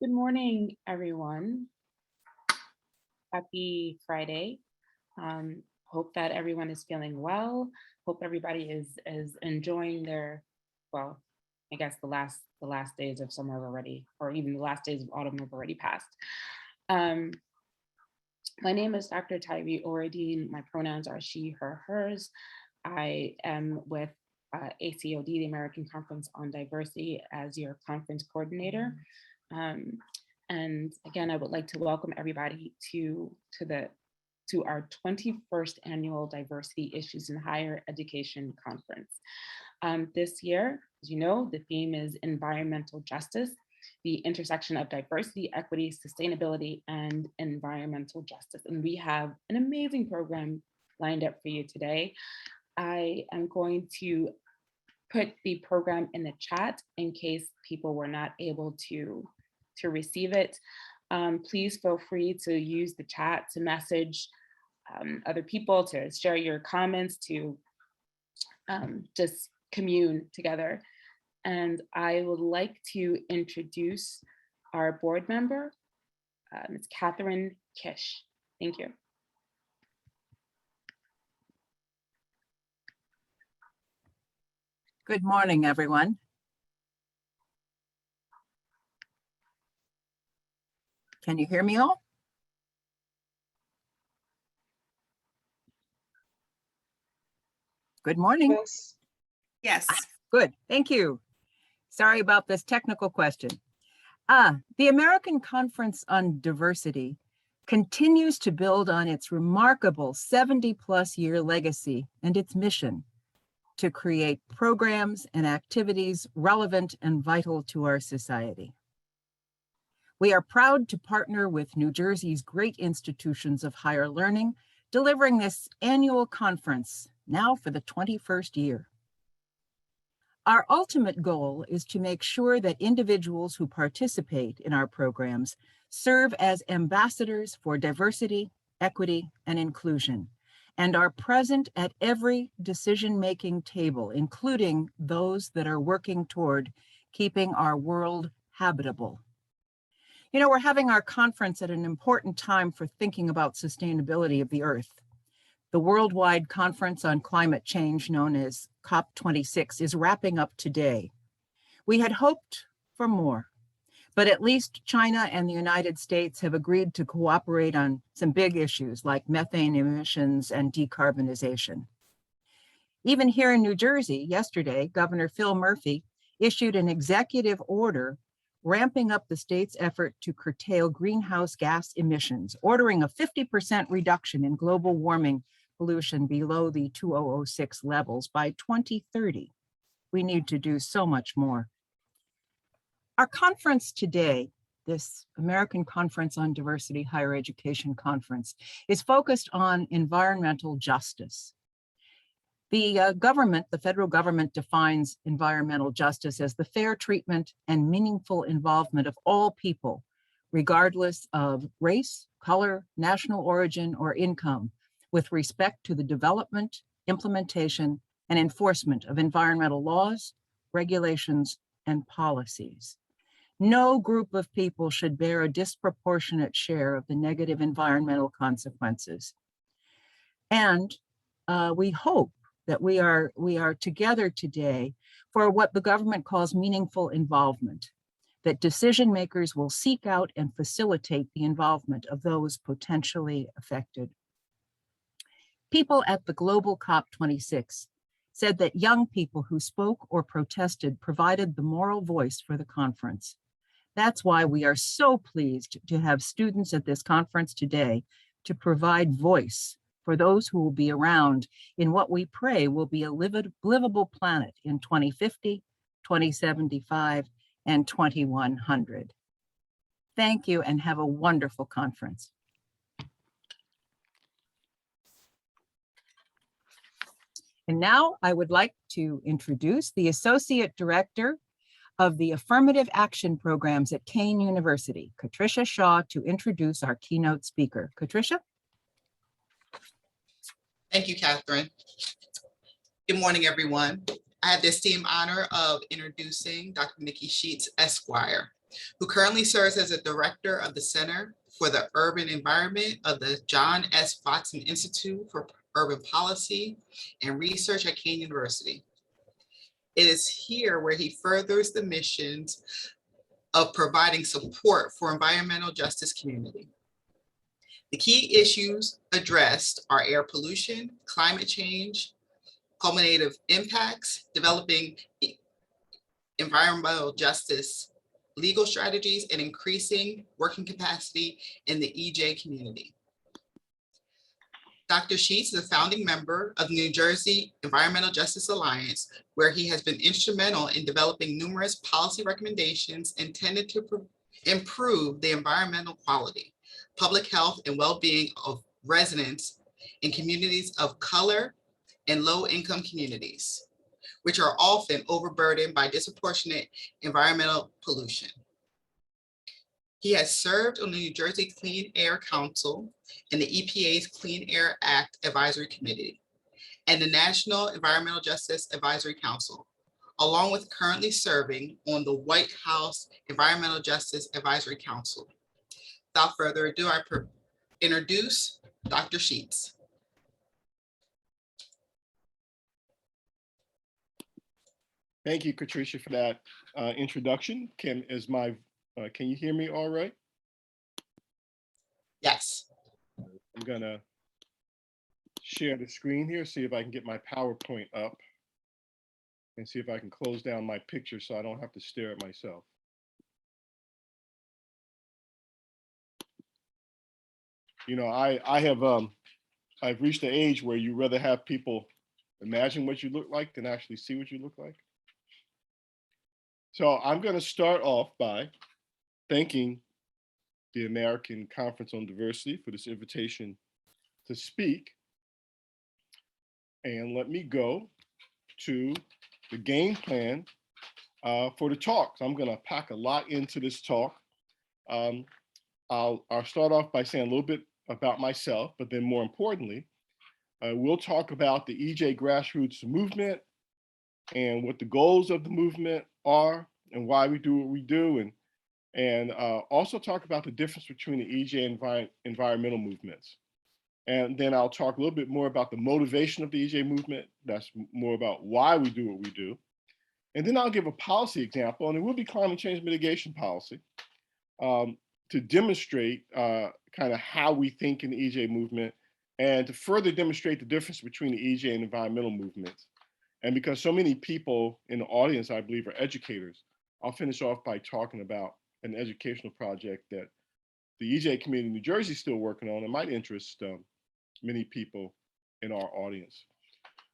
Good morning, everyone. Happy Friday. Hope that everyone is feeling well. Hope everybody is enjoying their, well, I guess the last days of summer already, or even the last days of autumn have already passed. My name is Dr. Tyree Oradine. My pronouns are she, her, hers. I am with ACOD, the American Conference on Diversity, as your conference coordinator. And again, I would like to welcome everybody to our 21st annual Diversity Issues in Higher Education Conference. This year, as you know, the theme is environmental justice, the intersection of diversity, equity, sustainability, and environmental justice. And we have an amazing program lined up for you today. I am going to put the program in the chat in case people were not able to receive it. Please feel free to use the chat to message other people, to share your comments, to just commune together. And I would like to introduce our board member, Ms. Catherine Kish. Thank you. Good morning, everyone. Can you hear me all? Good morning. Yes. Good, thank you. Sorry about this technical question. The American Conference on Diversity continues to build on its remarkable 70+ year legacy and its mission to create programs and activities relevant and vital to our society. We are proud to partner with New Jersey's great institutions of higher learning, delivering this annual conference now for the 21st year. Our ultimate goal is to make sure that individuals who participate in our programs serve as ambassadors for diversity, equity, and inclusion, and are present at every decision-making table, including those that are working toward keeping our world habitable. You know, we're having our conference at an important time for thinking about sustainability of the Earth. The worldwide conference on climate change, known as COP26, is wrapping up today. We had hoped for more, but at least China and the United States have agreed to cooperate on some big issues like methane emissions and decarbonization. Even here in New Jersey, yesterday, Governor Phil Murphy issued an executive order ramping up the state's effort to curtail greenhouse gas emissions, ordering a 50% reduction in global warming pollution below the 2006 levels by 2030. We need to do so much more. Our conference today, this American Conference on Diversity Higher Education Conference, is focused on environmental justice. The federal government defines environmental justice as the fair treatment and meaningful involvement of all people, regardless of race, color, national origin, or income, with respect to the development, implementation, and enforcement of environmental laws, regulations, and policies. No group of people should bear a disproportionate share of the negative environmental consequences. And we hope that we are together today for what the government calls meaningful involvement, that decision makers will seek out and facilitate the involvement of those potentially affected. People at the global COP26 said that young people who spoke or protested provided the moral voice for the conference. That's why we are so pleased to have students at this conference today to provide voice for those who will be around in what we pray will be a livable planet in 2050, 2075, and 2100. Thank you and have a wonderful conference. And now I would like to introduce the Associate Director of the Affirmative Action Programs at Kean University, Patricia Shaw, to introduce our keynote speaker. Patricia? Thank you, Catherine. Good morning, everyone. I have the esteemed honor of introducing Dr. Nikki Sheets, Esquire. who currently serves as a director of the Center for the Urban Environment of the John S. Watson Institute for Urban Policy and Research at Kean University. It is here where he furthers the missions of providing support for environmental justice community. The key issues addressed are air pollution, climate change, cumulative impacts, developing environmental justice legal strategies, and increasing working capacity in the EJ community. Dr. Sheets is a founding member of the New Jersey Environmental Justice Alliance, where he has been instrumental in developing numerous policy recommendations intended to improve the environmental quality, public health, and well-being of residents in communities of color and low-income communities, which are often overburdened by disproportionate environmental pollution. He has served on the New Jersey Clean Air Council and the EPA's Clean Air Act Advisory Committee and the National Environmental Justice Advisory Council, along with currently serving on the White House Environmental Justice Advisory Council. Without further ado, I introduce Dr. Sheets. Thank you, Katricia, for that introduction. Can you hear me all right? Yes. I'm gonna share the screen here, see if I can get my PowerPoint up and see if I can close down my picture so I don't have to stare at myself. You know, I've reached the age where you rather have people imagine what you look like than actually see what you look like. So I'm going to start off by thanking the American Conference on Diversity for this invitation to speak. And let me go to the game plan for the talk. I'm going to pack a lot into this talk. I'll start off by saying a little bit about myself, but then more importantly, we'll talk about the EJ grassroots movement and what the goals of the movement are and why we do what we do, and also talk about the difference between the EJ environmental movements. And then I'll talk a little bit more about the motivation of the EJ movement. That's more about why we do what we do. And then I'll give a policy example, and it will be climate change mitigation policy to demonstrate kind of how we think in the EJ movement and to further demonstrate the difference between the EJ and environmental movements. And because so many people in the audience, I believe, are educators, I'll finish off by talking about an educational project that the EJ community in New Jersey is still working on and might interest many people in our audience.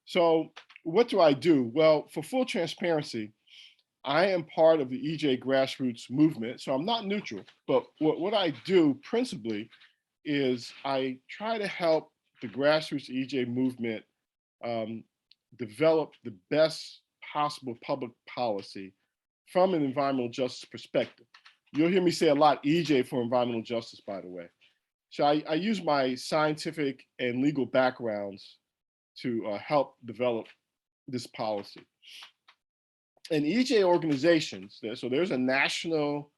So what do I do? Well, for full transparency, I am part of the EJ grassroots movement, so I'm not neutral, but what I do principally is I try to help the grassroots EJ movement develop the best possible public policy from an environmental justice perspective. You'll hear me say a lot EJ for environmental justice, by the way. So I use my scientific and legal backgrounds to help develop this policy. And EJ organizations, so there's a national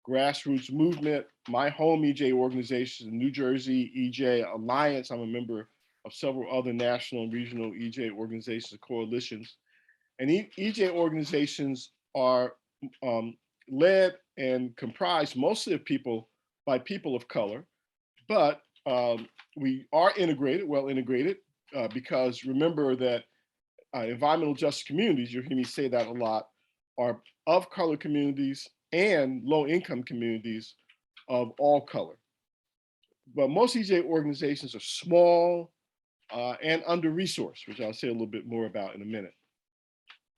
grassroots movement. My home EJ organization, the New Jersey EJ Alliance, I'm a member of several other national and regional EJ organizations, coalitions. And EJ organizations are led and comprised mostly of people by people of color, but we are integrated, well integrated, because remember that environmental justice communities, you'll hear me say that a lot, are of color communities and low income communities of all color. But most EJ organizations are small and under-resourced, which I'll say a little bit more about in a minute.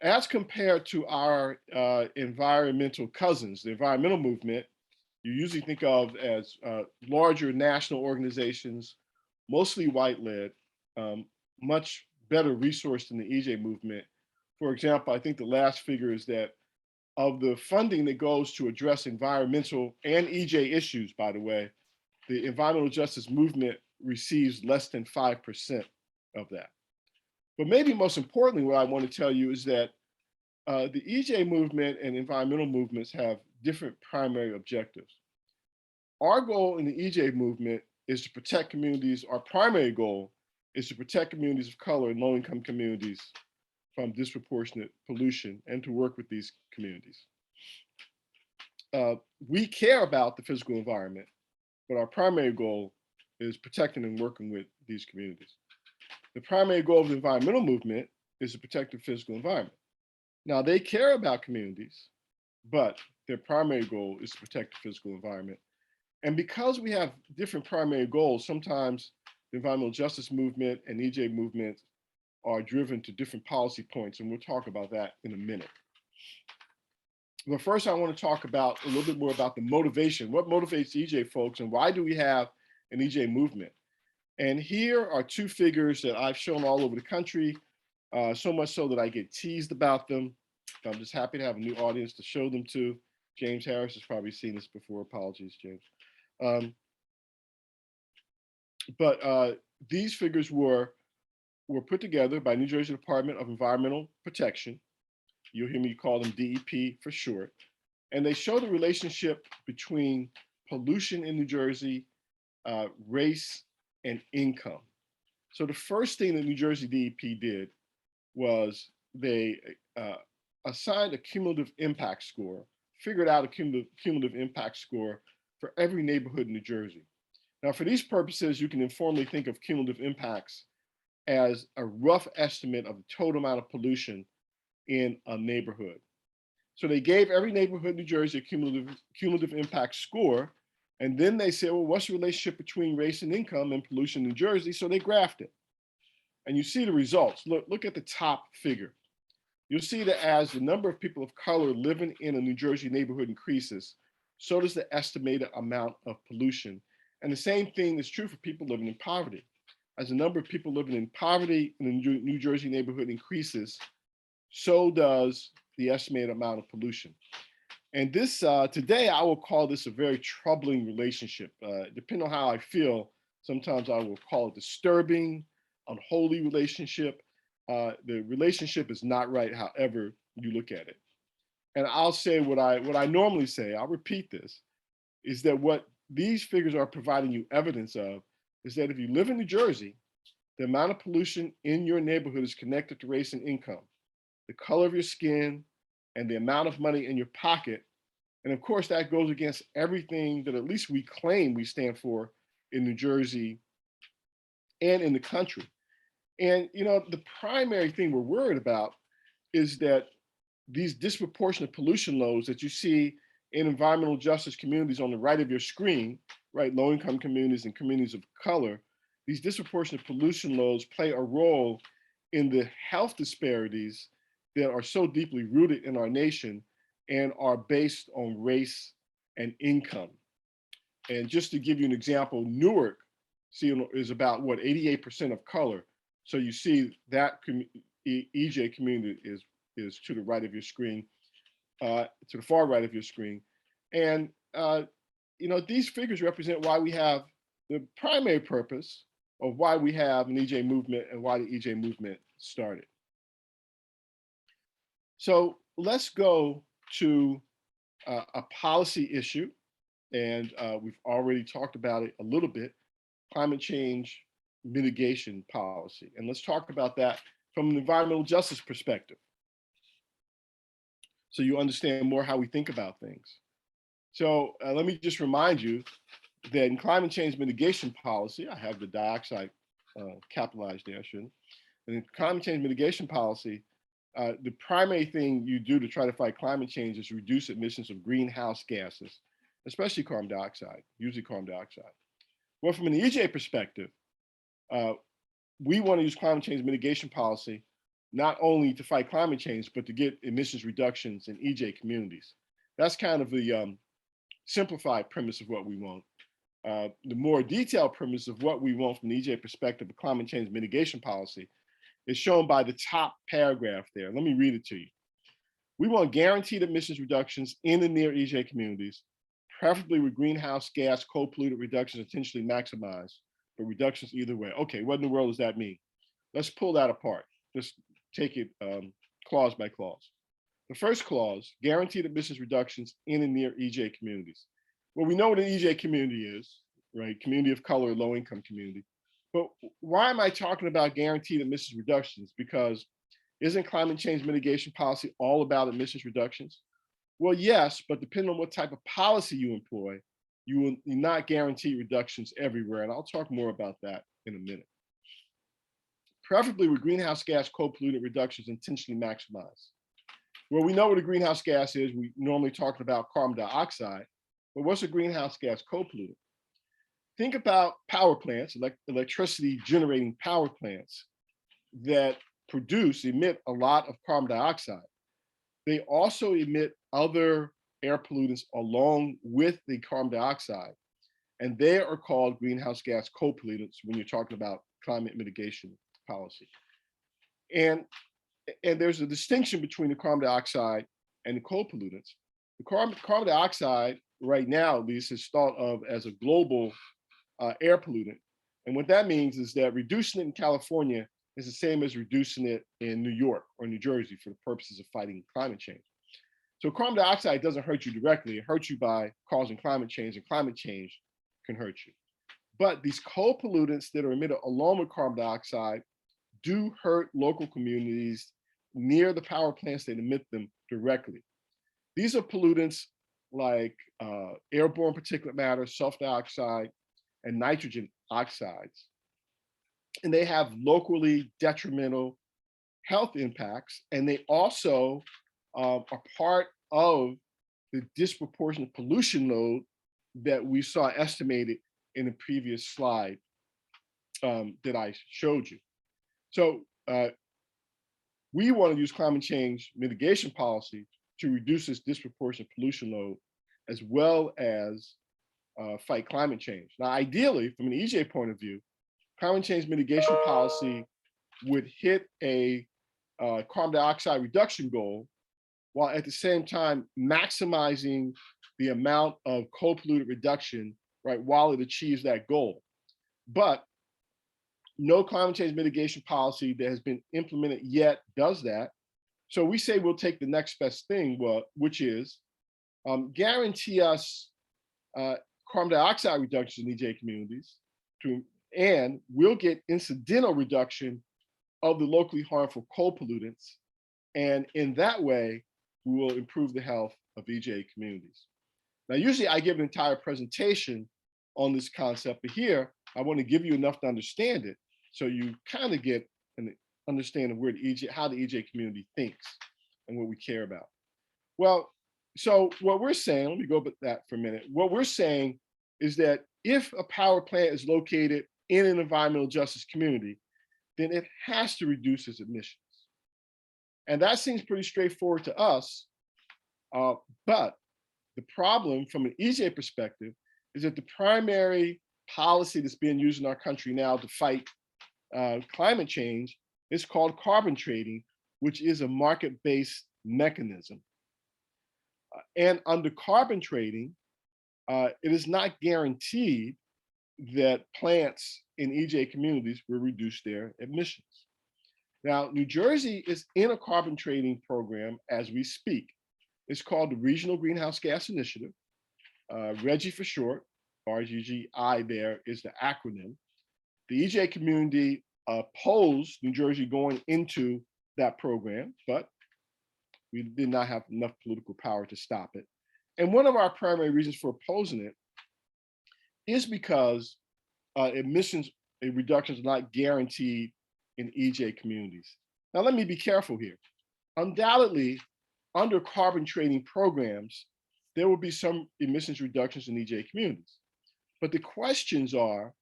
As compared to our environmental cousins, the environmental movement, you usually think of as larger national organizations, mostly white-led, much better resourced than the EJ movement. For example, I think the last figure is that of the funding that goes to address environmental and EJ issues, by the way, the environmental justice movement receives less than 5% of that. But maybe most importantly, what I want to tell you is that the EJ movement and environmental movements have different primary objectives. Our goal in the EJ movement is to protect communities. Our primary goal is to protect communities of color and low-income communities from disproportionate pollution and to work with these communities. We care about the physical environment, but our primary goal is protecting and working with these communities. The primary goal of the environmental movement is to protect the physical environment. Now, they care about communities, but their primary goal is to protect the physical environment. And because we have different primary goals, sometimes the environmental justice movement and EJ movement are driven to different policy points, and we'll talk about that in a minute. But first, I want to talk about a little bit more about the motivation. What motivates EJ folks, and why do we have an EJ movement? And here are two figures that I've shown all over the country, so much so that I get teased about them. I'm just happy to have a new audience to show them to. James Harris has probably seen this before. Apologies, James. But these figures were put together by New Jersey Department of Environmental Protection. You'll hear me call them DEP for short. And they show the relationship between pollution in New Jersey, race, and income. So the first thing that New Jersey DEP did was they assigned a cumulative impact score, figured out a cumulative impact score for every neighborhood in New Jersey. Now, for these purposes, you can informally think of cumulative impacts as a rough estimate of the total amount of pollution in a neighborhood. So they gave every neighborhood in New Jersey a cumulative impact score, and then they said, well, what's the relationship between race and income and pollution in New Jersey? So they graphed it. And you see the results. Look at the top figure. You'll see that as the number of people of color living in a New Jersey neighborhood increases, so does the estimated amount of pollution. And the same thing is true for people living in poverty. As the number of people living in poverty in a New Jersey neighborhood increases, so does the estimated amount of pollution. And this, today, I will call this a very troubling relationship. Depending on how I feel, sometimes I will call it disturbing, unholy relationship. The relationship is not right, however you look at it. And I'll say what I normally say, I'll repeat this, is that what these figures are providing you evidence of is that if you live in New Jersey, the amount of pollution in your neighborhood is connected to race and income, the color of your skin, and the amount of money in your pocket. And of course, that goes against everything that at least we claim we stand for in New Jersey and in the country. And you know, the primary thing we're worried about is that these disproportionate pollution loads that you see in environmental justice communities on the right of your screen, right, low-income communities and communities of color, these disproportionate pollution loads play a role in the health disparities that are so deeply rooted in our nation and are based on race and income. And just to give you an example, Newark is about what, 88% of color. So you see that EJ community is to the right of your screen, to the far right of your screen. And you know, these figures represent why we have the primary purpose of why we have an EJ movement and why the EJ movement started. So let's go to a policy issue, and we've already talked about it a little bit, climate change mitigation policy. And let's talk about that from an environmental justice perspective, so you understand more how we think about things. So let me just remind you that in climate change mitigation policy, I have the dioxide capitalized there, I shouldn't. And in climate change mitigation policy, the primary thing you do to try to fight climate change is reduce emissions of greenhouse gases, especially carbon dioxide, usually carbon dioxide. Well, from an EJ perspective, we want to use climate change mitigation policy not only to fight climate change, but to get emissions reductions in EJ communities. That's kind of the simplified premise of what we want. The more detailed premise of what we want from the EJ perspective of climate change mitigation policy is shown by the top paragraph there. Let me read it to you. We want guaranteed emissions reductions in the near EJ communities, preferably with greenhouse gas co-pollutant reductions intentionally maximized, but reductions either way. Okay, what in the world does that mean? Let's pull that apart. Just take it clause by clause. The first clause, guaranteed emissions reductions in and near EJ communities. Well, we know what an EJ community is, right? Community of color, low income community. But why am I talking about guaranteed emissions reductions? Because isn't climate change mitigation policy all about emissions reductions? Well, yes, but depending on what type of policy you employ, you will not guarantee reductions everywhere. And I'll talk more about that in a minute. Preferably with greenhouse gas co-pollutant reductions intentionally maximized. Well, we know what a greenhouse gas is. We normally talk about carbon dioxide, but what's a greenhouse gas co-pollutant? Think about power plants, electricity generating power plants that emit a lot of carbon dioxide. They also emit other air pollutants along with the carbon dioxide, and they are called greenhouse gas co-pollutants when you're talking about climate mitigation policy. And there's a distinction between the carbon dioxide and the co-pollutants. The carbon dioxide right now, at least, is thought of as a global air pollutant. And what that means is that reducing it in California is the same as reducing it in New York or New Jersey for the purposes of fighting climate change. So carbon dioxide doesn't hurt you directly, it hurts you by causing climate change, and climate change can hurt you. But these co-pollutants that are emitted along with carbon dioxide do hurt local communities near the power plants that emit them directly. These are pollutants like airborne particulate matter, sulfur dioxide, and nitrogen oxides. And they have locally detrimental health impacts. And they also are part of the disproportionate pollution load that we saw estimated in the previous slide that I showed you. So we want to use climate change mitigation policy to reduce this disproportionate pollution load, as well as fight climate change. Now, ideally, from an EJ point of view, climate change mitigation policy would hit a carbon dioxide reduction goal, while at the same time maximizing the amount of co-pollutant reduction, right, while it achieves that goal. But no climate change mitigation policy that has been implemented yet does that. So we say we'll take the next best thing, which is guarantee us carbon dioxide reductions in EJ communities, and we'll get incidental reduction of the locally harmful co-pollutants. And in that way, we will improve the health of EJ communities. Now, usually I give an entire presentation on this concept, but here I want to give you enough to understand it, so you kind of get an understanding of where how the EJ community thinks and what we care about. Well, so what we're saying, let me go about that for a minute. What we're saying is that if a power plant is located in an environmental justice community, then it has to reduce its emissions. And that seems pretty straightforward to us, but the problem from an EJ perspective is that the primary policy that's being used in our country now to fight climate change is called carbon trading, which is a market-based mechanism. And under carbon trading, it is not guaranteed that plants in EJ communities will reduce their emissions. Now, New Jersey is in a carbon trading program as we speak. It's called the Regional Greenhouse Gas Initiative, RGGI for short, RGGI there is the acronym. The EJ community opposed New Jersey going into that program, but we did not have enough political power to stop it. And one of our primary reasons for opposing it is because emissions reductions are not guaranteed in EJ communities. Now, let me be careful here. Undoubtedly, under carbon trading programs, there will be some emissions reductions in EJ communities. But the questions are,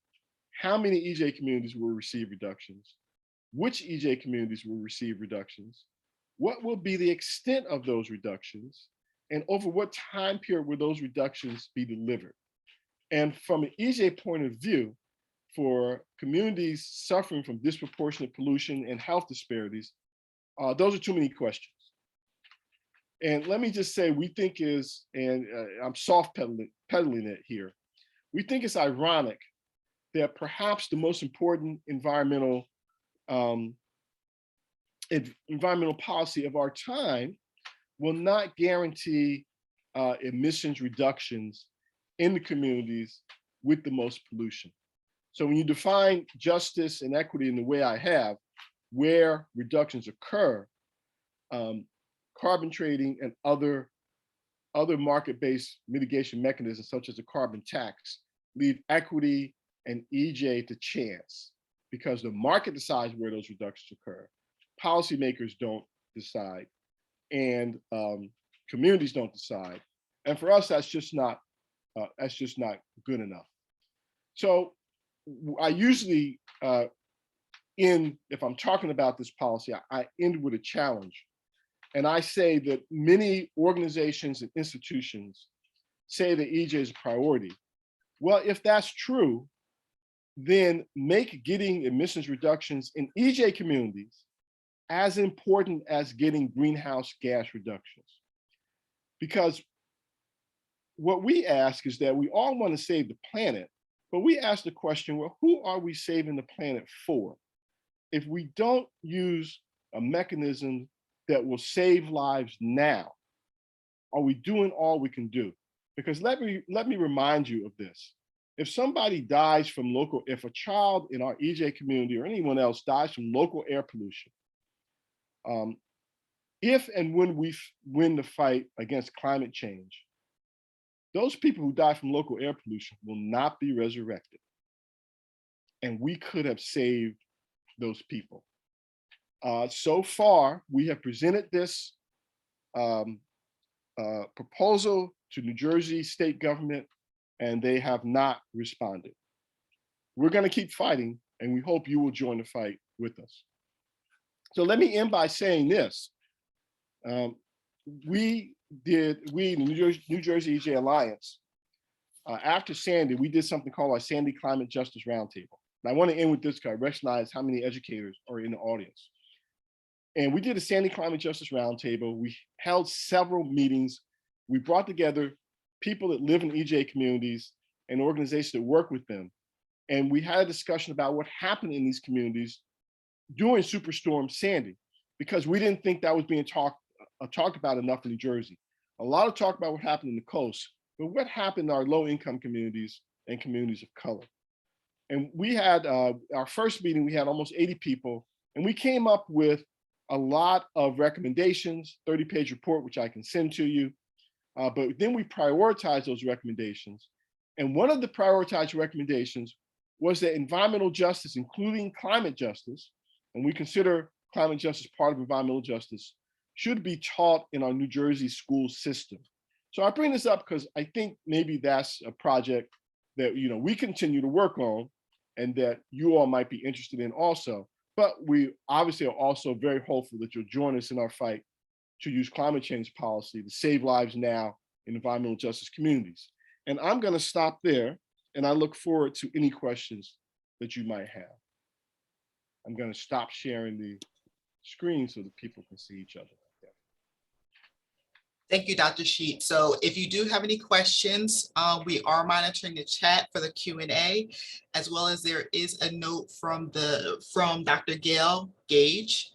how many EJ communities will receive reductions? Which EJ communities will receive reductions? What will be the extent of those reductions? And over what time period will those reductions be delivered? And from an EJ point of view, for communities suffering from disproportionate pollution and health disparities, those are too many questions. And let me just say, we think is, and I'm soft pedaling it here, we think it's ironic that perhaps the most important environmental policy of our time will not guarantee emissions reductions in the communities with the most pollution. So when you define justice and equity in the way I have, where reductions occur, carbon trading and other market-based mitigation mechanisms, such as a carbon tax, leave equity and EJ to chance, because the market decides where those reductions occur. Policymakers don't decide, and communities don't decide. And for us, that's just not good enough. So I usually if I'm talking about this policy, I end with a challenge. And I say that many organizations and institutions say that EJ is a priority. Well, if that's true, then make getting emissions reductions in EJ communities as important as getting greenhouse gas reductions. Because what we ask is that we all want to save the planet, but we ask the question, well, who are we saving the planet for? If we don't use a mechanism that will save lives now, are we doing all we can do? Because let me remind you of this. If somebody dies from if a child in our EJ community or anyone else dies from local air pollution, if and when we win the fight against climate change, those people who die from local air pollution will not be resurrected. And we could have saved those people. So far, we have presented this proposal to New Jersey state government, and they have not responded. We're going to keep fighting, and we hope you will join the fight with us. So let me end by saying this. We, the New Jersey EJ Alliance, after Sandy, we did something called our Sandy Climate Justice Roundtable. And I want to end with this because I recognize how many educators are in the audience. And we did a Sandy Climate Justice Roundtable. We held several meetings. We brought together people that live in EJ communities and organizations that work with them. And we had a discussion about what happened in these communities during Superstorm Sandy, because we didn't think that was being talked about enough in New Jersey. A lot of talk about what happened in the coast, but what happened in our low-income communities and communities of color. And we had our first meeting, we had almost 80 people, and we came up with a lot of recommendations, 30-page report, which I can send to you. But then we prioritized those recommendations. And one of the prioritized recommendations was that environmental justice, including climate justice, and we consider climate justice part of environmental justice, should be taught in our New Jersey school system. So I bring this up because I think maybe that's a project that we continue to work on and that you all might be interested in also. But we obviously are also very hopeful that you'll join us in our fight to use climate change policy to save lives now in environmental justice communities. And I'm going to stop there, and I look forward to any questions that you might have. I'm going to stop sharing the screen so that people can see each other. Thank you, Dr. Sheets. So if you do have any questions, we are monitoring the chat for the Q&A, as well as there is a note from Dr. Gail Gage.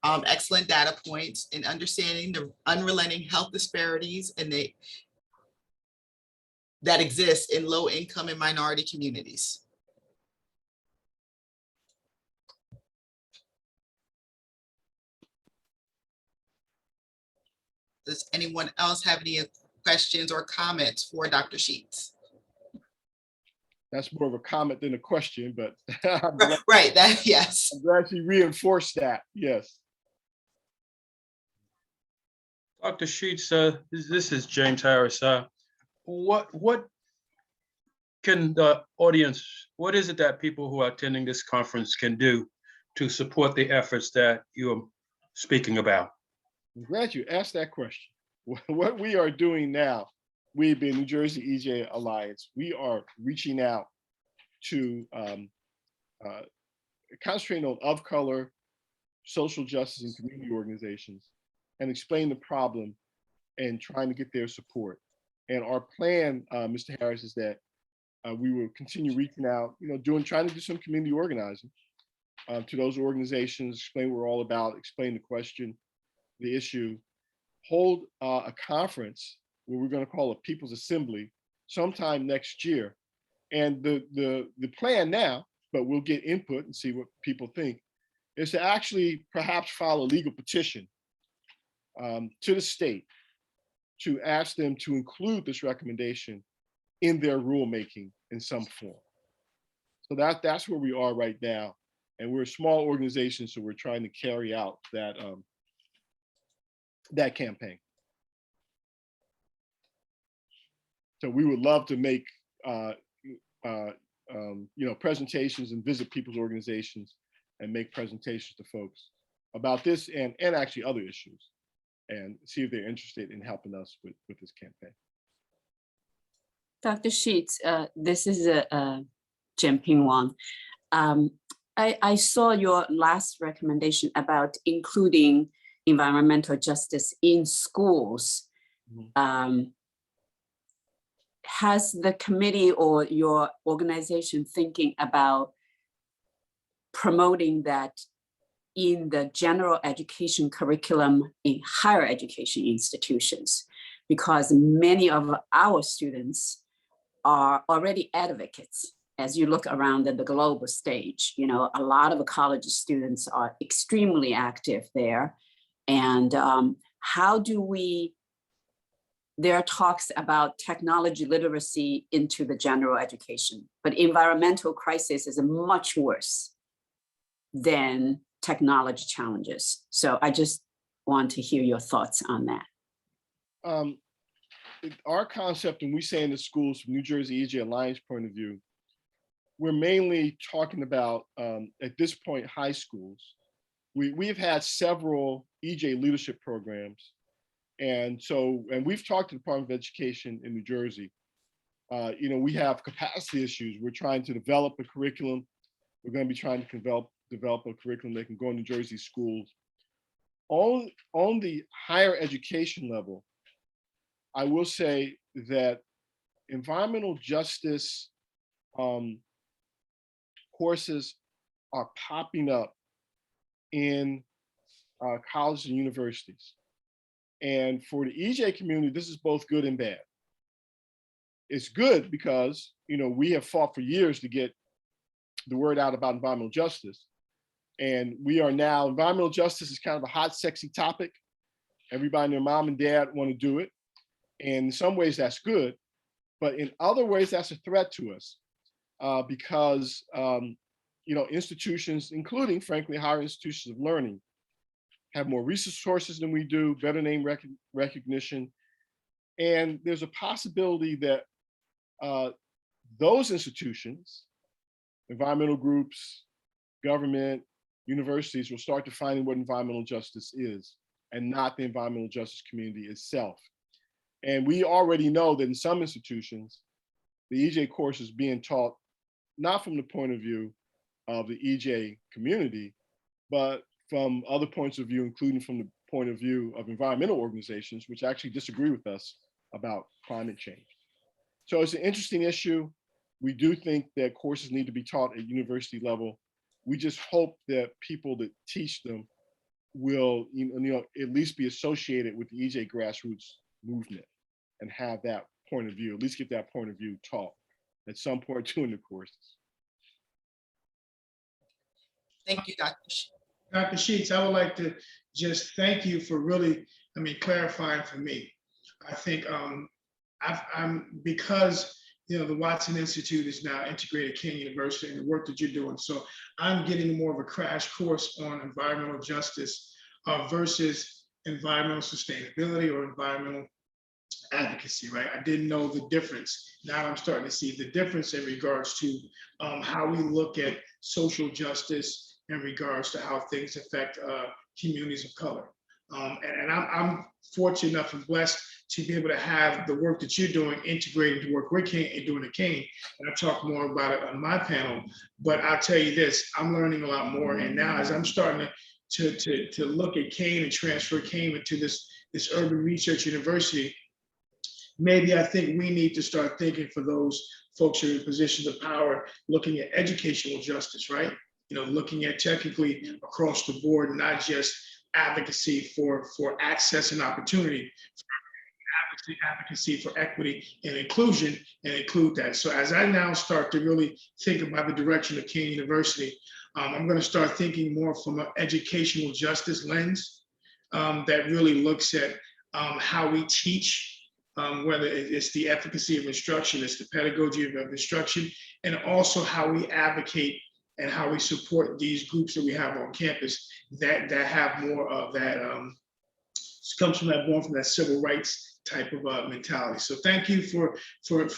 Excellent data points in understanding the unrelenting health disparities that exist in low income and minority communities. Does anyone else have any questions or comments for Dr. Sheets? That's more of a comment than a question, but right, yes. I'm glad you reinforced that, yes. Dr. Sheets, this is James Harris. What can the audience, what is it that people who are attending this conference can do to support the efforts that you're speaking about? I'm glad you asked that question. What we are doing now, we being New Jersey EJ Alliance, we are reaching out to concentrating on of color, social justice and community organizations and explain the problem and trying to get their support. And our plan, Mr. Harris, is that we will continue reaching out, trying to do some community organizing to those organizations, explain what we're all about, explain the question, the issue, hold a conference where we're going to call a People's Assembly sometime next year. And the plan now, but we'll get input and see what people think, is to actually perhaps file a legal petition to the state to ask them to include this recommendation in their rulemaking in some form. So that's where we are right now. And we're a small organization, so we're trying to carry out that, that campaign. So we would love to make presentations and visit people's organizations and make presentations to folks about this and actually other issues, and see if they're interested in helping us with this campaign. Dr. Sheets, this is Jianping Wang. I saw your last recommendation about including environmental justice in schools. Mm-hmm. Has the committee or your organization thinking about promoting that in the general education curriculum in higher education institutions? Because many of our students are already advocates. As you look around at the global stage, you know, a lot of college students are extremely active there. And how do we, there are talks about technology literacy into the general education, but environmental crisis is much worse than technology challenges. So I just want to hear your thoughts on that. Our concept, when we say in the schools from New Jersey EJ Alliance point of view, we're mainly talking about, at this point, high schools. We've had several EJ leadership programs. And we've talked to the Department of Education in New Jersey. We have capacity issues. We're trying to develop a curriculum. We're going to be trying to develop a curriculum that can go in New Jersey schools. On the higher education level, I will say that environmental justice courses are popping up in colleges and universities. And for the EJ community, this is both good and bad. It's good because, we have fought for years to get the word out about environmental justice. And we are now, environmental justice is kind of a hot, sexy topic. Everybody and their mom and dad want to do it. And in some ways that's good, but in other ways that's a threat to us because, institutions, including frankly, higher institutions of learning, have more resources than we do, better name recognition. And there's a possibility that those institutions, environmental groups, government, universities will start defining what environmental justice is and not the environmental justice community itself. And we already know that in some institutions, the EJ course is being taught not from the point of view of the EJ community, but from other points of view, including from the point of view of environmental organizations, which actually disagree with us about climate change. So it's an interesting issue. We do think that courses need to be taught at university level. We just hope that people that teach them will, at least be associated with the EJ grassroots movement and have that point of view, at least get that point of view taught at some point during the courses. Thank you, Dr. Dr. Sheets, I would like to just thank you for really, clarifying for me. I think because the Watson Institute is now integrated Kean University and the work that you're doing. So I'm getting more of a crash course on environmental justice versus environmental sustainability or environmental advocacy, right? I didn't know the difference. Now I'm starting to see the difference in regards to how we look at social justice in regards to how things affect communities of color. And I'm fortunate enough and blessed to be able to have the work that you're doing integrated to work with Kean and doing a Kean. And I'll talk more about it on my panel. But I'll tell you this, I'm learning a lot more. And now as I'm starting to look at Kean and transfer Kean into this urban research university, maybe I think we need to start thinking for those folks who are in positions of power, looking at educational justice, right? Looking at technically across the board, not just advocacy for access and opportunity, advocacy for equity and inclusion, and include that. So as I now start to really think about the direction of Kean University, I'm going to start thinking more from an educational justice lens that really looks at how we teach, whether it's the efficacy of instruction, it's the pedagogy of instruction, and also how we advocate and how we support these groups that we have on campus that have more of that, comes from that, born from that civil rights type of mentality. So thank you for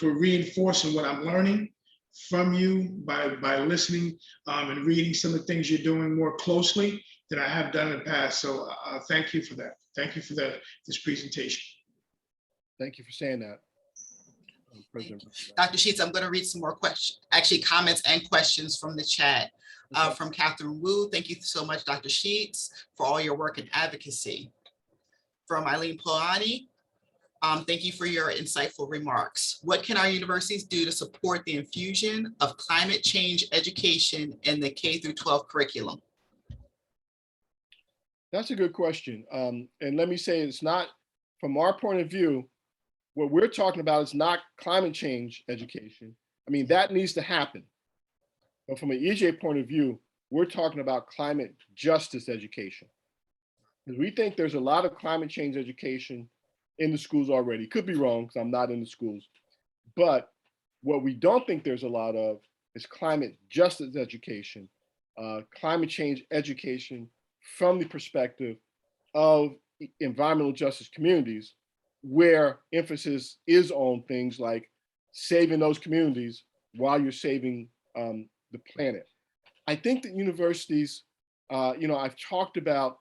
reinforcing what I'm learning from you by listening and reading some of the things you're doing more closely than I have done in the past. So thank you for that. Thank you for this presentation. Thank you for saying that. Dr. Sheets, I'm going to read some more questions, actually comments and questions from the chat. From Catherine Wu, thank you so much, Dr. Sheets, for all your work in advocacy. From Eileen Poani, thank you for your insightful remarks. What can our universities do to support the infusion of climate change education in the K through 12 curriculum? That's a good question. And let me say, it's not, from our point of view, what we're talking about is not climate change education. I mean, that needs to happen. But from an EJ point of view, we're talking about climate justice education. Because we think there's a lot of climate change education in the schools already. Could be wrong, because I'm not in the schools. But what we don't think there's a lot of is climate justice education, climate change education from the perspective of environmental justice communities, where emphasis is on things like saving those communities while you're saving the planet. I think that universities, I've talked about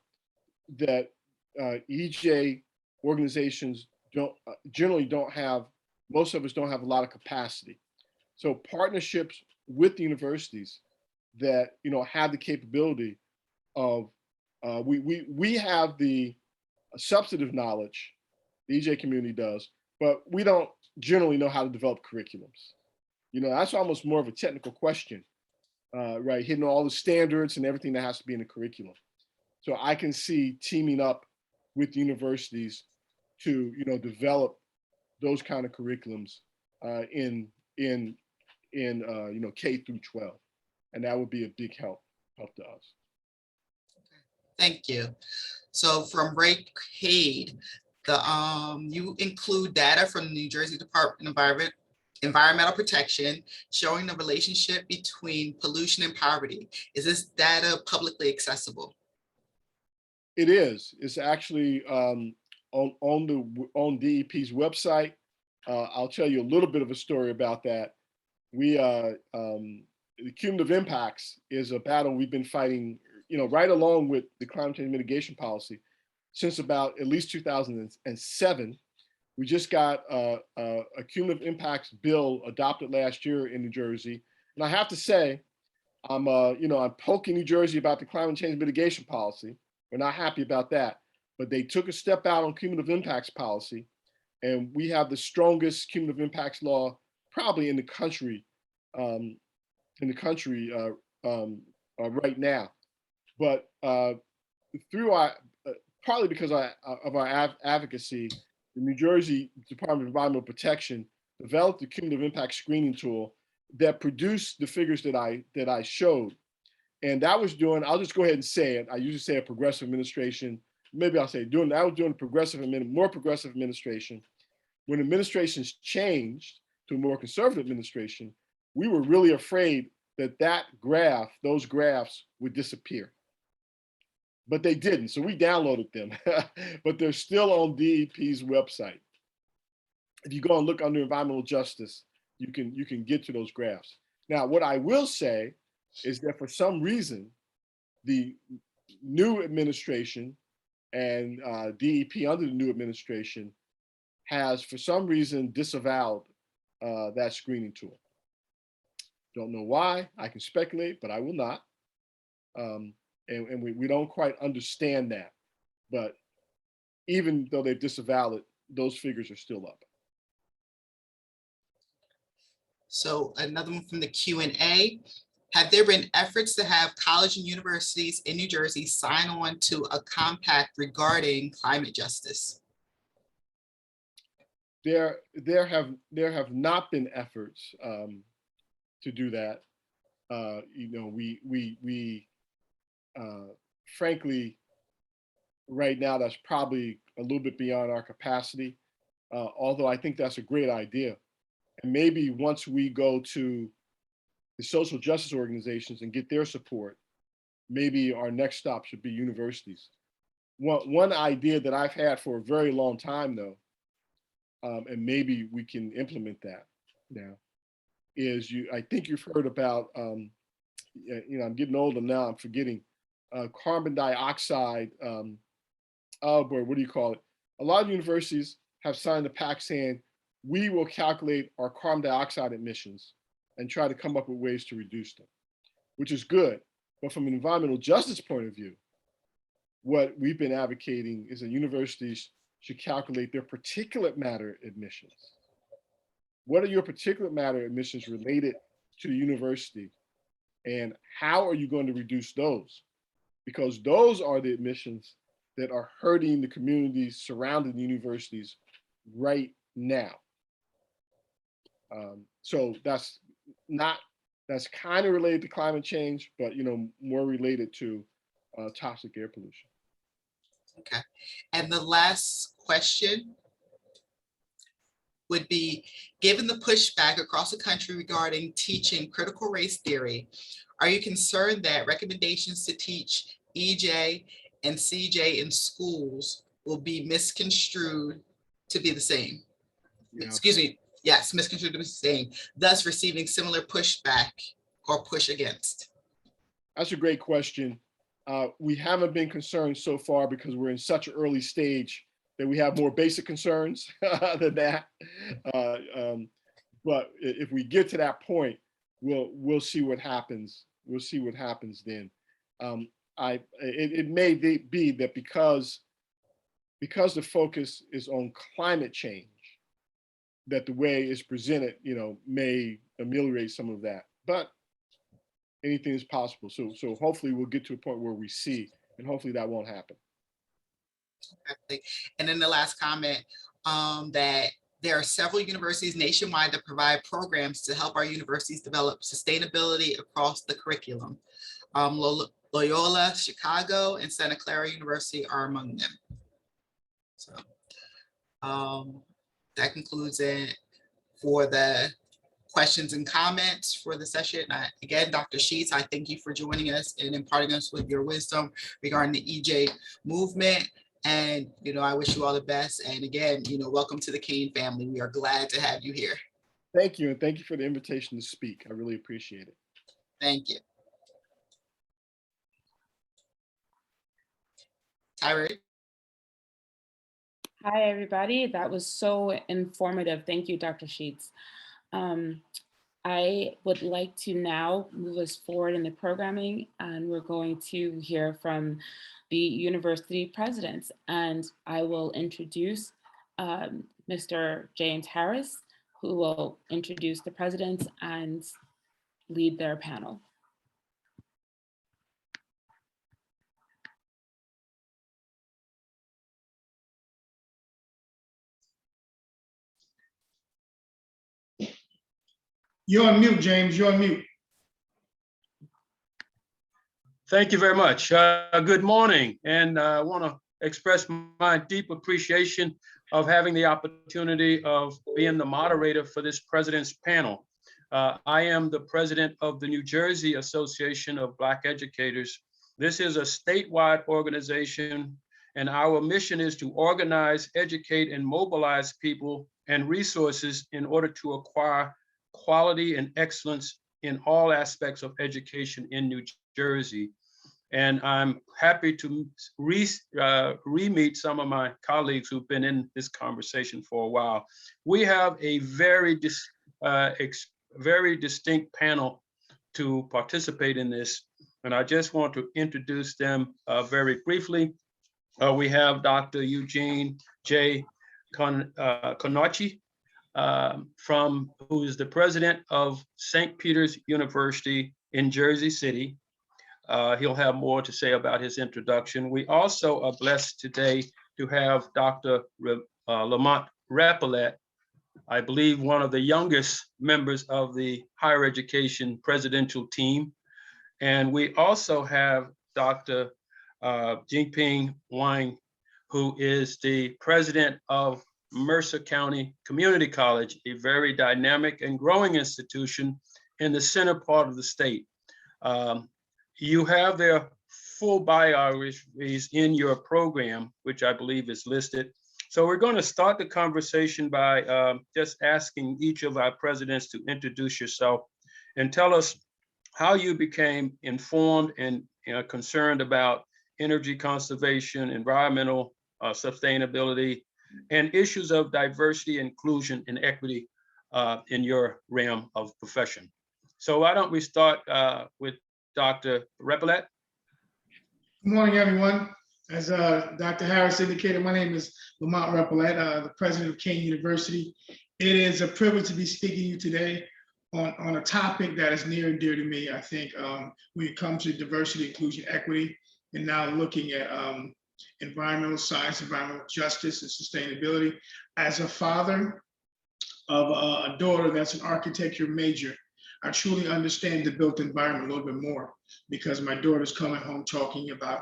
that EJ organizations generally don't have, most of us don't have a lot of capacity. So partnerships with the universities that have the capability of, we have the substantive knowledge, the EJ community does, but we don't generally know how to develop curriculums. That's almost more of a technical question, right? Hitting all the standards and everything that has to be in the curriculum. So I can see teaming up with universities to, develop those kind of curriculums in K through 12, and that would be a big help to us. Thank you. So from Repollet, you include data from the New Jersey Department of Environmental Protection showing the relationship between pollution and poverty. Is this data publicly accessible? It is. It's actually on DEP's website. I'll tell you a little bit of a story about that. The cumulative impacts is a battle we've been fighting, right along with the climate change mitigation policy since about at least 2007. We just got a cumulative impacts bill adopted last year in New Jersey. And I have to say, I'm poking New Jersey about the climate change mitigation policy. We're not happy about that, but they took a step out on cumulative impacts policy, and we have the strongest cumulative impacts law probably in the country, right now. But through partly because of our advocacy, the New Jersey Department of Environmental Protection developed the cumulative impact screening tool that produced the figures that I showed. And that was doing, I'll just go ahead and say it. I usually say a progressive administration. Maybe I'll say I was doing more progressive administration. When administrations changed to a more conservative administration, we were really afraid that those graphs would disappear. But they didn't, so we downloaded them. But they're still on DEP's website. If you go and look under environmental justice, you can get to those graphs. Now, what I will say is that for some reason, the new administration and DEP under the new administration has, for some reason, disavowed that screening tool. Don't know why. I can speculate, but I will not. And we don't quite understand that. But even though they've disavowed it, those figures are still up. So another one from the Q&A. Have there been efforts to have college and universities in New Jersey sign on to a compact regarding climate justice? There have not been efforts to do that. We frankly, right now, that's probably a little bit beyond our capacity. Although I think that's a great idea. And maybe once we go to the social justice organizations and get their support, maybe our next stop should be universities. One idea that I've had for a very long time, though, and maybe we can implement that now, is I think you've heard about, I'm getting older now, I'm forgetting, carbon dioxide, oh boy, what do you call it? A lot of universities have signed a pact saying, we will calculate our carbon dioxide emissions and try to come up with ways to reduce them, which is good. But from an environmental justice point of view, what we've been advocating is that universities should calculate their particulate matter emissions. What are your particulate matter emissions related to the university? And how are you going to reduce those? Because those are the emissions that are hurting the communities surrounding the universities right now. So that's kind of related to climate change, but more related to toxic air pollution. Okay, and the last question would be, given the pushback across the country regarding teaching critical race theory, are you concerned that recommendations to teach EJ and CJ in schools will be misconstrued to be the same? Yeah. Excuse me, yes, misconstrued to be the same, thus receiving similar pushback or push against? That's a great question. We haven't been concerned so far because we're in such an early stage that we have more basic concerns than that. But if we get to that point, we'll see what happens. We'll see what happens then. It may be that because the focus is on climate change, that the way it's presented, may ameliorate some of that. But anything is possible. So hopefully we'll get to a point where we see, and hopefully that won't happen. Okay. And then the last comment, that there are several universities nationwide that provide programs to help our universities develop sustainability across the curriculum. Loyola, Chicago, and Santa Clara University are among them. So that concludes it for the questions and comments for the session. Again, Dr. Sheets, I thank you for joining us and imparting us with your wisdom regarding the EJ movement. And, I wish you all the best. And again, welcome to the Kean family. We are glad to have you here. Thank you. And thank you for the invitation to speak. I really appreciate it. Thank you. Tyree. Hi, everybody. That was so informative. Thank you, Dr. Sheets. I would like to now move us forward in the programming, and we're going to hear from the university presidents. And I will introduce Mr. James Harris, who will introduce the presidents and lead their panel. You're on mute, James. You're on mute. Thank you very much. Good morning. And I want to express my deep appreciation of having the opportunity of being the moderator for this president's panel. I am the president of the New Jersey Association of Black Educators. This is a statewide organization, and our mission is to organize, educate, and mobilize people and resources in order to acquire quality and excellence in all aspects of education in New Jersey. And I'm happy to re-meet some of my colleagues who've been in this conversation for a while. We have a very distinct panel to participate in this, and I just want to introduce them very briefly. We have Dr. Eugene J. Cornacchia, who is the president of St. Peter's University in Jersey City. He'll have more to say about his introduction. We also are blessed today to have Dr. Lamont Repollet, I believe one of the youngest members of the higher education presidential team. And we also have Dr. Jianping Wang, who is the president of Mercer County Community College, a very dynamic and growing institution in the center part of the state. You have their full biographies in your program, which I believe is listed. So we're going to start the conversation by just asking each of our presidents to introduce yourself and tell us how you became informed and concerned about energy conservation, environmental sustainability, and issues of diversity, inclusion, and equity in your realm of profession. So why don't we start with Dr. Repollet? Good morning, everyone. As Dr. Harris indicated, my name is Lamont Repollet, the president of Kean University. It is a privilege to be speaking to you today on a topic that is near and dear to me. I think when it comes to diversity, inclusion, equity, and now looking at environmental science, environmental justice, and sustainability. As a father of a daughter that's an architecture major, I truly understand the built environment a little bit more, because my daughter's coming home talking about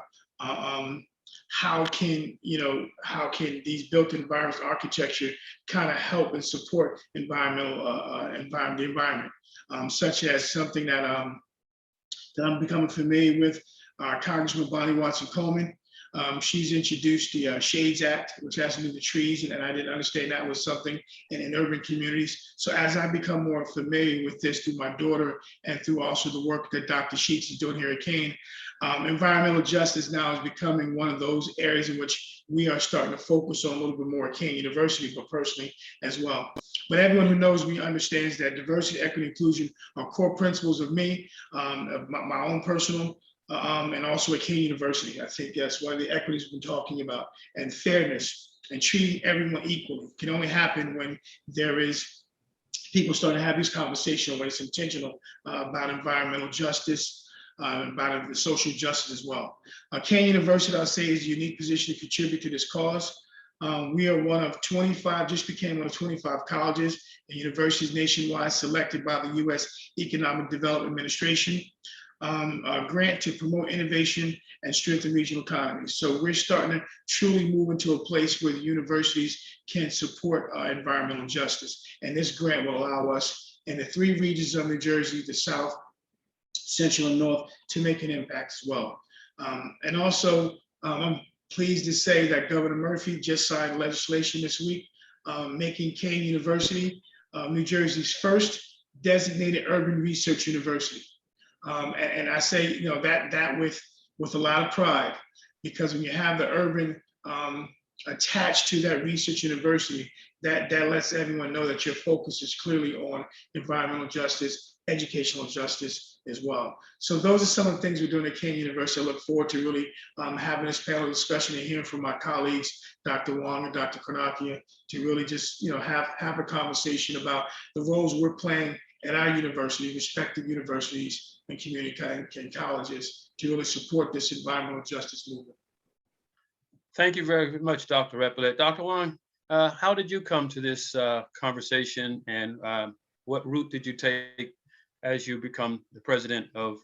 how can these built environments, architecture, kind of help and support the environment, such as something that I'm becoming familiar with. Congressman Bonnie Watson Coleman. She's introduced the Shades Act, which has to do with the trees, and I didn't understand that was something in urban communities. So as I become more familiar with this through my daughter and through also the work that Dr. Sheets is doing here at Kean, environmental justice now is becoming one of those areas in which we are starting to focus on a little bit more at Kean University, but personally as well. But everyone who knows me understands that diversity, equity, inclusion are core principles of me, of my own personal, and also at Kean University. I think that's one of the equities we've been talking about, and fairness and treating everyone equally can only happen when there is people starting to have these conversations, when it's intentional about environmental justice, about the social justice as well. Kean University, I'll say, is a unique position to contribute to this cause. We are one of 25, just became one of 25 colleges and universities nationwide selected by the U.S. Economic Development Administration. A grant to promote innovation and strengthen regional economies. So we're starting to truly move into a place where the universities can support environmental justice. And this grant will allow us in the 3 regions of New Jersey, the South, Central, and North, to make an impact as well. And also, I'm pleased to say that Governor Murphy just signed legislation this week, making Kean University New Jersey's first designated urban research university. And I say, that with a lot of pride, because when you have the urban attached to that research university, that lets everyone know that your focus is clearly on environmental justice, educational justice as well. So those are some of the things we're doing at Kean University. I look forward to really having this panel discussion and hearing from my colleagues, Dr. Wang and Dr. Cornacchia, to really just have a conversation about the roles we're playing at our university, respective universities and community and colleges, to really support this environmental justice movement. Thank you very much, Dr. Repollet. Dr. Wang, how did you come to this conversation, and what route did you take as you become the president of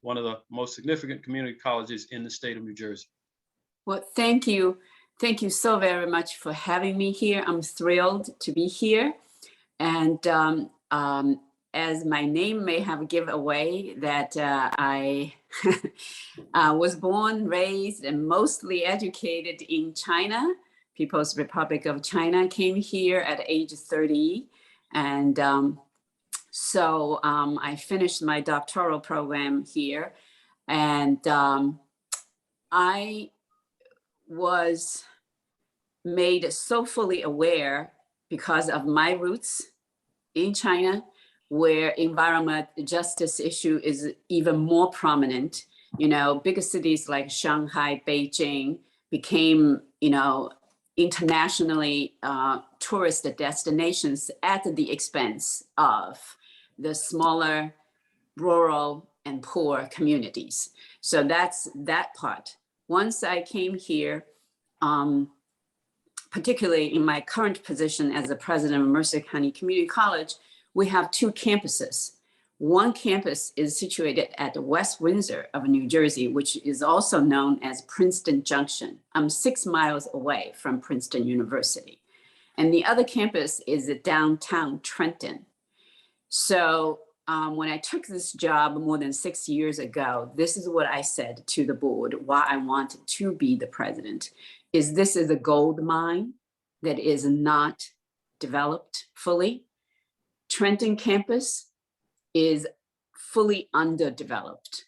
one of the most significant community colleges in the state of New Jersey? Well, thank you. Thank you so very much for having me here. I'm thrilled to be here. And as my name may have given away, that I was born, raised, and mostly educated in China, People's Republic of China. Came here at age 30. And so I finished my doctoral program here. And I was made so fully aware because of my roots in China, where environment justice issue is even more prominent. Bigger cities like Shanghai, Beijing became, internationally tourist destinations at the expense of the smaller rural and poor communities. So that's that part. Once I came here, particularly in my current position as the president of Mercer County Community College, we have 2 campuses. One campus is situated at West Windsor of New Jersey, which is also known as Princeton Junction. I'm 6 miles away from Princeton University. And the other campus is at downtown Trenton. So when I took this job more than 6 years ago, this is what I said to the board, why I wanted to be the president, is this is a gold mine that is not developed fully. Trenton campus is fully underdeveloped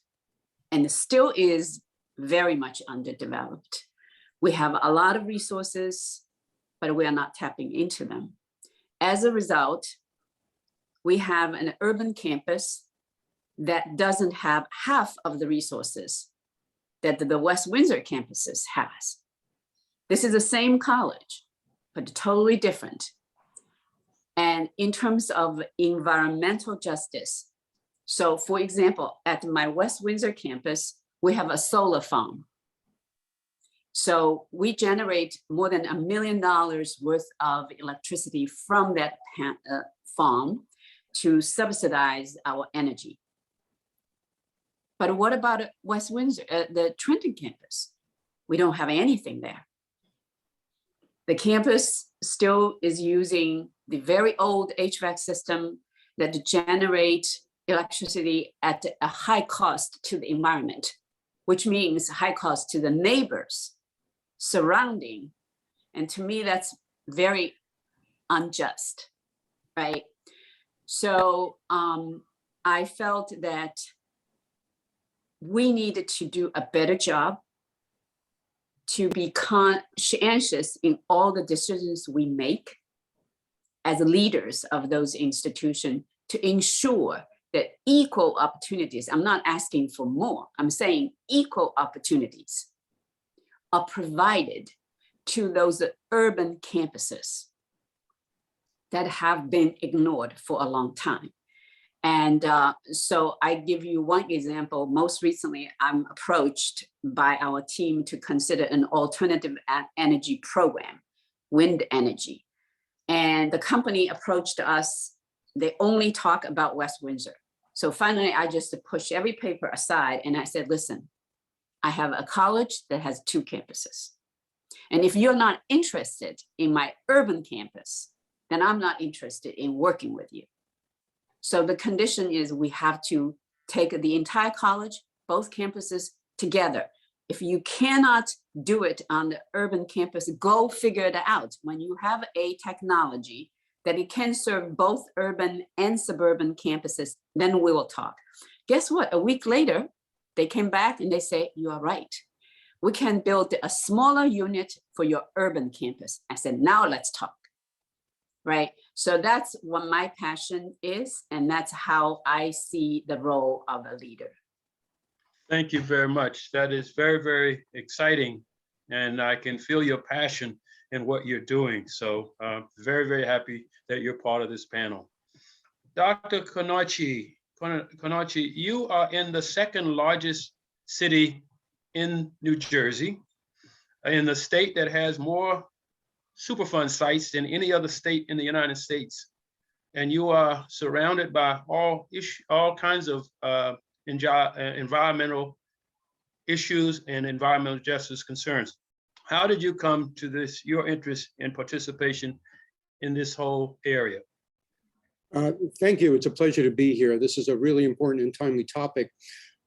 and still is very much underdeveloped. We have a lot of resources, but we are not tapping into them. As a result, we have an urban campus that doesn't have half of the resources that the West Windsor campuses has. This is the same college, but totally different. And in terms of environmental justice, so for example, at my West Windsor campus, we have a solar farm. So we generate more than $1 million worth of electricity from that farm to subsidize our energy. But what about West Windsor, the Trenton campus? We don't have anything there. The campus still is using the very old HVAC system that generate electricity at a high cost to the environment, which means high cost to the neighbors surrounding. And to me, that's very unjust, right? So I felt that we needed to do a better job to be conscientious in all the decisions we make as leaders of those institutions to ensure that equal opportunities, I'm not asking for more, I'm saying equal opportunities are provided to those urban campuses that have been ignored for a long time. And so I give you one example. Most recently, I'm approached by our team to consider an alternative energy program, wind energy. And the company approached us. They only talk about West Windsor. So finally, I just pushed every paper aside and I said, listen, I have a college that has 2 campuses. And if you're not interested in my urban campus, then I'm not interested in working with you. So the condition is we have to take the entire college, both campuses together. If you cannot do it on the urban campus, go figure it out. When you have a technology that it can serve both urban and suburban campuses, then we will talk. Guess what? A week later, they came back and they say, you are right. We can build a smaller unit for your urban campus. I said, now let's talk. Right? So that's what my passion is, and that's how I see the role of a leader. Thank you very much. That is very, very exciting. And I can feel your passion in what you're doing. So very, very happy that you're part of this panel. Dr. Cornacchia, you are in the 2nd largest city in New Jersey, in the state that has more Superfund sites than any other state in the United States. And you are surrounded by all kinds of environmental issues and environmental justice concerns. How did you come to this, your interest in participation in this whole area? Thank you. It's a pleasure to be here. This is a really important and timely topic.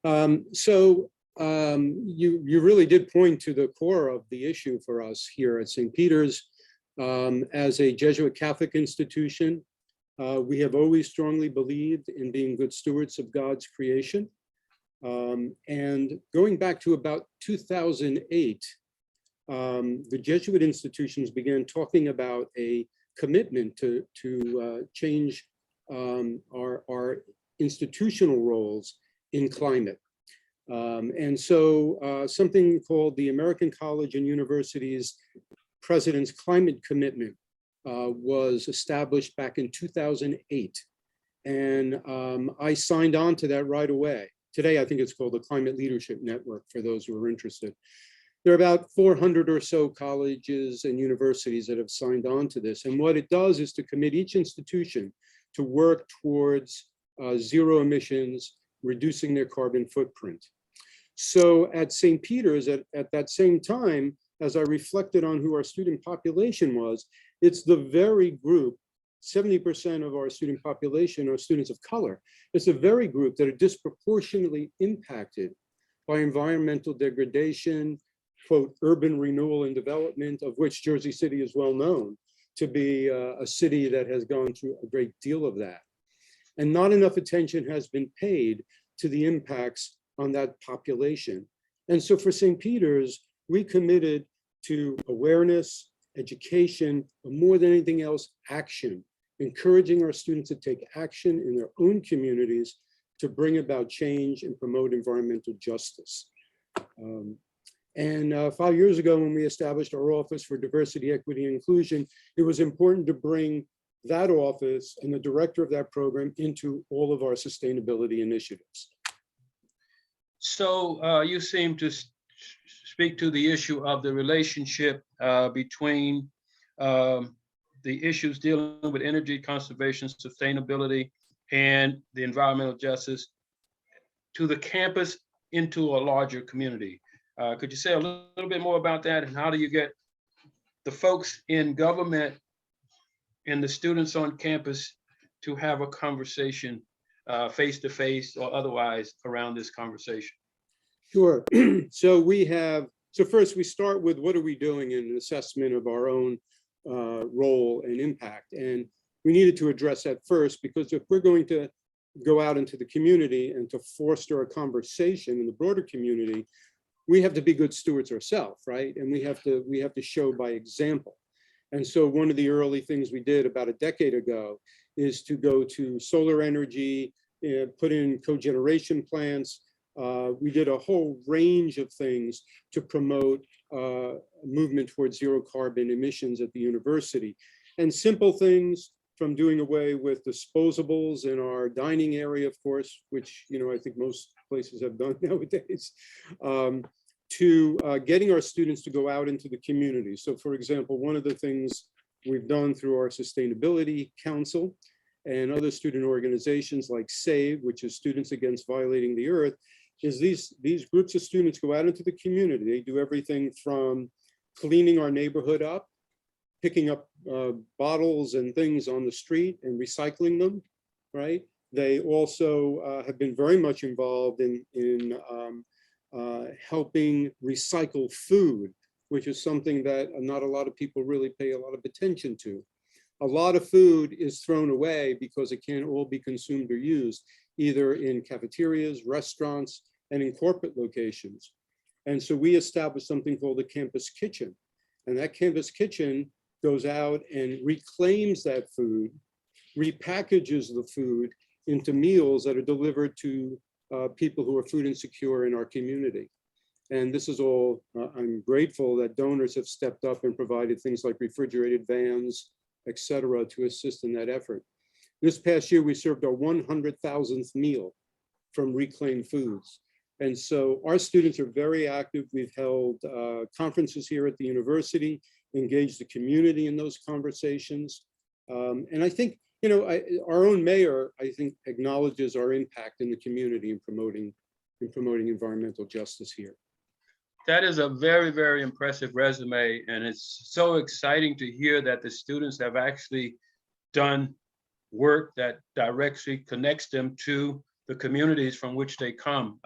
You really did point to the core of the issue for us here at St. Peter's. As a Jesuit Catholic institution, we have always strongly believed in being good stewards of God's creation. And going back to about 2008, the Jesuit institutions began talking about a commitment to change our institutional roles in climate. And so something called the American College and Universities President's Climate Commitment was established back in 2008. And I signed on to that right away. Today, I think it's called the Climate Leadership Network for those who are interested. There are about 400 or so colleges and universities that have signed on to this. And what it does is to commit each institution to work towards zero emissions, reducing their carbon footprint. So at St. Peter's, at that same time, as I reflected on who our student population was, it's the very group, 70% of our student population are students of color. It's a very group that are disproportionately impacted by environmental degradation, quote, urban renewal and development, of which Jersey City is well known to be a city that has gone through a great deal of that. And not enough attention has been paid to the impacts on that population. And so for St. Peter's, we committed to awareness, education, but more than anything else, action, encouraging our students to take action in their own communities to bring about change and promote environmental justice. 5 years ago, when we established our Office for Diversity, Equity, and Inclusion, it was important to bring that office and the director of that program into all of our sustainability initiatives. So you seem to speak to the issue of the relationship between the issues dealing with energy conservation, sustainability, and the environmental justice to the campus into a larger community. Could you say a little bit more about that, and how do you get the folks in government and the students on campus to have a conversation face-to-face or otherwise around this conversation? Sure. So first we start with what are we doing in an assessment of our own role and impact. And we needed to address that first, because if we're going to go out into the community and to foster a conversation in the broader community, we have to be good stewards ourselves, right? And we have to show by example. And so one of the early things we did about a decade ago is to go to solar energy, put in cogeneration plants. We did a whole range of things to promote movement towards zero carbon emissions at the university. And simple things from doing away with disposables in our dining area, of course, which I think most places have done nowadays, to getting our students to go out into the community. So for example, one of the things we've done through our Sustainability Council and other student organizations like SAVE, which is Students Against Violating the Earth, is these groups of students go out into the community. They do everything from cleaning our neighborhood up, picking up bottles and things on the street and recycling them, right? They also have been very much involved in helping recycle food, which is something that not a lot of people really pay a lot of attention to. A lot of food is thrown away because it can't all be consumed or used, either in cafeterias, restaurants, and in corporate locations. And so we established something called a campus kitchen. And that campus kitchen goes out and reclaims that food, repackages the food into meals that are delivered to people who are food insecure in our community. And this is all, I'm grateful that donors have stepped up and provided things like refrigerated vans, et cetera, to assist in that effort. This past year, we served our 100,000th meal from reclaimed foods. And so our students are very active. We've held conferences here at the university, engaged the community in those conversations. And I think, our own mayor, I think, acknowledges our impact in the community in promoting environmental justice here. That is a very, very impressive resume. And it's so exciting to hear that the students have actually done work that directly connects them to the communities from which they come.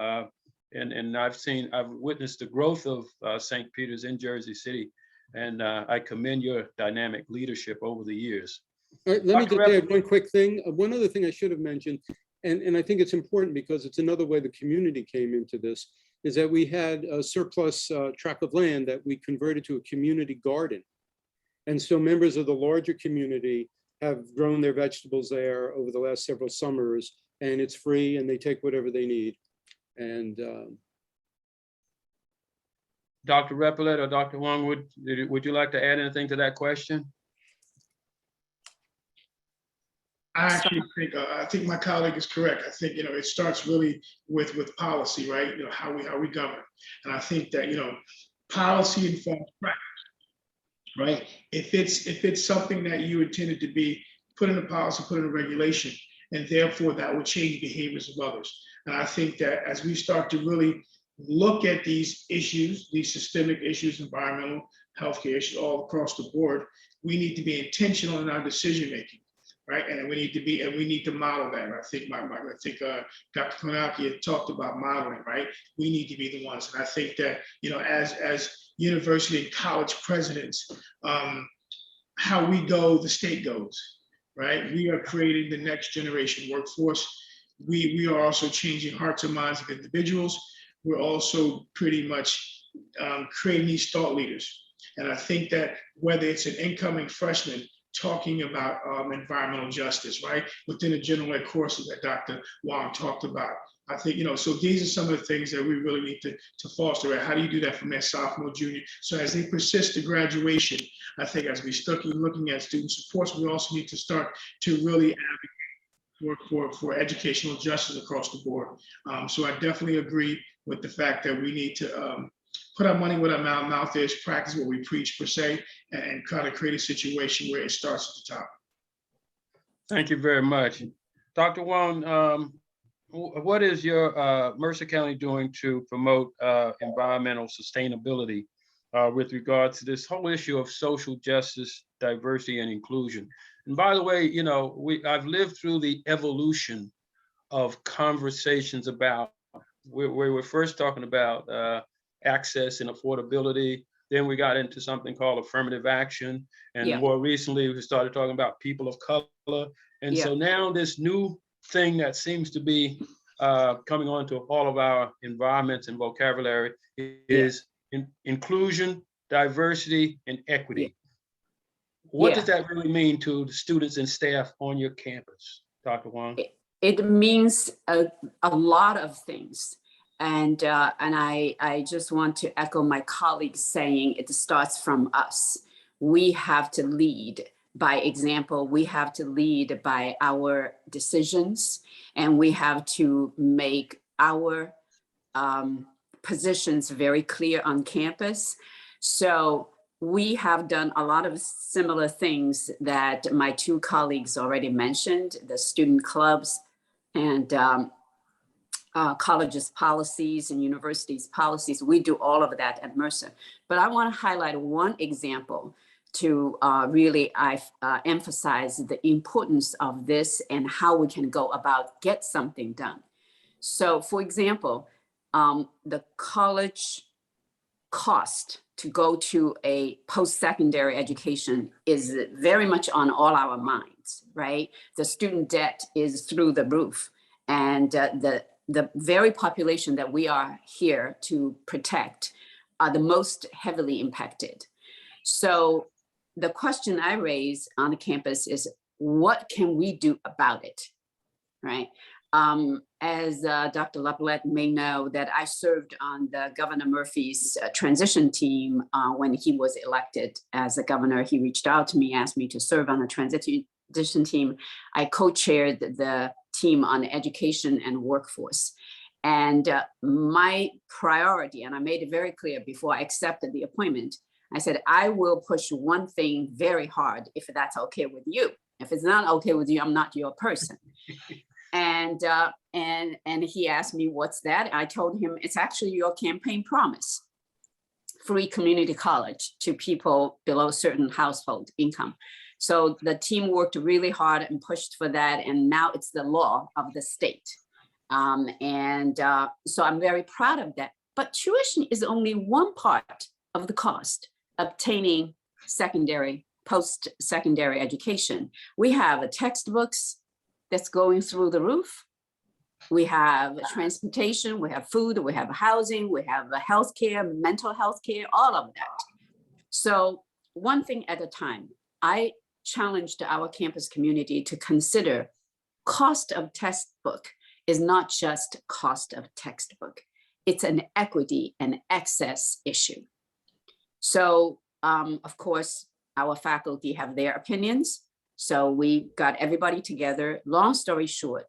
And I've witnessed the growth of St. Peter's in Jersey City. And I commend your dynamic leadership over the years. All right, let me just add one quick thing. One other thing I should have mentioned, and I think it's important because it's another way the community came into this, is that we had a surplus tract of land that we converted to a community garden. And so members of the larger community have grown their vegetables there over the last several summers, and it's free and they take whatever they need. And Dr. Repollet or Dr. Wang, would you like to add anything to that question? I think my colleague is correct. I think, it starts really with policy, right? How we govern. And I think that, policy informs practice, right? If it's something that you intended to be put in a policy, put in a regulation, and therefore that will change behaviors of others. And I think that as we start to really look at these issues, these systemic issues, environmental, healthcare issues all across the board, we need to be intentional in our decision making, right? And we need to model that. I think Dr. Cornacchia talked about modeling, right? We need to be the ones. And I think that, as university and college presidents, how we go, the state goes, right? We are creating the next generation workforce. We are also changing hearts and minds of individuals. We're also pretty much creating these thought leaders. And I think that whether it's an incoming freshman talking about environmental justice, right, within the general ed courses that Dr. Wang talked about, I think, so these are some of the things that we really need to foster. Right? How do you do that from their sophomore, junior? So as they persist to graduation, I think as we start looking at student supports, we also need to start to really advocate for educational justice across the board. So I definitely agree with the fact that we need to put our money where our mouth is, practice what we preach per se, and kind of create a situation where it starts at the top. Thank you very much. Dr. Wang, what is your Mercer County doing to promote environmental sustainability with regards to this whole issue of social justice, diversity, and inclusion? And by the way, I've lived through the evolution of conversations about where we're first talking about access and affordability. Then we got into something called affirmative action. And more recently, we started talking about people of color. And so now this new thing that seems to be coming onto all of our environments and vocabulary is inclusion, diversity, and equity. What does that really mean to the students and staff on your campus, Dr. Wang? It means a lot of things. And I just want to echo my colleagues saying it starts from us. We have to lead by example. We have to lead by our decisions, and we have to make our positions very clear on campus. So we have done a lot of similar things that my two colleagues already mentioned, the student clubs and colleges policies and universities policies. We do all of that at Mercer. But I want to highlight one example to really emphasize the importance of this and how we can go about get something done. So for example, the college cost to go to a post-secondary education is very much on all our minds, right? The student debt is through the roof, and the very population that we are here to protect are the most heavily impacted. So the question I raise on the campus is, what can we do about it, right? As Dr. Repollet may know, that I served on the Governor Murphy's transition team when he was elected as a governor. He reached out to me, asked me to serve on the transition team. I co-chaired the team on education and workforce. And my priority, and I made it very clear before I accepted the appointment, I said, I will push one thing very hard if that's okay with you. If it's not okay with you, I'm not your person. And he asked me, what's that? I told him, it's actually your campaign promise. Free community college to people below certain household income. So the team worked really hard and pushed for that. And now it's the law of the state. So I'm very proud of that. But tuition is only one part of the cost of obtaining secondary, post-secondary education. We have textbooks that's going through the roof. We have transportation, we have food, we have housing, we have healthcare, mental health care, all of that. So one thing at a time, I challenged our campus community to consider cost of textbook is not just cost of textbook. It's an equity and access issue. So of course, our faculty have their opinions. So we got everybody together. Long story short,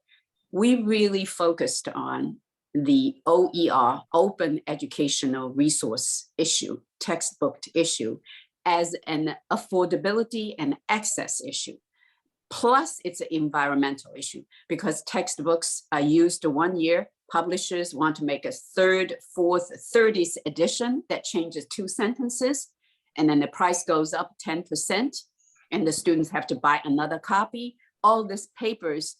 we really focused on the OER, open educational resource issue, textbook issue, as an affordability and access issue. Plus, it's an environmental issue because textbooks are used 1 year. Publishers want to make a third, fourth, 30th edition that changes 2 sentences, and then the price goes up 10%, and the students have to buy another copy. All these papers,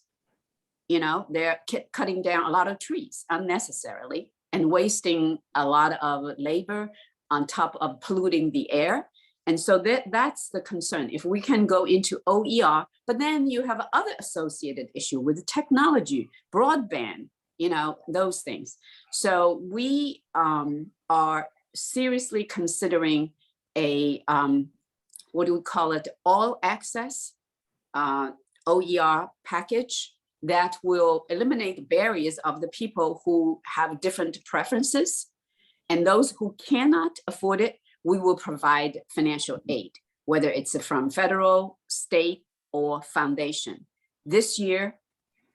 you know, they're cutting down a lot of trees unnecessarily and wasting a lot of labor on top of polluting the air. And so that's the concern. If we can go into OER, but then you have other associated issue with technology, broadband, you know, those things. So we are seriously considering a, what do we call it, all access OER package that will eliminate the barriers of the people who have different preferences. And those who cannot afford it, we will provide financial aid, whether it's from federal, state, or foundation. This year,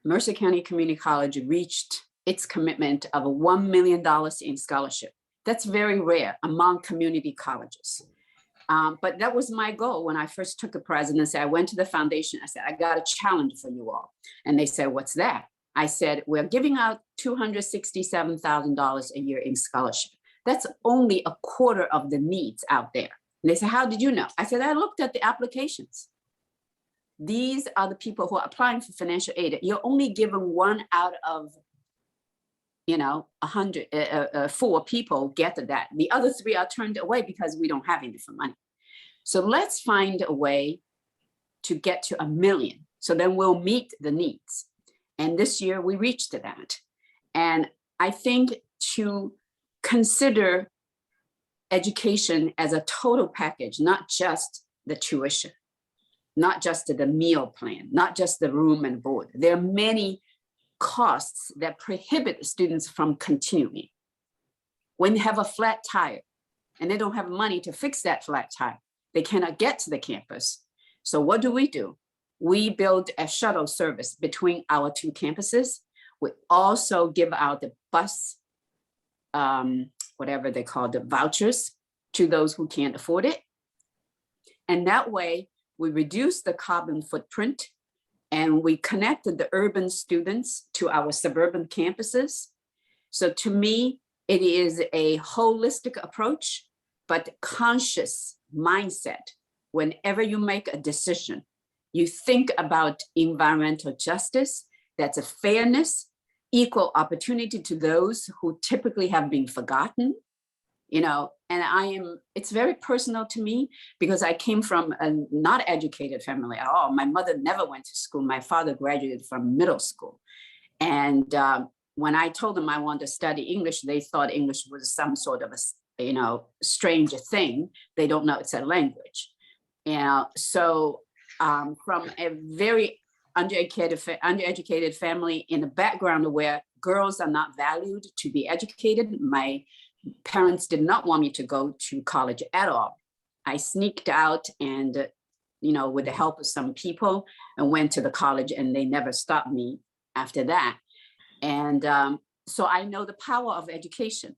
Mercer County Community College reached its commitment of $1 million in scholarship. That's very rare among community colleges. But that was my goal when I first took the presidency. I went to the foundation. I said, I got a challenge for you all. And they said, what's that? I said, we're giving out $267,000 a year in scholarship. That's only a quarter of the needs out there. And they said, how did you know? I said, I looked at the applications. These are the people who are applying for financial aid. You're only given 1 out of, you know, 4 people get that. The other 3 are turned away because we don't have enough money. So let's find a way to get to 1 million. So then we'll meet the needs. And this year we reached that. And I think to consider education as a total package, not just the tuition, not just the meal plan, not just the room and board. There are many costs that prohibit students from continuing. When they have a flat tire and they don't have money to fix that flat tire, they cannot get to the campus. So what do? We build a shuttle service between our 2 campuses. We also give out the bus, whatever they call the vouchers, to those who can't afford it. And that way we reduce the carbon footprint and we connected the urban students to our suburban campuses. So to me, it is a holistic approach, but conscious mindset. Whenever you make a decision, you think about environmental justice, that's a fairness, equal opportunity to those who typically have been forgotten, you know, and it's very personal to me because I came from a not educated family at all. My mother never went to school. My father graduated from middle school. And when I told them I wanted to study English, they thought English was some sort of a, you know, strange thing. They don't know it's a language. And so from a very undereducated family in a background where girls are not valued to be educated. My parents did not want me to go to college at all. I sneaked out and, you know, with the help of some people and went to the college and they never stopped me after that. And so I know the power of education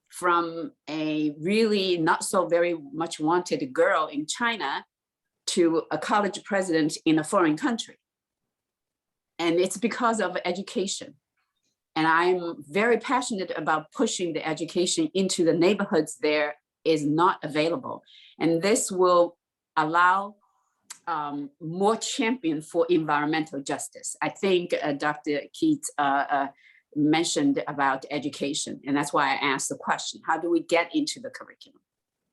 from a really not so very much wanted girl in China to a college president in a foreign country. And it's because of education. And I'm very passionate about pushing the education into the neighborhoods there is not available. And this will allow more champion for environmental justice. I think Dr. Sheets mentioned about education. And that's why I asked the question, how do we get into the curriculum,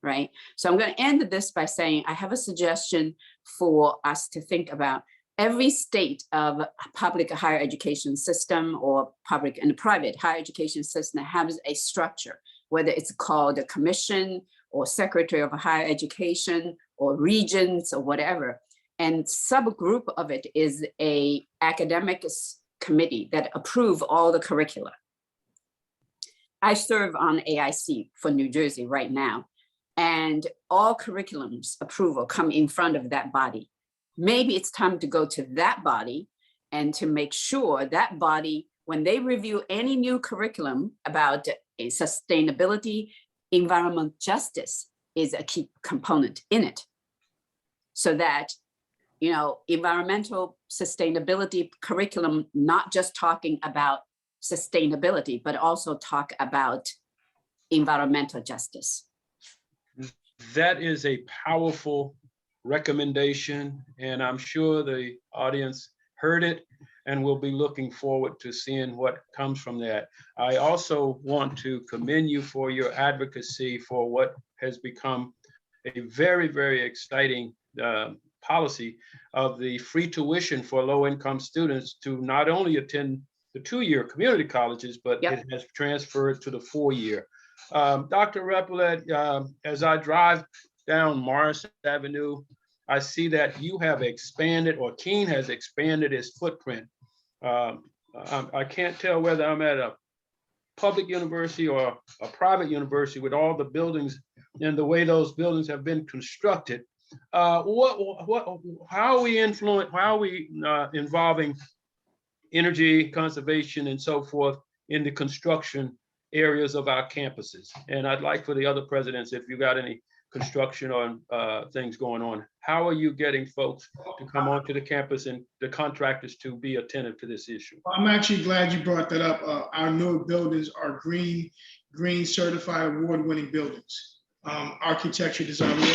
right? So I'm going to end this by saying I have a suggestion for us to think about. Every state of public higher education system or public and private higher education system has a structure, whether it's called a commission or secretary of higher education or regions or whatever. And subgroup of it is a academic committee that approve all the curricula. I serve on AIC for New Jersey right now, and all curriculums approval come in front of that body. maybe it's time to go to that body and to make sure that body, when they review any new curriculum about sustainability, environmental justice is a key component in it. So that, environmental sustainability curriculum, not just talking about sustainability, but also talk about environmental justice. That is a powerful recommendation, and I'm sure the audience heard it and will be looking forward to seeing what comes from that. I also want to commend you for your advocacy for what has become a very, very exciting policy of the free tuition for low-income students to not only attend the 2-year community colleges, but it has transferred to the 4-year. Dr. Repollet, as I drive down Morris Avenue, I see that you have expanded, or Kean has expanded its footprint. I can't tell whether I'm at a public university or a private university with all the buildings and the way those buildings have been constructed. How are we involving energy conservation and so forth in the construction areas of our campuses? And I'd like for the other presidents, if you got any construction or things going on, how are you getting folks to come onto the campus and the contractors to be attentive to this issue? I'm actually glad you brought that up. Our newer buildings are green certified award-winning buildings. Architecture design, we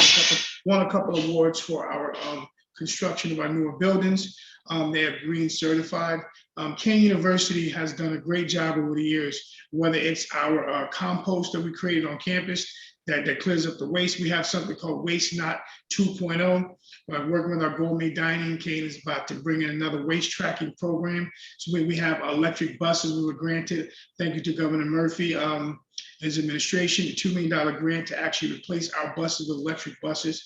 won a couple of awards for our construction of our newer buildings. They are green certified. Kean University has done a great job over the years, whether it's our compost that we created on campus that clears up the waste. We have something called Waste Not 2.0. We're working with our gourmet dining. Kean is about to bring in another waste tracking program. So we have electric buses we were granted. Thank you to Governor Murphy, his administration, a $2 million grant to actually replace our buses with electric buses.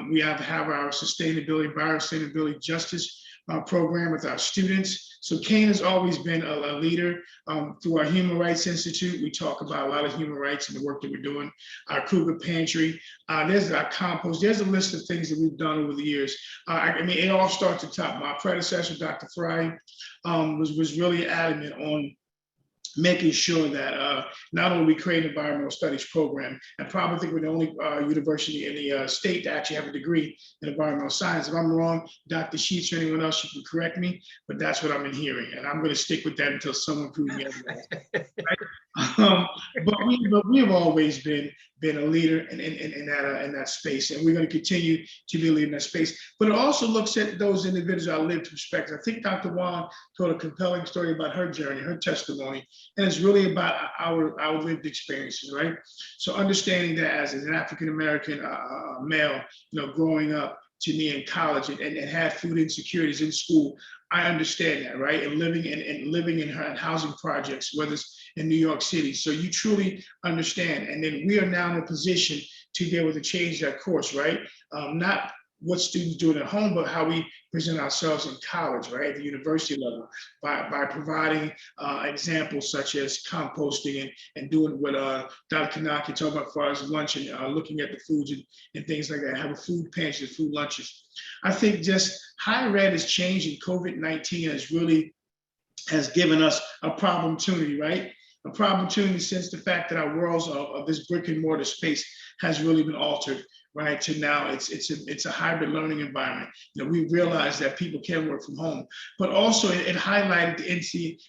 We have our biosustainability justice program with our students. So Kean has always been a leader. Through our Human Rights Institute, we talk about a lot of human rights and the work that we're doing. Our Cougar Pantry, there's our compost. There's a list of things that we've done over the years. I mean, it all starts at the top. My predecessor, Dr. Fry, was really adamant on making sure that not only we create an environmental studies program, and probably think we're the only university in the state to actually have a degree in environmental science. If I'm wrong, Dr. Sheets or anyone else, you can correct me, but that's what I'm hearing. And I'm going to stick with that until someone proves me otherwise. Right? But we have always been a leader in that space, and we're going to continue to be a leader in that space. But it also looks at those individuals our lived perspective. I think Dr. Wang told a compelling story about her journey, her testimony, and it's really about our lived experiences, right? So understanding that as an African-American male, growing up to me in college and had food insecurities in school, I understand that, right? And living in housing projects, whether it's in New York City. So you truly understand. And then we are now in a position to be able to change that course, right? Not what students do at home, but how we present ourselves in college, right? At the university level, by providing examples such as composting and doing what Dr. Cornacchia talked about as far as lunch and looking at the foods and things like that, have a food pantry, food lunches. I think just higher ed is changing. COVID-19 has given us a problem opportunity, right? A problem opportunity since the fact that our worlds of this brick and mortar space has really been altered, right? To now it's a hybrid learning environment. We realize that people can work from home, but also it highlighted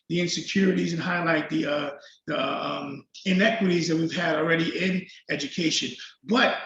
the insecurities and highlight the inequities that we've had already in education. But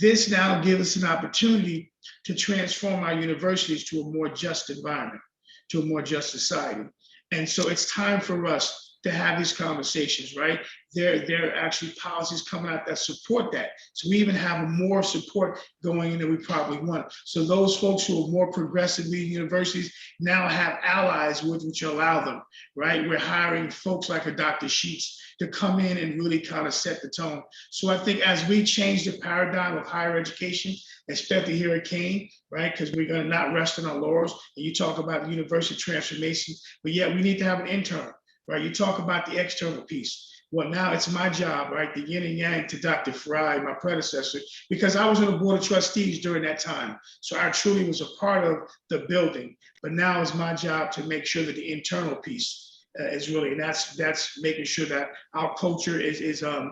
this now gives us an opportunity to transform our universities to a more just environment, to a more just society. And so it's time for us to have these conversations, right? There are actually policies coming out that support that. So we even have more support going in than we probably want. So those folks who are more progressive leading universities now have allies with which allow them, right? We're hiring folks like a Dr. Sheets to come in and really kind of set the tone. So I think as we change the paradigm of higher education, especially here at Kean, right? Because we're going to not rest on our laurels. And you talk about university transformation, but yet we need to have an intern. Right, you talk about the external piece. Well, now it's my job, right? The yin and yang to Dr. Fry, my predecessor, because I was on the board of trustees during that time. So I truly was a part of the building, but now it's my job to make sure that the internal piece is really, and that's making sure that our culture is a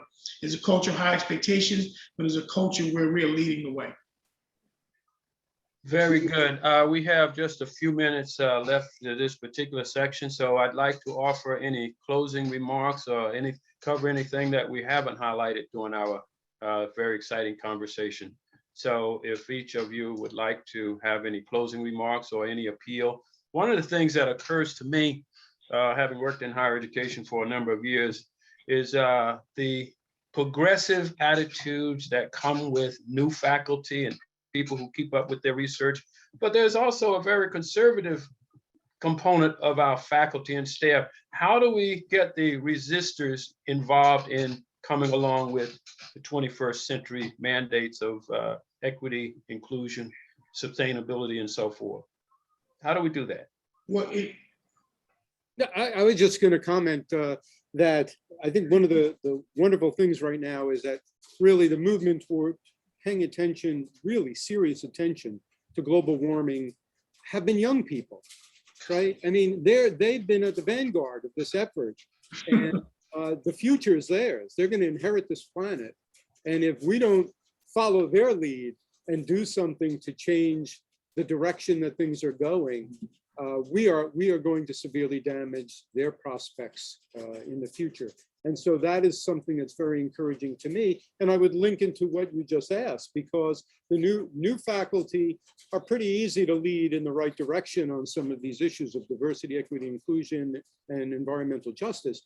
culture of high expectations, but is a culture where we're leading the way. Very good. We have just a few minutes left to this particular section, so I'd like to offer any closing remarks or cover anything that we haven't highlighted during our very exciting conversation. So if each of you would like to have any closing remarks or any appeal, one of the things that occurs to me, having worked in higher education for a number of years, is the progressive attitudes that come with new faculty and people who keep up with their research, but there's also a very conservative component of our faculty and staff. How do we get the resistors involved in coming along with the 21st century mandates of equity, inclusion, sustainability, and so forth? How do we do that? Well, I was just going to comment that I think one of the wonderful things right now is that really the movement toward paying attention, really serious attention to global warming have been young people, right? I mean, they've been at the vanguard of this effort, and the future is theirs. They're going to inherit this planet. And if we don't follow their lead and do something to change the direction that things are going, we are going to severely damage their prospects in the future. And so that is something that's very encouraging to me. And I would link into what you just asked, because the new faculty are pretty easy to lead in the right direction on some of these issues of diversity, equity, inclusion, and environmental justice.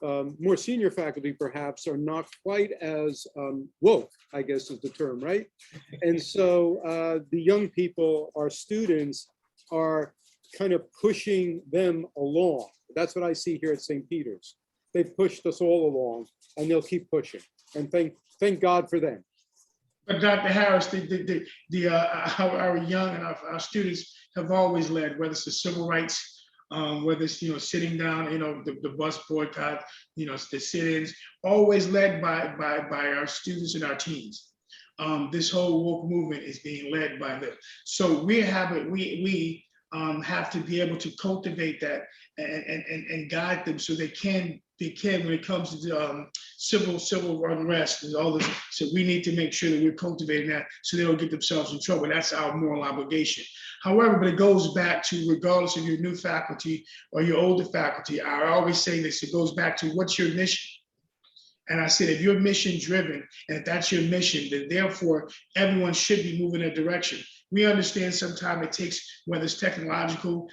More senior faculty perhaps are not quite as woke, I guess is the term, right? And so the young people, our students, are kind of pushing them along. That's what I see here at St. Peter's. They've pushed us all along, and they'll keep pushing. And thank God for them. But Dr. Harris, our young and our students have always led, whether it's the civil rights, whether it's sitting down, the bus boycott, the sit-ins, always led by our students and our teens. This whole woke movement is being led by them. So we have to be able to cultivate that and guide them so they can when it comes to civil unrest and all this. So we need to make sure that we're cultivating that so they don't get themselves in trouble. That's our moral obligation. However, but it goes back to, regardless of your new faculty or your older faculty, I always say this, it goes back to what's your mission? And I said, if you're mission driven, and if that's your mission, then therefore everyone should be moving in that direction. We understand sometimes it takes, whether it's technological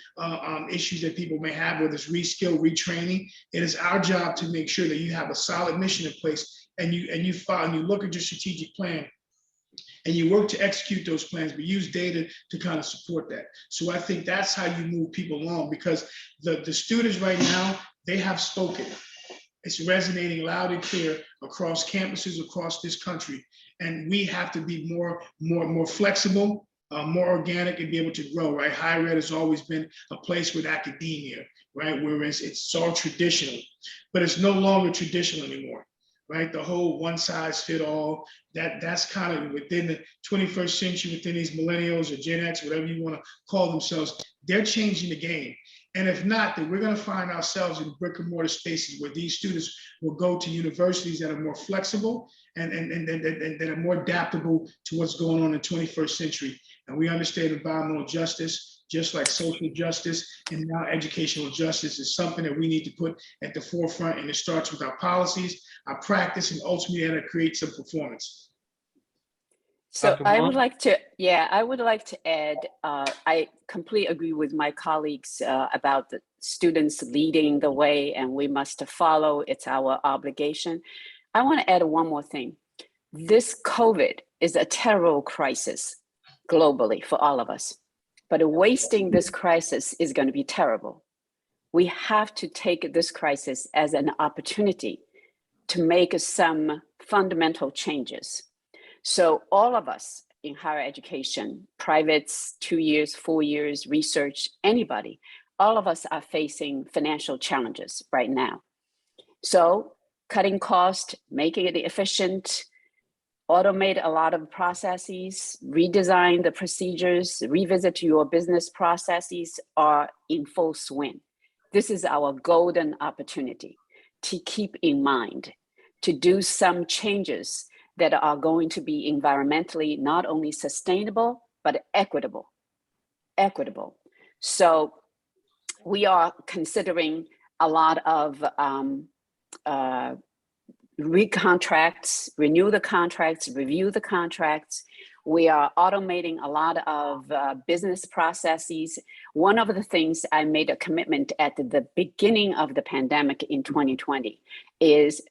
issues that people may have, whether it's reskill, retraining. It is our job to make sure that you have a solid mission in place, and you follow, and you look at your strategic plan, and you work to execute those plans, but use data to kind of support that. So I think that's how you move people along, because the students right now, they have spoken. It's resonating loud and clear across campuses across this country, and we have to be more flexible, more organic, and be able to grow. Right, higher ed has always been a place with academia, right, whereas it's all traditional, but it's no longer traditional anymore. Right, the whole one size fit all, that's kind of within the 21st century, within these millennials or Gen X, whatever you want to call themselves, they're changing the game. And if not, then we're going to find ourselves in brick and mortar spaces where these students will go to universities that are more flexible and that are more adaptable to what's going on in the 21st century. And we understand environmental justice, just like social justice and now educational justice, is something that we need to put at the forefront. And it starts with our policies, our practice, and ultimately that creates some performance. So I would like to add, I completely agree with my colleagues about the students leading the way, and we must follow. It's our obligation. I want to add one more thing. This COVID is a terrible crisis globally for all of us, but wasting this crisis is going to be terrible. We have to take this crisis as an opportunity to make some fundamental changes. So all of us in higher education, privates, 2 years, 4 years, research, anybody, all of us are facing financial challenges right now. So cutting cost, making it efficient, automate a lot of processes, redesign the procedures, revisit your business processes are in full swing. This is our golden opportunity to keep in mind, to do some changes that are going to be environmentally not only sustainable, but equitable. So we are considering a lot of recontracts, renew the contracts, review the contracts. We are automating a lot of business processes. One of the things I made a commitment at the beginning of the pandemic in 2020 is,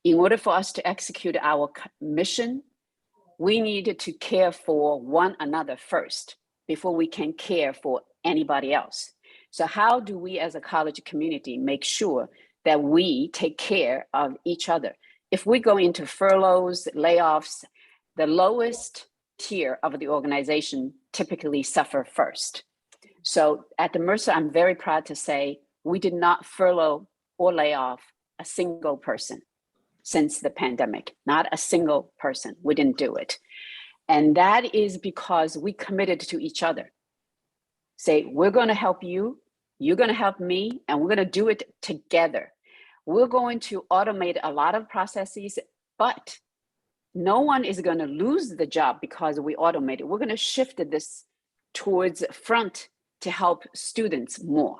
in order for us to execute our mission, we needed to care for one another first before we can care for anybody else. So how do we as a college community make sure that we take care of each other? If we go into furloughs, layoffs, the lowest tier of the organization typically suffer first. So at the Mercer, I'm very proud to say we did not furlough or lay off a single person since the pandemic, not a single person. We didn't do it. And that is because we committed to each other. Say, we're going to help you, you're going to help me, and we're going to do it together. We're going to automate a lot of processes, but no one is going to lose the job because we automate it. We're going to shift this towards front to help students more.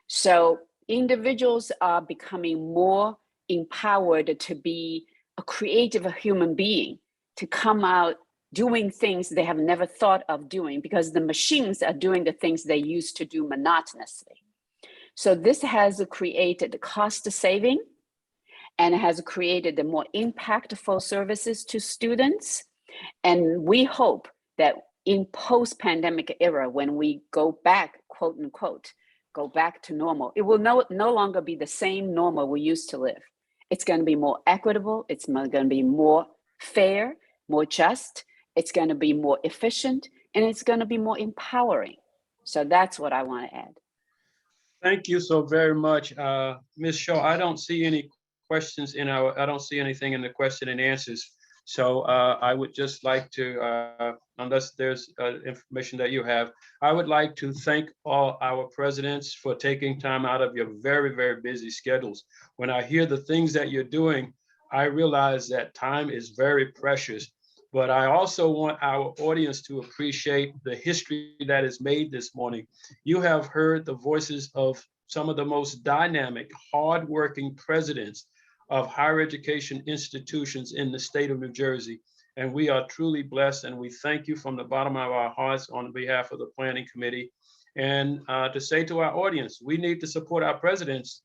So individuals are becoming more empowered to be a creative human being, to come out doing things they have never thought of doing because the machines are doing the things they used to do monotonously. So this has created cost saving and has created the more impactful services to students. And we hope that in post-pandemic era, when we go back, quote unquote, go back to normal, it will no longer be the same normal we used to live. It's going to be more equitable. It's going to be more fair, more just. It's going to be more efficient, and it's going to be more empowering. So that's what I want to add. Thank you so very much, Ms. Shaw. I don't see any questions I don't see anything in the question and answers. So I would just like to, unless there's information that you have, I would like to thank all our presidents for taking time out of your very, very busy schedules. When I hear the things that you're doing, I realize that time is very precious. But I also want our audience to appreciate the history that is made this morning. You have heard the voices of some of the most dynamic, hardworking presidents of higher education institutions in the state of New Jersey. And we are truly blessed, and we thank you from the bottom of our hearts on behalf of the Planning Committee. And to say to our audience, we need to support our presidents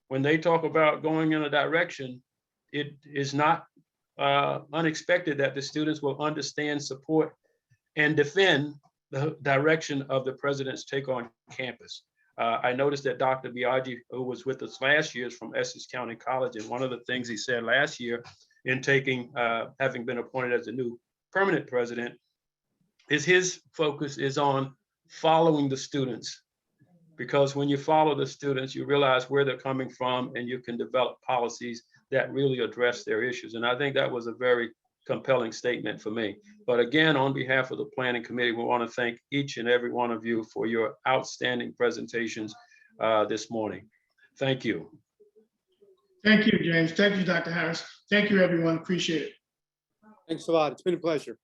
when they talk about going in a direction. It is not unexpected that the students will understand, support, and defend the direction of the president's take on campus. I noticed that Dr. Biaggi, who was with us last year, is from Essex County College, and one of the things he said last year in taking, having been appointed as the new permanent president, is his focus is on following the students. Because when you follow the students, you realize where they're coming from, and you can develop policies that really address their issues. And I think that was a very compelling statement for me. But again, on behalf of the Planning Committee, we want to thank each and every one of you for your outstanding presentations this morning. Thank you. Thank you, James. Thank you, Dr. Harris. Thank you, everyone. Appreciate it. Thanks a lot. It's been a pleasure.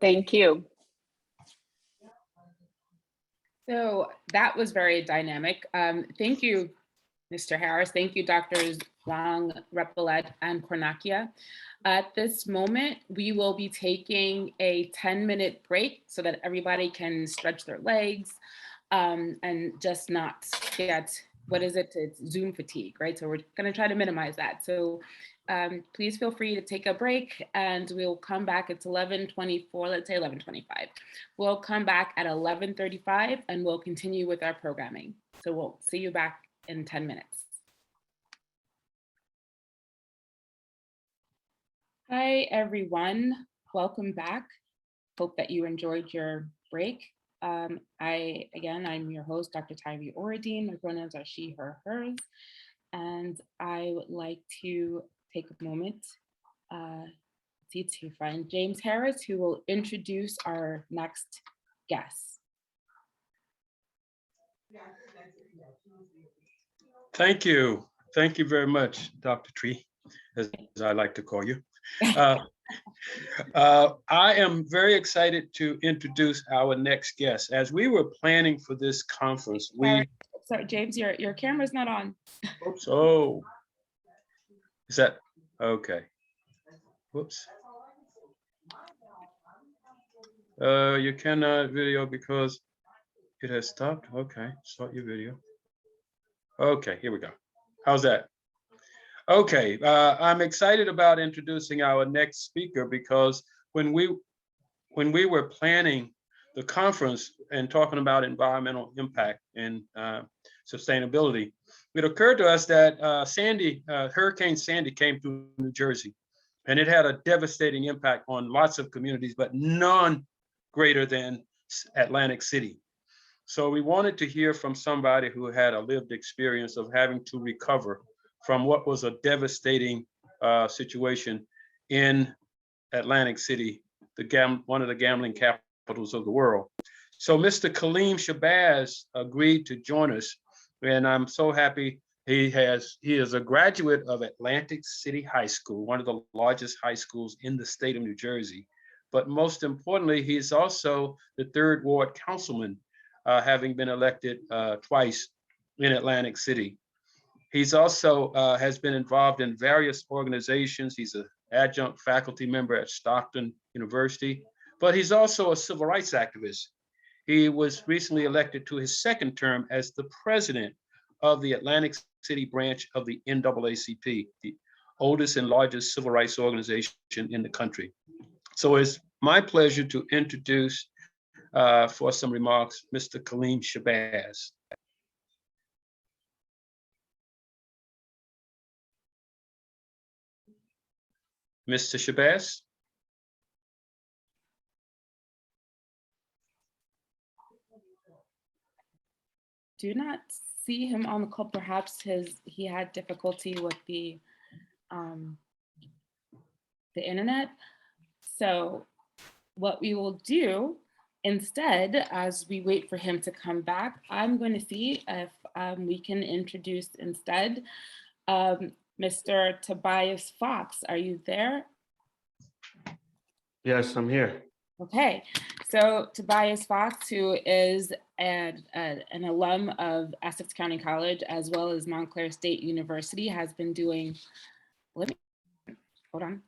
Thank you. So that was very dynamic. Thank you, Mr. Harris. Thank you, Drs. Wang, Repollet, and Cornacchia. At this moment, we will be taking a 10-minute break so that everybody can stretch their legs and just not get, what is it? It's Zoom fatigue, right? So we're gonna try to minimize that. So please feel free to take a break, and we'll come back. It's 11:24, let's say 11:25. We'll come back at 11:35 and we'll continue with our programming. So we'll see you back in 10 minutes. Hi, everyone. Welcome back. Hope that you enjoyed your break. I'm your host, Dr. Tyree Oradine. My pronouns are she, her, hers. And I would like to take a moment to find James Harris, who will introduce our next guest. Thank you. Thank you very much, Dr. Tree, as I like to call you. I am very excited to introduce our next guest. As we were planning for this conference, Sorry, James, your camera's not on. Oops, oh. Is that, okay. Whoops. You cannot video because it has stopped. Okay, start your video. Okay, here we go. How's that? Okay, I'm excited about introducing our next speaker because when we were planning the conference and talking about environmental impact and sustainability, it occurred to us that Hurricane Sandy came through New Jersey, and it had a devastating impact on lots of communities, but none greater than Atlantic City. So we wanted to hear from somebody who had a lived experience of having to recover from what was a devastating situation in Atlantic City, one of the gambling capitals of the world. So Mr. Kaleem Shabazz agreed to join us, and I'm so happy. He is a graduate of Atlantic City High School, one of the largest high schools in the state of New Jersey. But most importantly, he's also the 3rd Ward councilman, having been elected twice in Atlantic City. He's also has been involved in various organizations. He's an adjunct faculty member at Stockton University, but he's also a civil rights activist. He was recently elected to his 2nd term as the president of the Atlantic City branch of the NAACP, the oldest and largest civil rights organization in the country. So it's my pleasure to introduce for some remarks, Mr. Kaleem Shabazz. Mr. Shabazz? Do not see him on the call. Perhaps he had difficulty with the internet. So what we will do instead, as we wait for him to come back, I'm going to see if we can introduce instead Mr. Tobias Fox. Are you there? Yes, I'm here. Okay, so Tobias Fox, who is an alum of Essex County College as well as Montclair State University, has been doing, hold on.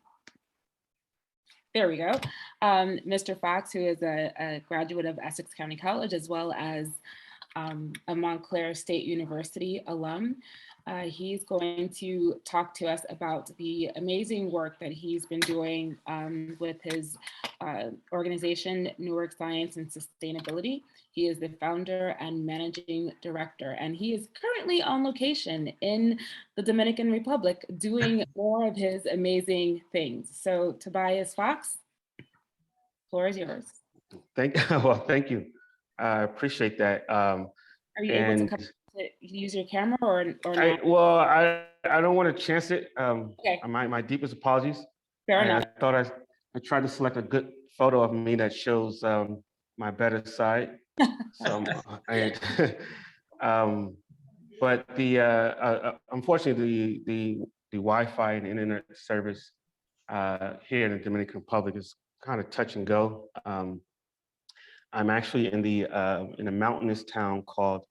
There we go. Mr. Fox, who is a graduate of Essex County College as well as a Montclair State University alum. He's going to talk to us about the amazing work that he's been doing with his organization, Newark Science and Sustainability. He is the founder and managing director, and he is currently on location in the Dominican Republic doing more of his amazing things. So Tobias Fox, floor is yours. Thank you. I appreciate that. Are you able to use your camera or not? I don't want to chance it. Okay. My deepest apologies. Fair enough. I thought I tried to select a good photo of me that shows my better side. So, but unfortunately, the Wi-Fi and internet service here in the Dominican Republic is kind of touch and go. I'm actually in a mountainous town called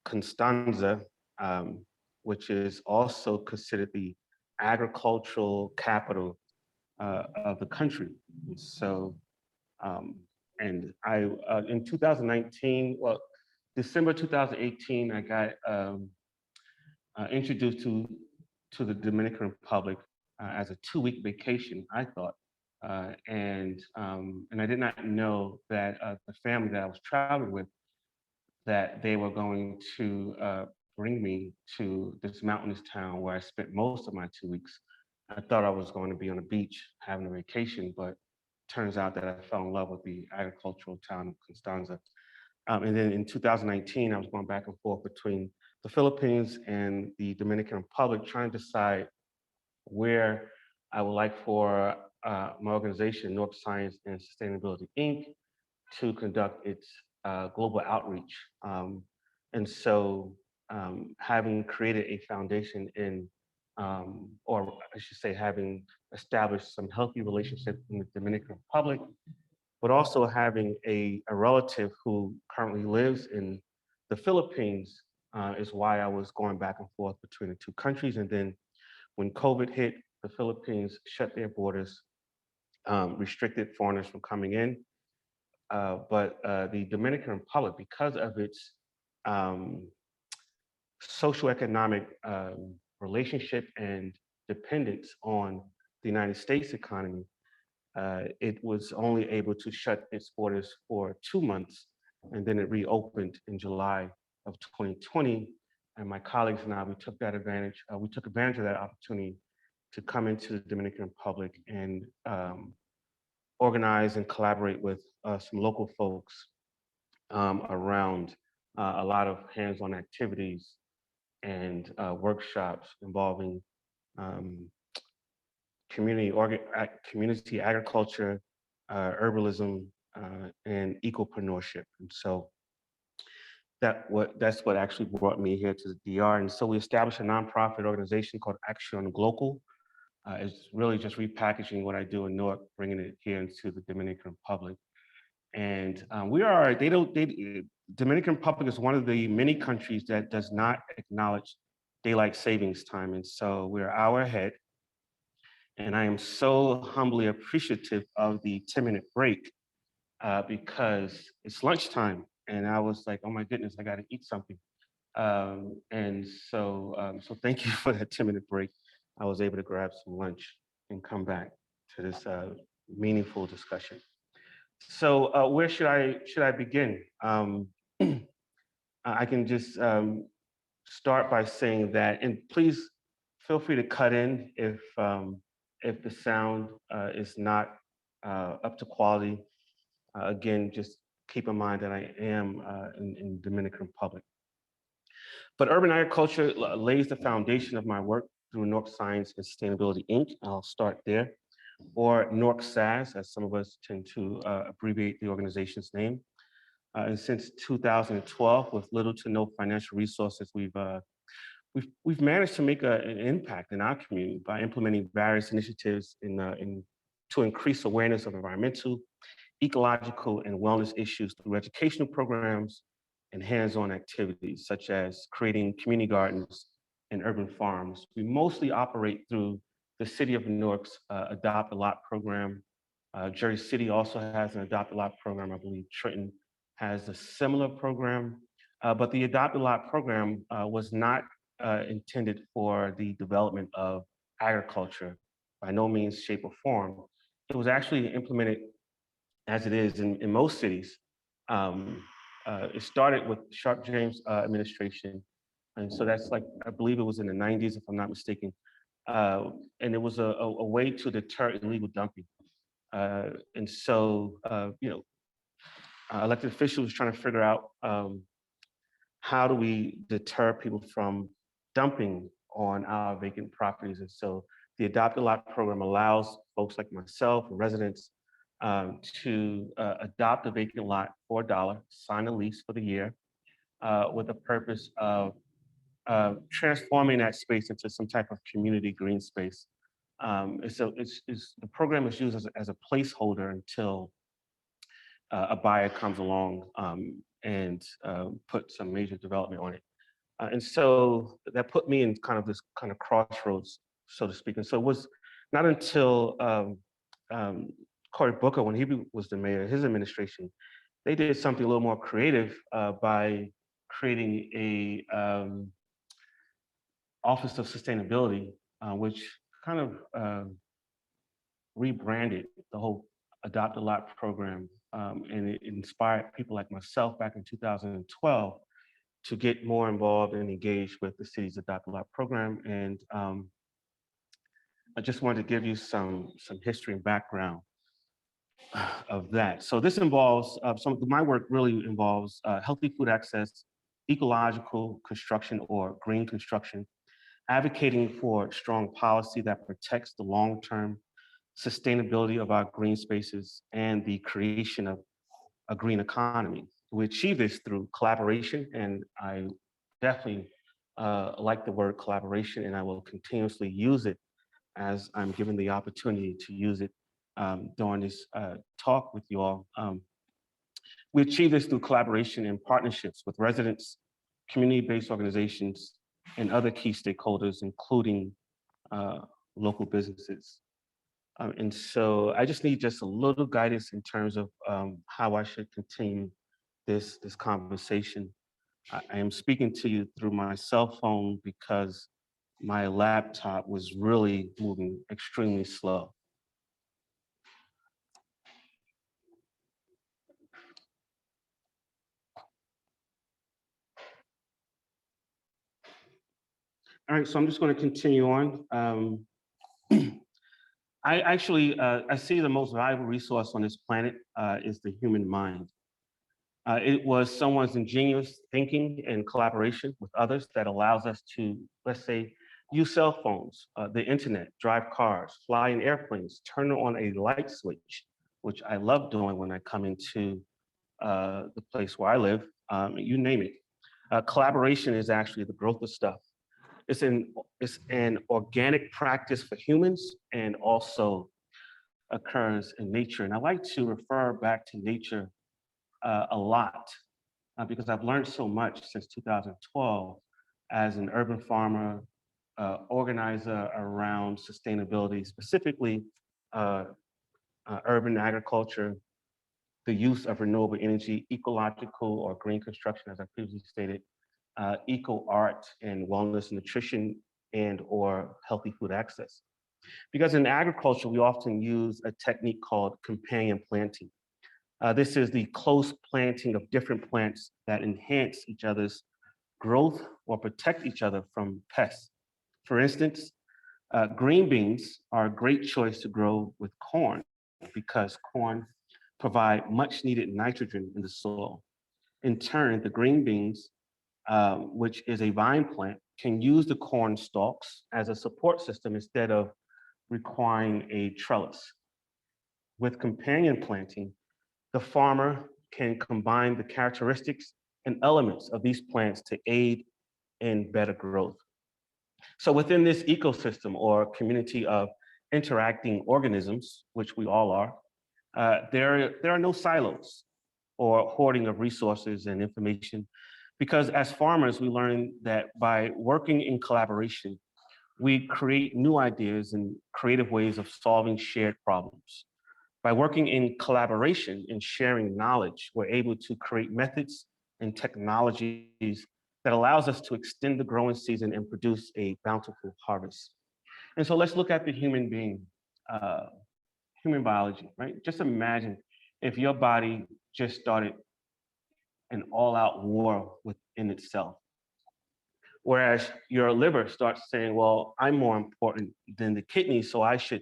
Constanza, which is also considered the agricultural capital of the country. So, and I in 2019, well, December 2018, I got introduced to the Dominican Republic as a 2-week vacation, I thought. And I did not know that the family that I was traveling with, that they were going to bring me to this mountainous town where I spent most of my 2 weeks. I thought I was going to be on a beach having a vacation, but turns out that I fell in love with the agricultural town of Constanza. And then in 2019, I was going back and forth between the Philippines and the Dominican Republic, trying to decide where I would like for my organization, North Science and Sustainability, Inc., to conduct its global outreach. And so having created a foundation in, or I should say, having established some healthy relationships in the Dominican Republic, but also having a relative who currently lives in the Philippines is why I was going back and forth between the two countries. And then when COVID hit, the Philippines shut their borders, restricted foreigners from coming in. But the Dominican Republic, because of its socioeconomic relationship and dependence on the United States economy, it was only able to shut its borders for 2 months, and then it reopened in July of 2020. And my colleagues and I, we took advantage of that opportunity to come into the Dominican Republic and organize and collaborate with some local folks around a lot of hands-on activities and workshops involving community agriculture, herbalism, and ecopreneurship. And so that's what actually brought me here to the DR. And so we established a nonprofit organization called Action Global. It's really just repackaging what I do in Newark, bringing it here into the Dominican Republic. And Dominican Republic is one of the many countries that does not acknowledge daylight savings time. And so we're an hour ahead. And I am so humbly appreciative of the 10-minute break because it's lunchtime. And I was like, oh my goodness, I got to eat something. So thank you for that 10-minute break. I was able to grab some lunch and come back to this meaningful discussion. So where should I begin? I can just start by saying that, and please feel free to cut in if the sound is not up to quality. Again, just keep in mind that I am in Dominican Republic. But urban agriculture lays the foundation of my work through North Science and Sustainability, Inc. I'll start there, or North SAS, as some of us tend to abbreviate the organization's name. And since 2012, with little to no financial resources, we've managed to make an impact in our community by implementing various initiatives to increase awareness of environmental, ecological, and wellness issues through educational programs and hands-on activities, such as creating community gardens and urban farms. We mostly operate through the City of Newark's Adopt a Lot program. Jersey City also has an Adopt a Lot program. I believe Trenton has a similar program. But the Adopt a Lot program was not intended for the development of agriculture by no means, shape, or form. It was actually implemented as it is in most cities. It started with Sharp James administration. And so that's like, I believe it was in the 90s, if I'm not mistaken. And it was a way to deter illegal dumping. And so, elected officials trying to figure out how do we deter people from dumping on our vacant properties. And so the Adopt a Lot program allows folks like myself, residents, to adopt a vacant lot for $1, sign a lease for the year, with the purpose of transforming that space into some type of community green space. The program is used as a placeholder until a buyer comes along and put some major development on it. And so that put me in kind of this kind of crossroads, so to speak. And so it was not until Cory Booker, when he was the mayor, his administration, they did something a little more creative by creating a Office of Sustainability, which kind of rebranded the whole Adopt a Lot program. And it inspired people like myself back in 2012 to get more involved and engaged with the city's Adopt a Lot program. And I just wanted to give you some history and background. of that. So this involves, some of my work really involves healthy food access, ecological construction or green construction, advocating for strong policy that protects the long-term sustainability of our green spaces and the creation of a green economy. We achieve this through collaboration, and I definitely like the word collaboration, and I will continuously use it as I'm given the opportunity to use it during this talk with you all. We achieve this through collaboration and partnerships with residents, community-based organizations, and other key stakeholders, including local businesses. And so I just need just a little guidance in terms of how I should continue this conversation. I am speaking to you through my cell phone because my laptop was really moving extremely slow. All right, so I'm just going to continue on. I see the most valuable resource on this planet is the human mind. It was someone's ingenious thinking and collaboration with others that allows us to, let's say, use cell phones, the internet, drive cars, fly in airplanes, turn on a light switch, which I love doing when I come into the place where I live, you name it. Collaboration is actually the growth of stuff. It's an organic practice for humans and also occurs in nature. And I like to refer back to nature a lot because I've learned so much since 2012 as an urban farmer, organizer around sustainability, specifically urban agriculture, the use of renewable energy, ecological or green construction, as I previously stated, eco art and wellness, nutrition, and or healthy food access. Because in agriculture, we often use a technique called companion planting. This is the close planting of different plants that enhance each other's growth or protect each other from pests. For instance, green beans are a great choice to grow with corn because corn provide much needed nitrogen in the soil. In turn, the green beans, which is a vine plant, can use the corn stalks as a support system instead of requiring a trellis. With companion planting, the farmer can combine the characteristics and elements of these plants to aid in better growth. So within this ecosystem or community of interacting organisms, which we all are, there are no silos or hoarding of resources and information, because as farmers, we learn that by working in collaboration, we create new ideas and creative ways of solving shared problems. By working in collaboration and sharing knowledge, we're able to create methods and technologies that allows us to extend the growing season and produce a bountiful harvest. And so let's look at the human being, human biology, right? Just imagine if your body just started an all-out war within itself. Whereas your liver starts saying, well, I'm more important than the kidney, so I should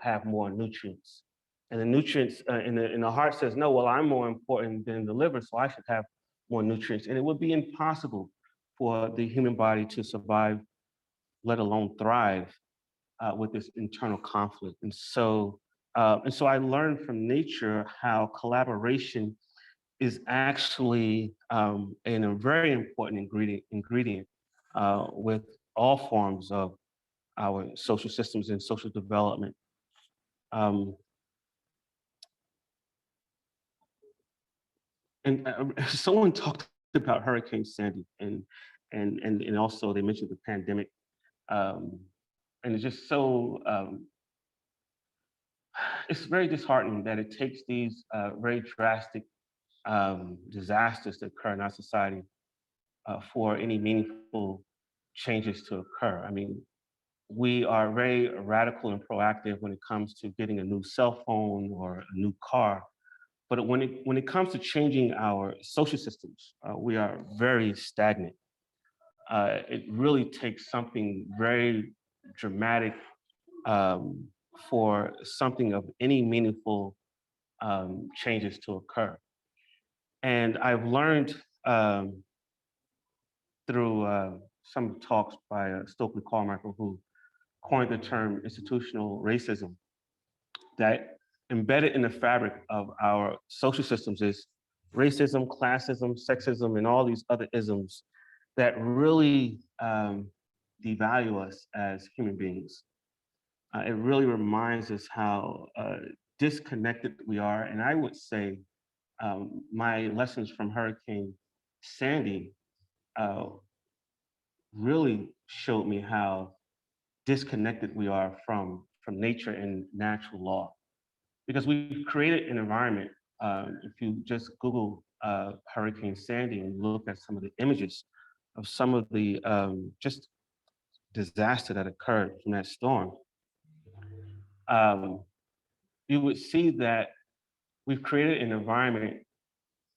have more nutrients. And the nutrients in the heart says, no, well, I'm more important than the liver, so I should have more nutrients. And it would be impossible for the human body to survive, let alone thrive with this internal conflict. And so I learned from nature how collaboration is actually a very important ingredient with all forms of our social systems and social development. Someone talked about Hurricane Sandy, and also they mentioned the pandemic, and it's just so it's very disheartening that it takes these very drastic disasters that occur in our society for any meaningful changes to occur. I mean, we are very radical and proactive when it comes to getting a new cell phone or a new car. But when it comes to changing our social systems, we are very stagnant. It really takes something very dramatic for something of any meaningful changes to occur. And I've learned through some talks by Stokely Carmichael, who coined the term institutional racism, that embedded in the fabric of our social systems is racism, classism, sexism, and all these other isms that really devalue us as human beings. It really reminds us how disconnected we are. And I would say my lessons from Hurricane Sandy really showed me how disconnected we are from nature and natural law. Because we've created an environment, if you just Google Hurricane Sandy and look at some of the images of some of the just disaster that occurred from that storm, you would see that we've created an environment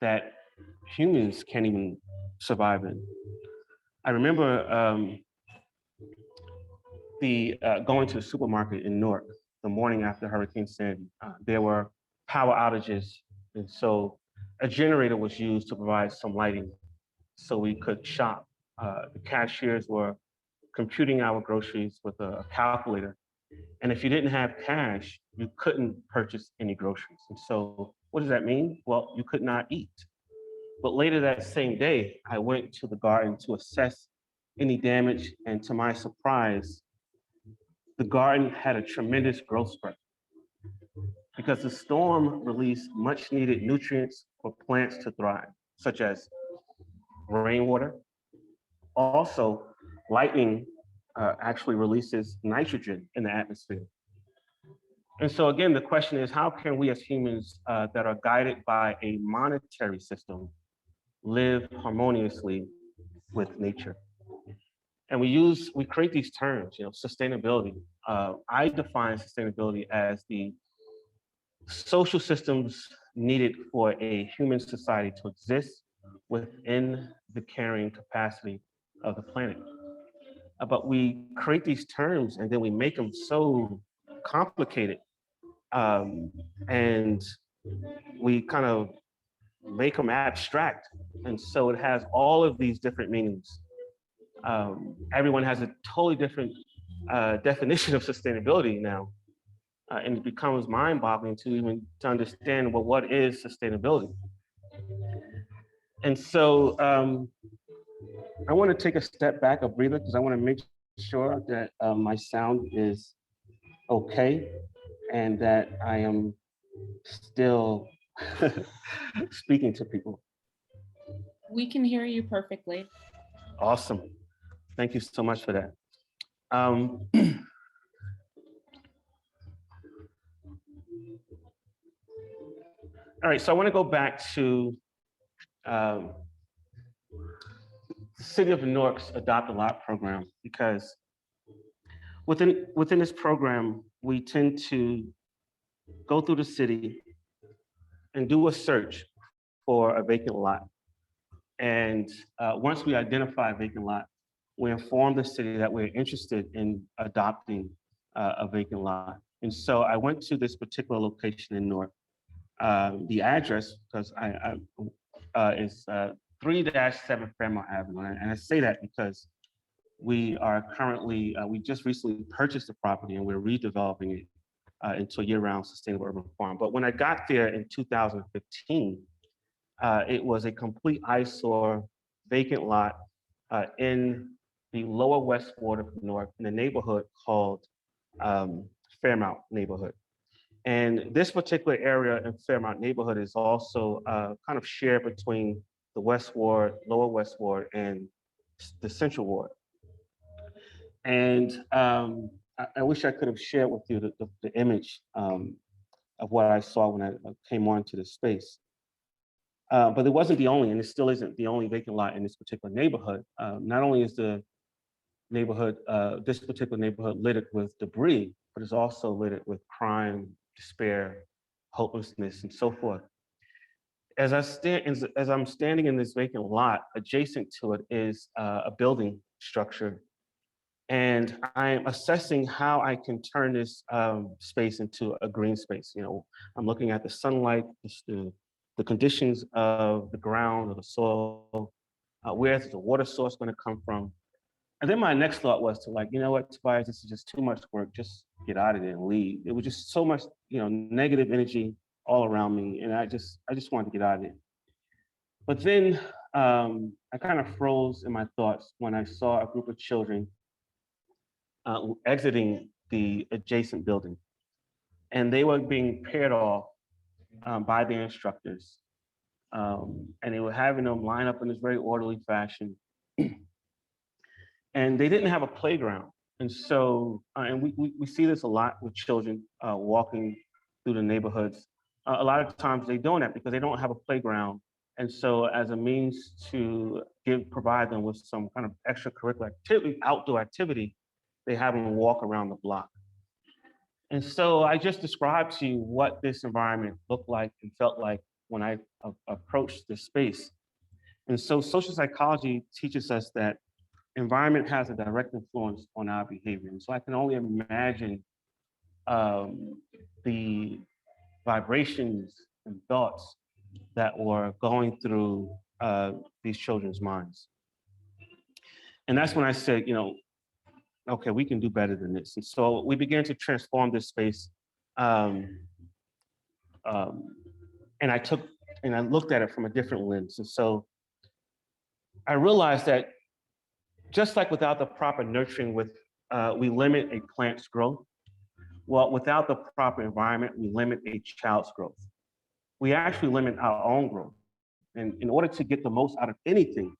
that humans can't even survive in. I remember going to the supermarket in Newark the morning after Hurricane Sandy. There were power outages, and so a generator was used to provide some lighting so we could shop. The cashiers were computing our groceries with a calculator. And if you didn't have cash, you couldn't purchase any groceries. And so what does that mean? Well, you could not eat. But later that same day, I went to the garden to assess any damage. And to my surprise, the garden had a tremendous growth spurt because the storm released much needed nutrients for plants to thrive, such as rainwater. Also, lightning actually releases nitrogen in the atmosphere. And so again, the question is, how can we as humans that are guided by a monetary system live harmoniously with nature? And we create these terms, sustainability. I define sustainability as the social systems needed for a human society to exist within the carrying capacity of the planet. But we create these terms and then we make them so complicated, and we kind of make them abstract. And so it has all of these different meanings. Everyone has a totally different definition of sustainability now. And it becomes mind-boggling to understand, well, what is sustainability? And so I want to take a step back, a breather, because I want to make sure that my sound is okay and that I am still speaking to people. We can hear you perfectly. Awesome. Thank you so much for that. All right, so I want to go back to the City of Newark's Adopt a Lot program, because within this program, we tend to go through the city and do a search for a vacant lot. And once we identify a vacant lot, we inform the city that we're interested in adopting a vacant lot. And so I went to this particular location in Newark. The address, because is 3-7 Fairmount Avenue. And I say that because we are currently, we just recently purchased the property and we're redeveloping it into a year-round sustainable urban farm. But when I got there in 2015, it was a complete eyesore, vacant lot in the lower west ward of Newark in a neighborhood called Fairmount neighborhood. And this particular area in Fairmount neighborhood is also kind of shared between the West Ward, Lower West Ward, and the Central Ward. And I wish I could have shared with you the image of what I saw when I came onto the space. But it wasn't the only, and it still isn't the only vacant lot in this particular neighborhood. Not only is the neighborhood, this particular neighborhood littered with debris, but it's also littered with crime, despair, hopelessness, and so forth. As I'm standing in this vacant lot, adjacent to it is a building structure And I'm assessing how I can turn this space into a green space. You know, I'm looking at the sunlight, the conditions of the ground or the soil, where's the water source going to come from? And then my next thought was to like, you know what, Tobias, this is just too much work. Just get out of there and leave. It was just so much, you know, negative energy all around me, and I just wanted to get out of it. But then I kind of froze in my thoughts when I saw a group of children exiting the adjacent building, and they were being paired off by their instructors, and they were having them line up in this very orderly fashion. And they didn't have a playground. And so, and we see this a lot with children walking through the neighborhoods. A lot of times they don't have because they don't have a playground. And so as a means to provide them with some kind of extracurricular activity, outdoor activity, they have them walk around the block. And so I just described to you what this environment looked like and felt like when I approached this space. And so social psychology teaches us that environment has a direct influence on our behavior. And so I can only imagine the vibrations and thoughts that were going through these children's minds. And that's when I said, you know, okay, we can do better than this. And so we began to transform this space. And I looked at it from a different lens. And so I realized that just like without the proper nurturing, we limit a plant's growth. Well, without the proper environment, we limit a child's growth. We actually limit our own growth. And in order to get the most out of anything,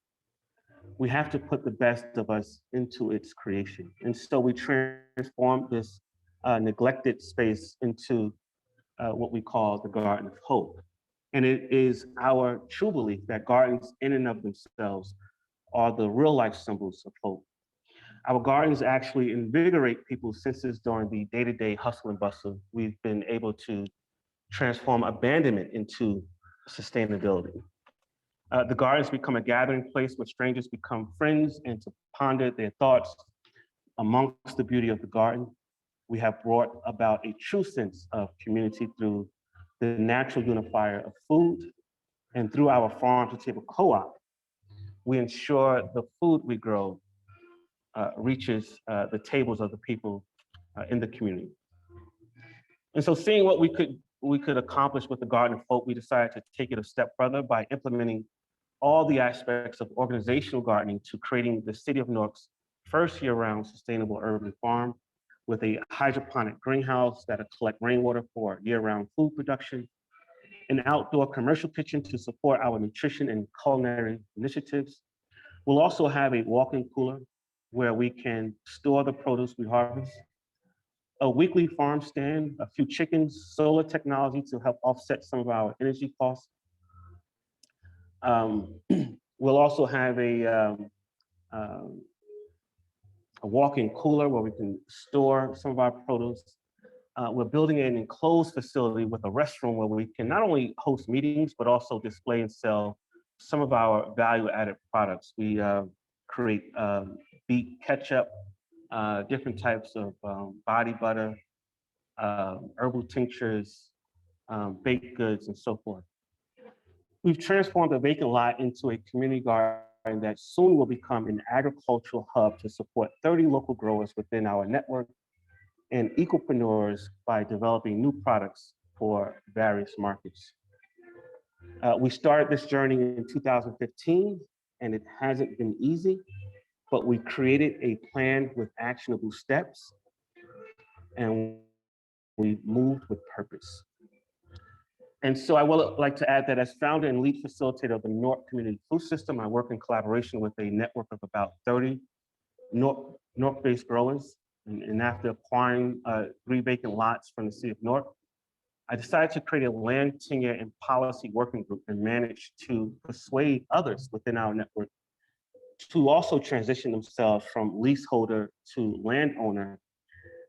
we have to put the best of us into its creation. And so we transform this neglected space into what we call the Garden of Hope. And it is our true belief that gardens in and of themselves are the real life symbols of hope. Our gardens actually invigorate people's senses during the day-to-day hustle and bustle. We've been able to transform abandonment into sustainability. The gardens become a gathering place where strangers become friends and to ponder their thoughts amongst the beauty of the garden. We have brought about a true sense of community through the natural unifier of food, and through our farm to table co-op. We ensure the food we grow reaches the tables of the people in the community. And so seeing what we could accomplish with the Garden of Hope, we decided to take it a step further by implementing all the aspects of organizational gardening to creating the City of Newark's first year-round sustainable urban farm with a hydroponic greenhouse that'll collect rainwater for year-round food production, an outdoor commercial kitchen to support our nutrition and culinary initiatives. We'll also have a walk-in cooler where we can store the produce we harvest, a weekly farm stand, a few chickens, solar technology to help offset some of our energy costs. We'll also have a walk-in cooler where we can store some of our produce. We're building an enclosed facility with a restroom where we can not only host meetings, but also display and sell some of our value-added products. We create beet ketchup, different types of body butter, herbal tinctures, baked goods, and so forth. We've transformed a vacant lot into a community garden that soon will become an agricultural hub to support 30 local growers within our network and ecopreneurs by developing new products for various markets. We started this journey in 2015, and it hasn't been easy, but we created a plan with actionable steps, and we moved with purpose. And so I would like to add that as founder and lead facilitator of the Newark Community Food System, I work in collaboration with a network of about 30 Newark-based growers. And after acquiring 3 vacant lots from the city of Newark, I decided to create a land tenure and policy working group and managed to persuade others within our network to also transition themselves from leaseholder to landowner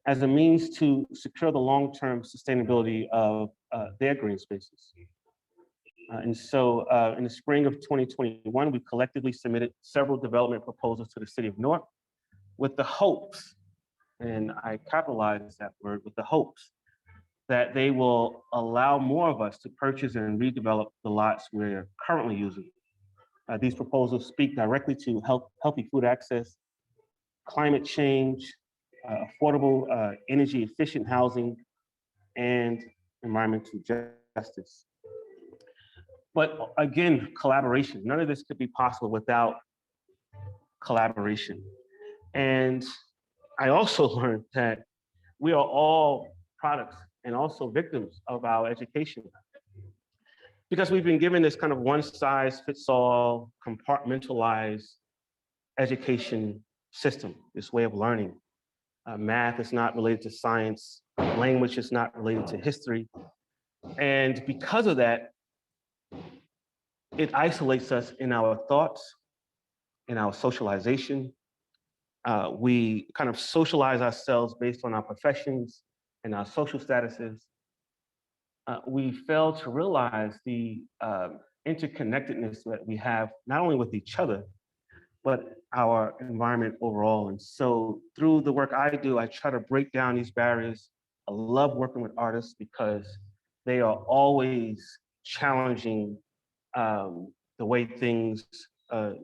as a means to secure the long-term sustainability of their green spaces. And so in the spring of 2021, we collectively submitted several development proposals to the city of Newark. with the hopes, and I capitalize that word, with the hopes that they will allow more of us to purchase and redevelop the lots we're currently using. These proposals speak directly to healthy food access, climate change, affordable, energy efficient housing, and environmental justice. But again, collaboration. None of this could be possible without collaboration. And I also learned that we are all products and also victims of our education. Because we've been given this kind of one size fits all, compartmentalized education system, this way of learning. Math is not related to science, language is not related to history. And because of that, it isolates us in our thoughts, in our socialization. We kind of socialize ourselves based on our professions and our social statuses. We fail to realize the interconnectedness that we have, not only with each other, but our environment overall. And so through the work I do, I try to break down these barriers. I love working with artists because they are always challenging the way things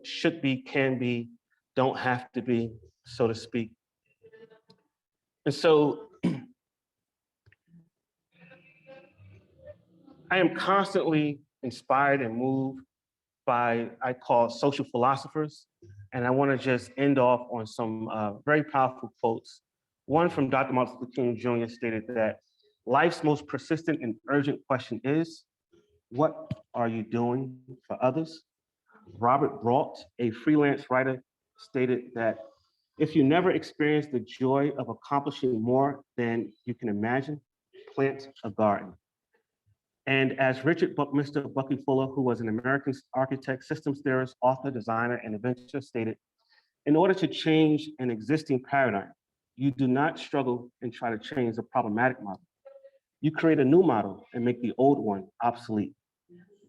should be, can be, don't have to be, so to speak. And so I am constantly inspired and moved by, I call, social philosophers. And I want to just end off on some very powerful quotes. One from Dr. Martin Luther King Jr. stated that life's most persistent and urgent question is, what are you doing for others? Robert Brault, a freelance writer, stated that if you never experience the joy of accomplishing more than you can imagine, plant a garden. And as Richard Buckminster Buckley Fuller, who was an American architect, systems theorist, author, designer, and inventor, stated, in order to change an existing paradigm, you do not struggle and try to change the problematic model. You create a new model and make the old one obsolete.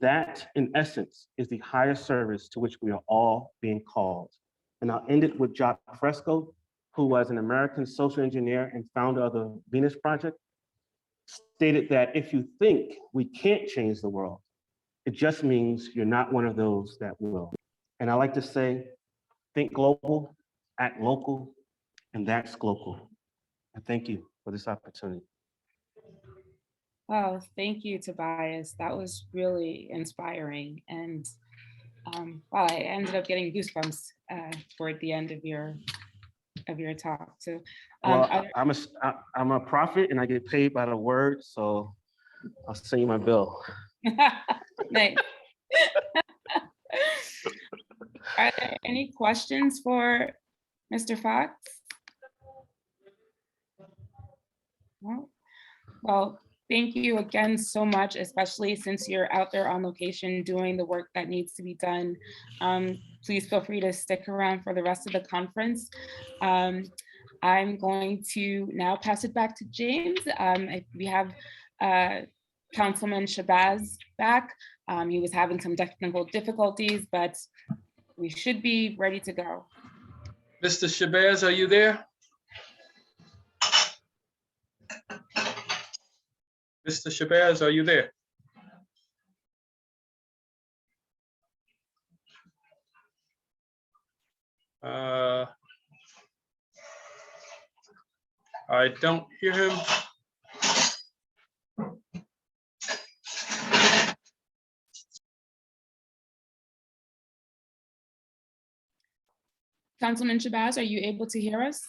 That, in essence, is the higher service to which we are all being called. And I'll end it with Jacques Fresco, who was an American social engineer and founder of the Venus Project, stated that if you think we can't change the world, it just means you're not one of those that will. And I like to say, think global, act local, and that's global. And thank you for this opportunity. Wow, thank you, Tobias. That was really inspiring. And wow, I ended up getting goosebumps toward the end of your talk. So, well, I'm a prophet and I get paid by the word, so I'll send you my bill. Nice. Are there any questions for Mr. Fox? No? Well, thank you again so much, especially since you're out there on location doing the work that needs to be done. Please feel free to stick around for the rest of the conference. I'm going to now pass it back to James. We have Councilman Shabazz back. He was having some technical difficulties, but we should be ready to go. Mr. Shabazz, are you there? Mr. Shabazz, are you there? I don't hear him. Councilman Shabazz, are you able to hear us?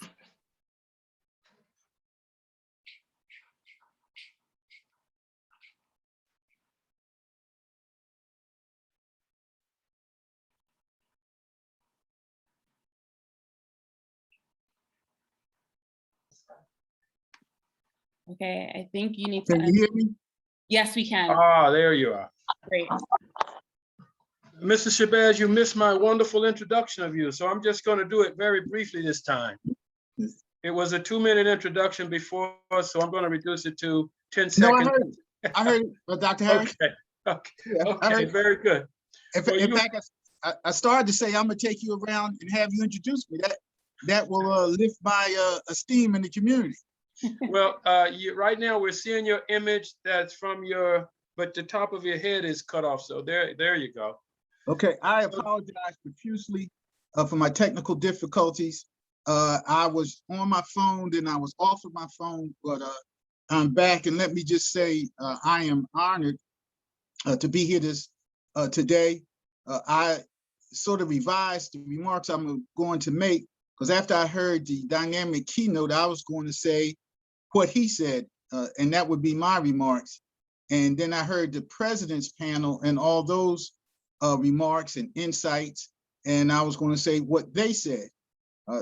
Okay, I think you need to. Can you hear me? Yes, we can. Ah, there you are. Great. Mr. Shabazz, you missed my wonderful introduction of you, so I'm just going to do it very briefly this time. It was a 2-minute introduction before, so I'm going to reduce it to 10 seconds. No, I heard it, Dr. Harris. Okay, very good. In fact, I started to say I'm going to take you around and have you introduce me. that will lift my esteem in the community. Well, right now we're seeing your image that's from your, but the top of your head is cut off. So there you go. Okay, I apologize profusely for my technical difficulties. I was on my phone, then I was off of my phone, but I'm back. And let me just say, I am honored to be here today. I sort of revised the remarks I'm going to make, because after I heard the dynamic keynote, I was going to say what he said, and that would be my remarks. And then I heard the president's panel and all those remarks and insights, and I was going to say what they said.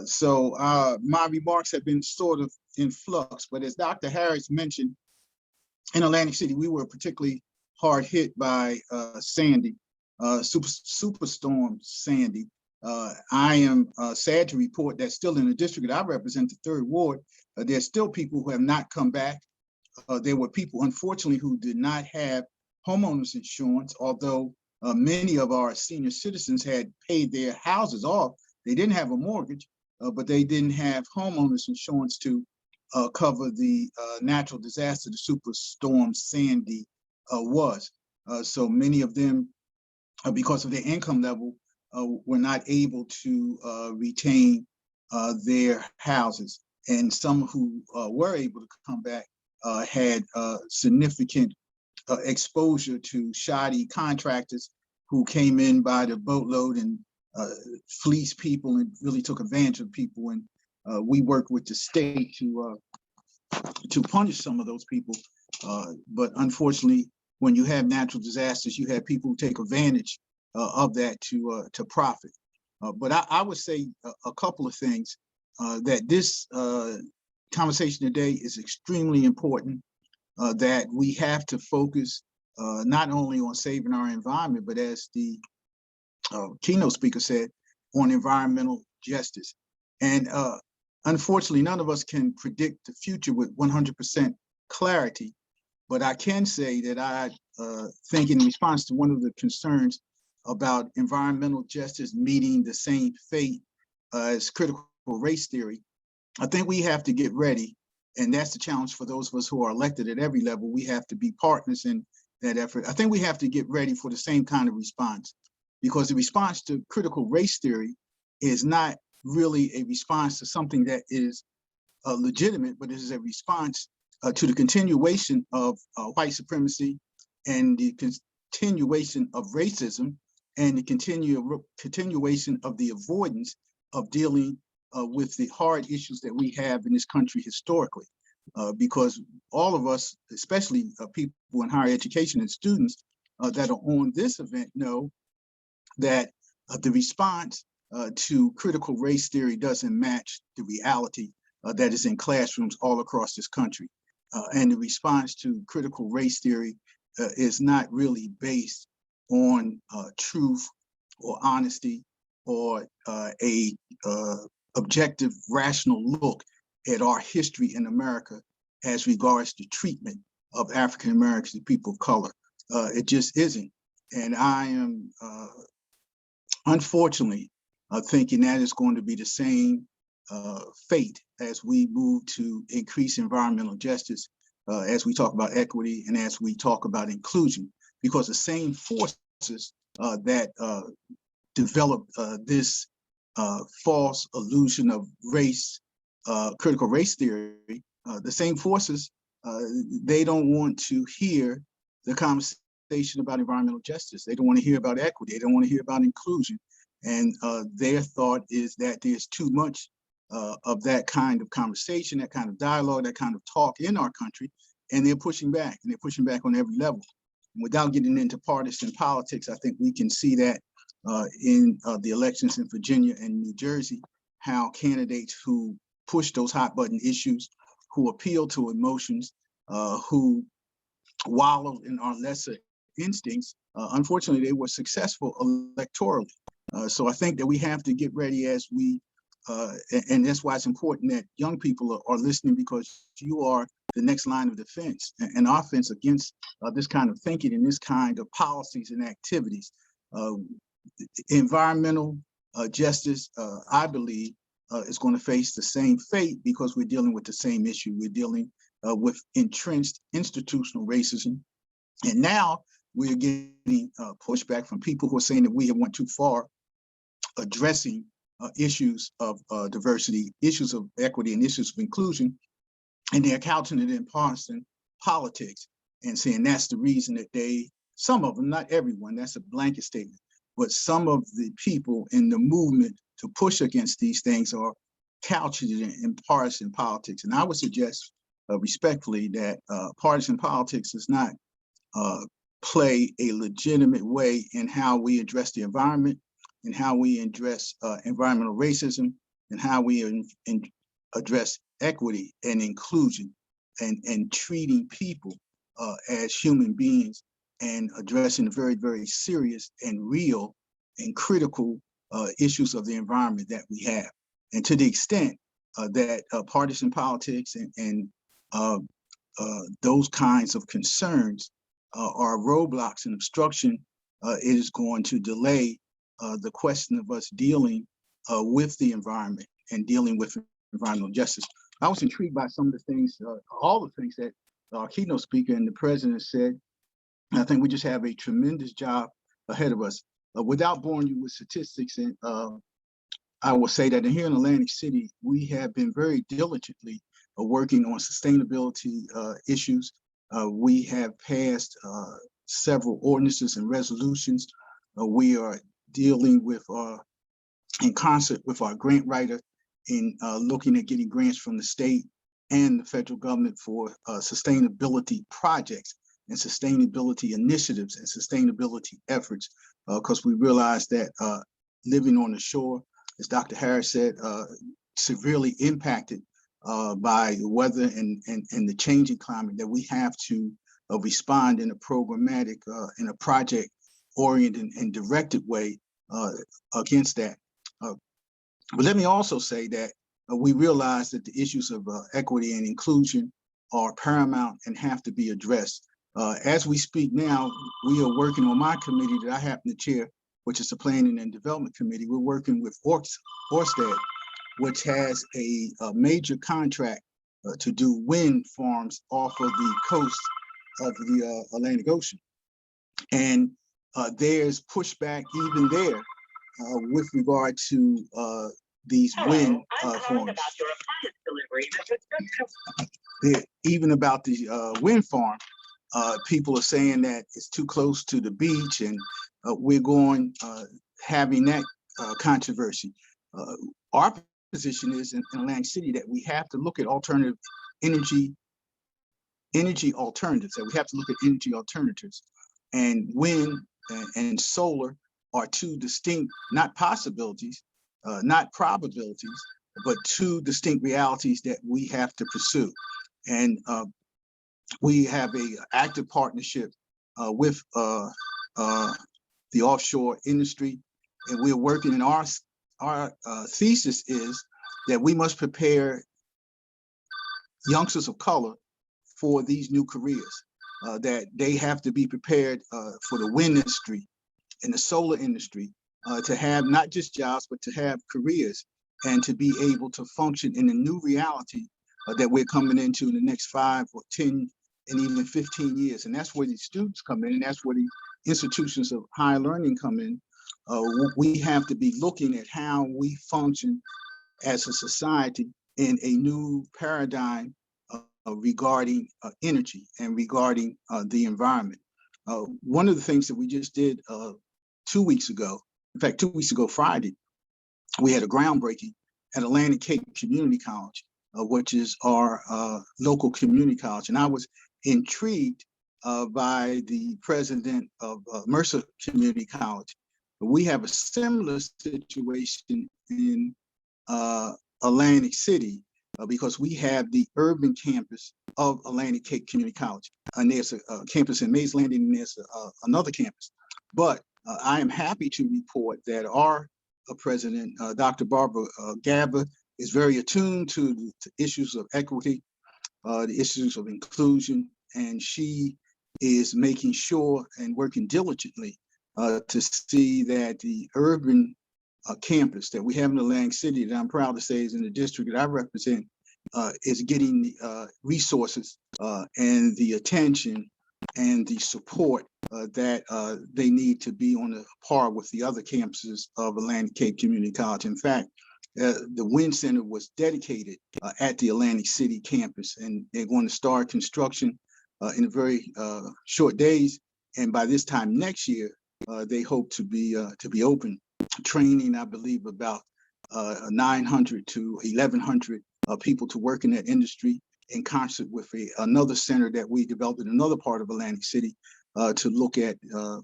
So my remarks have been sort of in flux, but as Dr. Harris mentioned, in Atlantic City, we were particularly hard hit by Sandy, Superstorm Sandy. I am sad to report that still in the district that I represent, the 3rd Ward, there's still people who have not come back. There were people, unfortunately, who did not have homeowners insurance, although many of our senior citizens had paid their houses off. They didn't have a mortgage, but they didn't have homeowners insurance to cover the natural disaster the Superstorm Sandy was. So many of them, because of their income level, were not able to retain their houses. And some who were able to come back had significant exposure to shoddy contractors who came in by the boatload and fleeced people and really took advantage of people. And we worked with the state to punish some of those people. But unfortunately, when you have natural disasters, you have people who take advantage of that to profit. But I would say a couple of things, that this conversation today is extremely important, that we have to focus not only on saving our environment, but as the keynote speaker said, on environmental justice. And unfortunately, none of us can predict the future with 100% clarity, but I can say that I think in response to one of the concerns about environmental justice meeting the same fate as critical race theory, I think we have to get ready. And that's the challenge for those of us who are elected at every level. We have to be partners in that effort. I think we have to get ready for the same kind of response, because the response to critical race theory is not really a response to something that is legitimate, but it is a response to the continuation of white supremacy and the continuation of racism and the continuation of the avoidance of dealing with the hard issues that we have in this country historically. Because all of us, especially people in higher education and students that are on this event, know that the response to critical race theory doesn't match the reality that is in classrooms all across this country. And the response to critical race theory is not really based on truth or honesty or a objective, rational look at our history in America as regards to treatment of African Americans and people of color. It just isn't. And I am unfortunately thinking that is going to be the same fate as we move to increase environmental justice, as we talk about equity and as we talk about inclusion, because the same forces that developed this false illusion of race, critical race theory, the same forces, they don't want to hear the conversation about environmental justice. They don't want to hear about equity. They don't want to hear about inclusion. And their thought is that there's too much of that kind of conversation, that kind of dialogue, that kind of talk in our country, and they're pushing back, and they're pushing back on every level. Without getting into partisan politics, I think we can see that in the elections in Virginia and New Jersey, how candidates who push those hot button issues, who appeal to emotions, who wallow in our lesser instincts, unfortunately, they were successful electorally. So I think that we have to get ready as we, and that's why it's important that young people are listening, because you are the next line of defense and offense against this kind of thinking and this kind of policies and activities. Environmental justice, I believe, is going to face the same fate because we're dealing with the same issue. We're dealing with entrenched institutional racism. And now we're getting pushback from people who are saying that we have went too far addressing issues of diversity, issues of equity, and issues of inclusion, and they're couching it in partisan politics and saying that's the reason that some of them, not everyone, that's a blanket statement, but some of the people in the movement to push against these things are couching it in partisan politics. And I would suggest respectfully that partisan politics does not play a legitimate way in how we address the environment, and how we address environmental racism, and how we address equity and inclusion, and treating people as human beings, and addressing the very, very serious and real and critical issues of the environment that we have. And to the extent that partisan politics and those kinds of concerns are roadblocks and obstruction, it is going to delay the question of us dealing with the environment and dealing with environmental justice. I was intrigued by some of the things, all the things that our keynote speaker and the president said. I think we just have a tremendous job ahead of us. Without boring you with statistics, and I will say that here in Atlantic City, we have been very diligently working on sustainability issues. We have passed several ordinances and resolutions. We are dealing with, in concert with our grant writer, in looking at getting grants from the state and the federal government for sustainability projects and sustainability initiatives and sustainability efforts, because we realize that living on the shore, as Dr. Harris said, severely impacted by the weather and the changing climate, that we have to respond in a programmatic, in a project-oriented and directed way against that. But let me also say that we realize that the issues of equity and inclusion are paramount and have to be addressed. As we speak now, we are working on my committee that I happen to chair, which is the Planning and Development Committee. We're working with Orsted, which has a major contract to do wind farms off of the coast of the Atlantic Ocean. And there's pushback even there with regard to these wind farms. Even about the wind farm, people are saying that it's too close to the beach, and we're having that controversy. Our position is in Atlantic City that we have to look at alternative energy alternatives, that we have to look at energy alternatives. And wind and solar are two distinct, not possibilities, not probabilities, but two distinct realities that we have to pursue. And we have an active partnership with the offshore industry, and we're working in our thesis is that we must prepare youngsters of color for these new careers, that they have to be prepared for the wind industry and the solar industry, to have not just jobs, but to have careers and to be able to function in a new reality that we're coming into in the next 5 or 10 and even 15 years. And that's where the students come in, and that's where the institutions of higher learning come in. We have to be looking at how we function as a society in a new paradigm regarding energy and regarding the environment. One of the things that we just did 2 weeks ago, in fact, 2 weeks ago Friday, we had a groundbreaking at Atlantic Cape Community College, which is our local community college. And I was intrigued by the president of Mercer Community College. We have a similar situation in Atlantic City because we have the urban campus of Atlantic Cape Community College. And there's a campus in Mays Landing, and there's another campus. But I am happy to report that our president, Dr. Barbara Gaba, is very attuned to the issues of equity, the issues of inclusion, and she is making sure and working diligently to see that the urban campus that we have in Atlantic City that I'm proud to say is in the district that I represent, is getting the resources and the attention and the support that they need to be on a par with the other campuses of Atlantic Cape Community College. In fact, the Wynn Center was dedicated at the Atlantic City campus, and they're going to start construction in a very short days. And by this time next year, they hope to be open, training, I believe, about 900 to 1,100 people to work in that industry, in concert with another center that we developed in another part of Atlantic City to look at the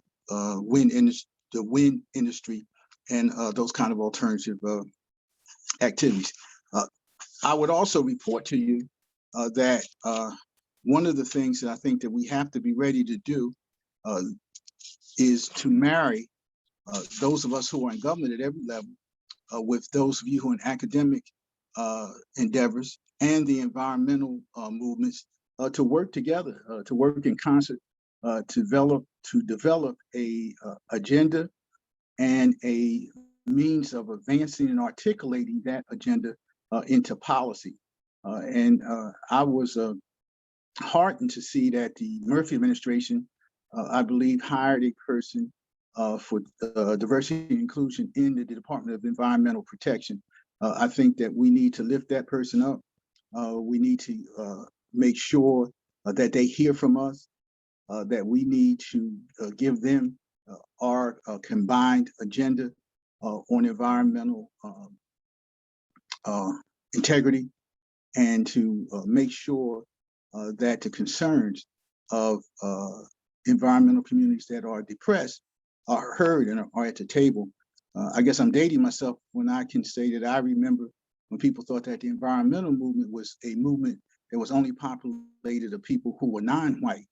wind industry and those kind of alternative activities. I would also report to you that one of the things that I think that we have to be ready to do is to marry those of us who are in government at every level with those of you who are in academic endeavors and the environmental movements to work together, to work in concert, to develop a agenda and a means of advancing and articulating that agenda into policy. And I was heartened to see that the Murphy administration, I believe, hired a person for diversity and inclusion in the Department of Environmental Protection. I think that we need to lift that person up. We need to make sure that they hear from us, that we need to give them our combined agenda on environmental integrity, and to make sure that the concerns of environmental communities that are depressed are heard and are at the table. I guess I'm dating myself when I can say that I remember when people thought that the environmental movement was a movement that was only populated of people who were non-white.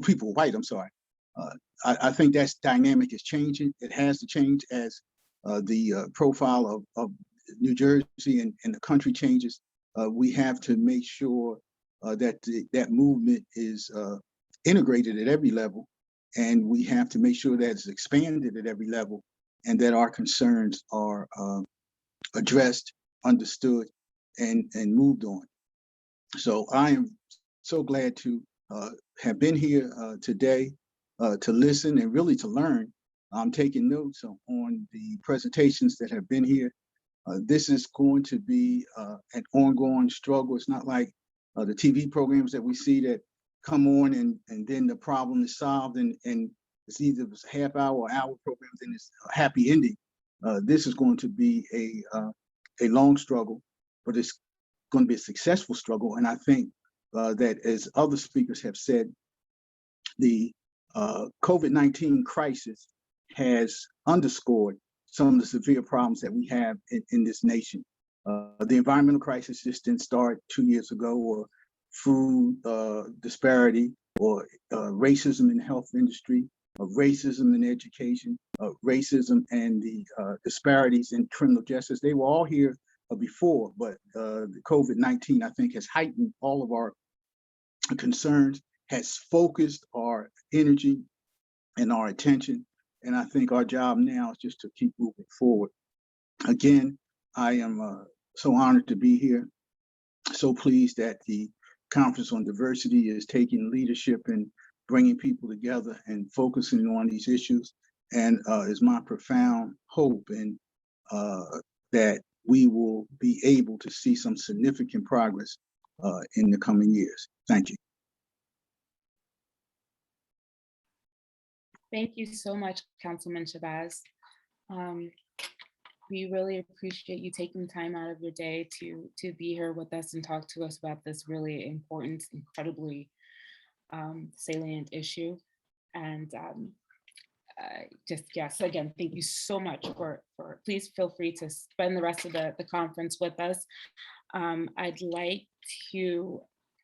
People white, I'm sorry. I think that dynamic is changing. It has to change as the profile of New Jersey and the country changes. We have to make sure that that movement is integrated at every level, and we have to make sure that it's expanded at every level, and that our concerns are addressed, understood, and moved on. So I am so glad to have been here today to listen and really to learn. I'm taking notes on the presentations that have been here. This is going to be an ongoing struggle. It's not like the TV programs that we see that come on and then the problem is solved and it's either a half hour or hour programs and it's a happy ending. This is going to be a long struggle, but it's going to be a successful struggle. And I think that, as other speakers have said, the COVID-19 crisis has underscored some of the severe problems that we have in this nation. The environmental crisis just didn't start 2 years ago, or food disparity, or racism in the health industry, or racism in education, racism and the disparities in criminal justice. They were all here before, but the COVID-19, I think, has heightened all of our concerns, has focused our energy and our attention. And I think our job now is just to keep moving forward. Again, I am so honored to be here. So pleased that the Conference on Diversity is taking leadership and bringing people together and focusing on these issues. And is my profound hope and that we will be able to see some significant progress in the coming years. Thank you. Thank you so much, Councilman Shabazz. We really appreciate you taking time out of your day to be here with us and talk to us about this really important, incredibly salient issue. And yes, again, thank you so much for please feel free to spend the rest of the conference with us. I'd like to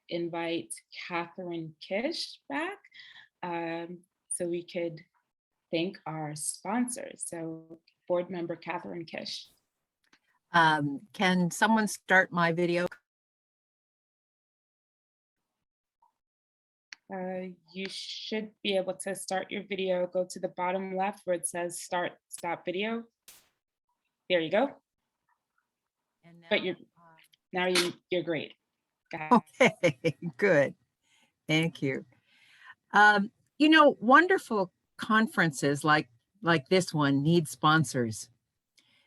invite Catherine Kish back so we could thank our sponsors. So Board Member Catherine Kish. Can someone start my video? You should be able to start your video. Go to the bottom left where it says stop video. There you go. And But you're great. Go ahead. okay, good. Thank you. Wonderful conferences like this one need sponsors.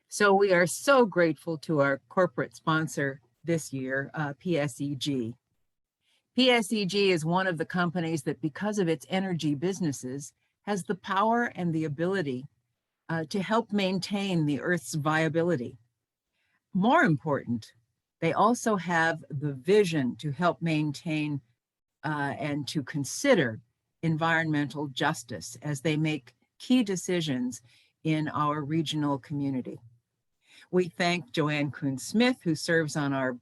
So we are so grateful to our corporate sponsor this year, PSEG. PSEG is one of the companies that, because of its energy businesses, has the power and the ability to help maintain the Earth's viability. More important, they also have the vision to help maintain and to consider environmental justice as they make key decisions in our regional community. We thank Joanne Kuhn-Smith, who serves on our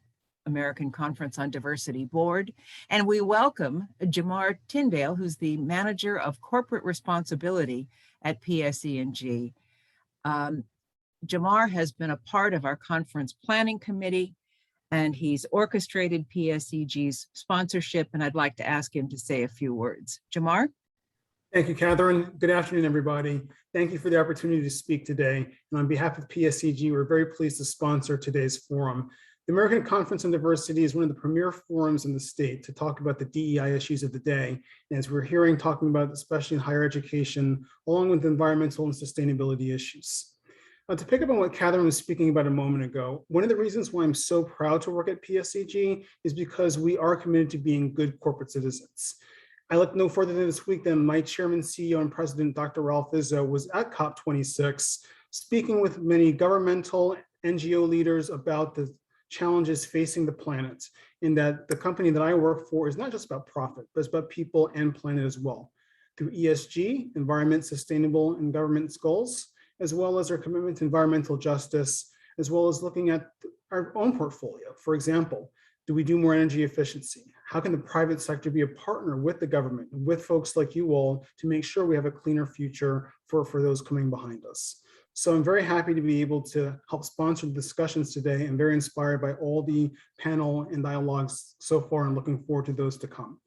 American Conference on Diversity board, and we welcome Jamar Tyndale, who's the Manager of Corporate Responsibility at PSE&G. Jamar has been a part of our conference planning committee, and he's orchestrated PSEG's sponsorship, and I'd like to ask him to say a few words. Jamar? Thank you, Catherine. Good afternoon, everybody. Thank you for the opportunity to speak today. And on behalf of PSEG, we're very pleased to sponsor today's forum. The American Conference on Diversity is one of the premier forums in the state to talk about the DEI issues of the day. And as we're hearing, talking about, especially in higher education, along with environmental and sustainability issues. To pick up on what Catherine was speaking about a moment ago, one of the reasons why I'm so proud to work at PSEG is because we are committed to being good corporate citizens. I look no further than this week than my chairman, CEO, and president, Dr. Ralph Izzo, was at COP26, speaking with many governmental NGO leaders about the challenges facing the planet, in that the company that I work for is not just about profit, but it's about people and planet as well. Through ESG, environment, sustainable, and governance goals, as well as our commitment to environmental justice, as well as looking at our own portfolio. For example, do we do more energy efficiency? How can the private sector be a partner with the government, with folks like you all, to make sure we have a cleaner future for those coming behind us? So I'm very happy to be able to help sponsor the discussions today, and very inspired by all the panel and dialogues so far, and looking forward to those to come.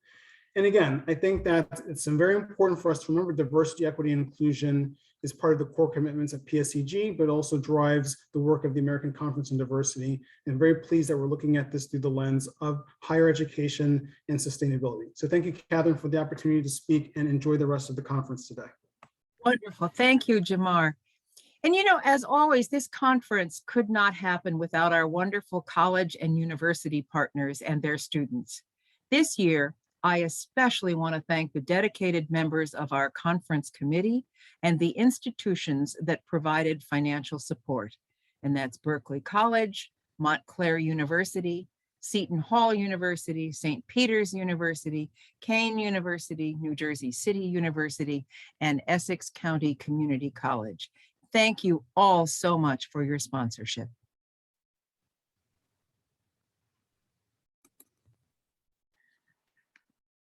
And again, I think that it's very important for us to remember diversity, equity, and inclusion is part of the core commitments of PSEG, but also drives the work of the American Conference on Diversity. And very pleased that we're looking at this through the lens of higher education and sustainability. So thank you, Catherine, for the opportunity to speak, and enjoy the rest of the conference today. Wonderful. Thank you, Jamar. And as always, this conference could not happen without our wonderful college and university partners and their students. This year, I especially want to thank the dedicated members of our conference committee and the institutions that provided financial support. And that's Berkeley College, Montclair University, Seton Hall University, St. Peter's University, Kean University, New Jersey City University, and Essex County Community College. Thank you all so much for your sponsorship.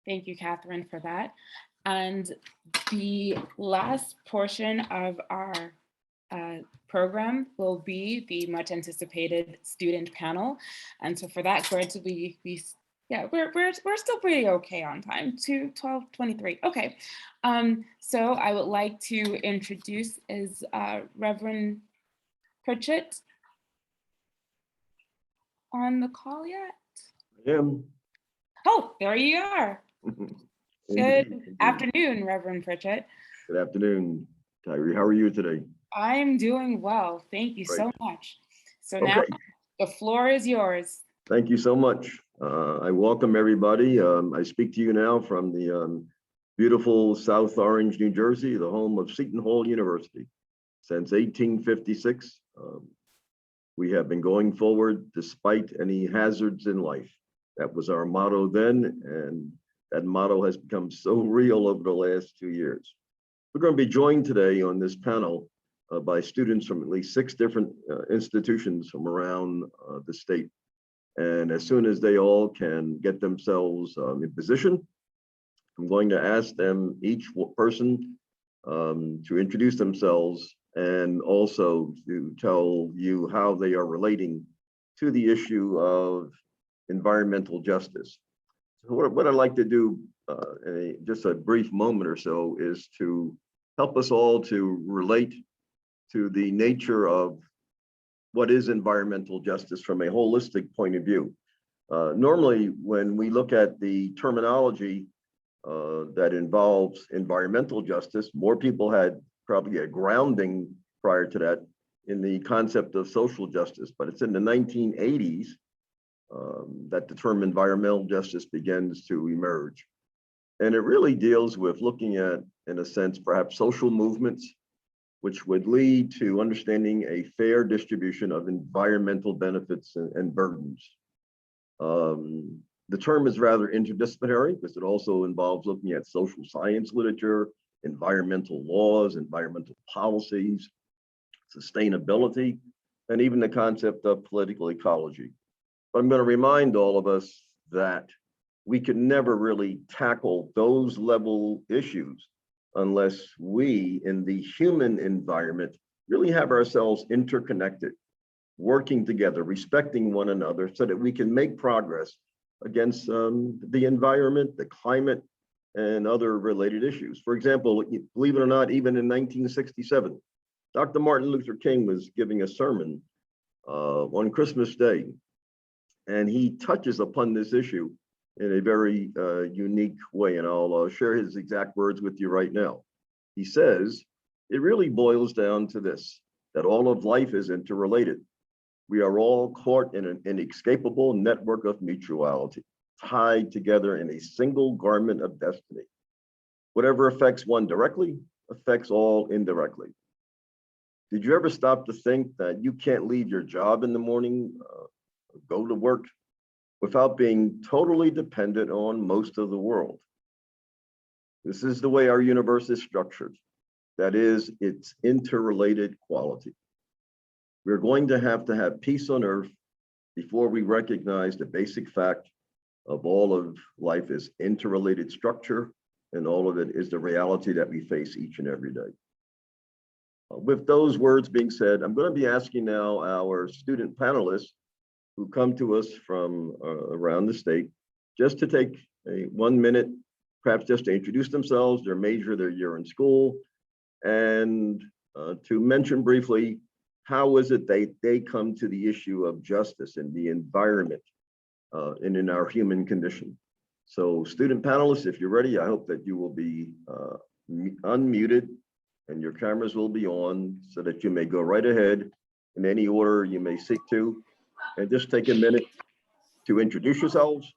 Thank you, Catherine, for that. And the last portion of our program will be the much anticipated student panel. And so for that, we're still pretty okay on time, 12:23. Okay. So I would like to introduce Reverend Pritchett on the call yet? Oh, there you are. Good afternoon, Reverend Pritchett. Good afternoon, Tyree. How are you today? I'm doing well. Thank you so much. So now Okay. the floor is yours. Thank you so much. I welcome everybody. I speak to you now from the beautiful South Orange, New Jersey, the home of Seton Hall University. Since 1856, we have been going forward despite any hazards in life. That was our motto then, and that motto has become so real over the last 2 years. We're going to be joined today on this panel by students from at least 6 different institutions from around the state. And as soon as they all can get themselves in position, I'm going to ask them, each person, to introduce themselves and also to tell you how they are relating to the issue of environmental justice. So what I'd like to do in just a brief moment or so is to help us all to relate to the nature of what is environmental justice from a holistic point of view. Normally, when we look at the terminology that involves environmental justice, more people had probably a grounding prior to that in the concept of social justice, but it's in the 1980s that the term environmental justice begins to emerge. And it really deals with looking at, in a sense, perhaps social movements, which would lead to understanding a fair distribution of environmental benefits and burdens. The term is rather interdisciplinary because it also involves looking at social science literature, environmental laws, environmental policies, sustainability, and even the concept of political ecology. But I'm going to remind all of us that we can never really tackle those level issues unless we in the human environment really have ourselves interconnected, working together, respecting one another so that we can make progress against the environment, the climate, and other related issues. For example, believe it or not, even in 1967, Dr. Martin Luther King was giving a sermon on Christmas Day, and he touches upon this issue in a very unique way, and I'll share his exact words with you right now. He says, it really boils down to this, that all of life is interrelated. We are all caught in an inescapable network of mutuality, tied together in a single garment of destiny. Whatever affects one directly, affects all indirectly. Did you ever stop to think that you can't leave your job in the morning, go to work, without being totally dependent on most of the world? This is the way our universe is structured. That is, its interrelated quality. We're going to have peace on earth before we recognize the basic fact of all of life is interrelated structure, and all of it is the reality that we face each and every day. With those words being said, I'm going to be asking now our student panelists who come to us from around the state, just to take 1 minute, perhaps just to introduce themselves, their major, their year in school, and to mention briefly, how is it they come to the issue of justice in the environment and in our human condition. So student panelists, if you're ready, I hope that you will be unmuted and your cameras will be on so that you may go right ahead in any order you may seek to. And just take a minute to introduce yourselves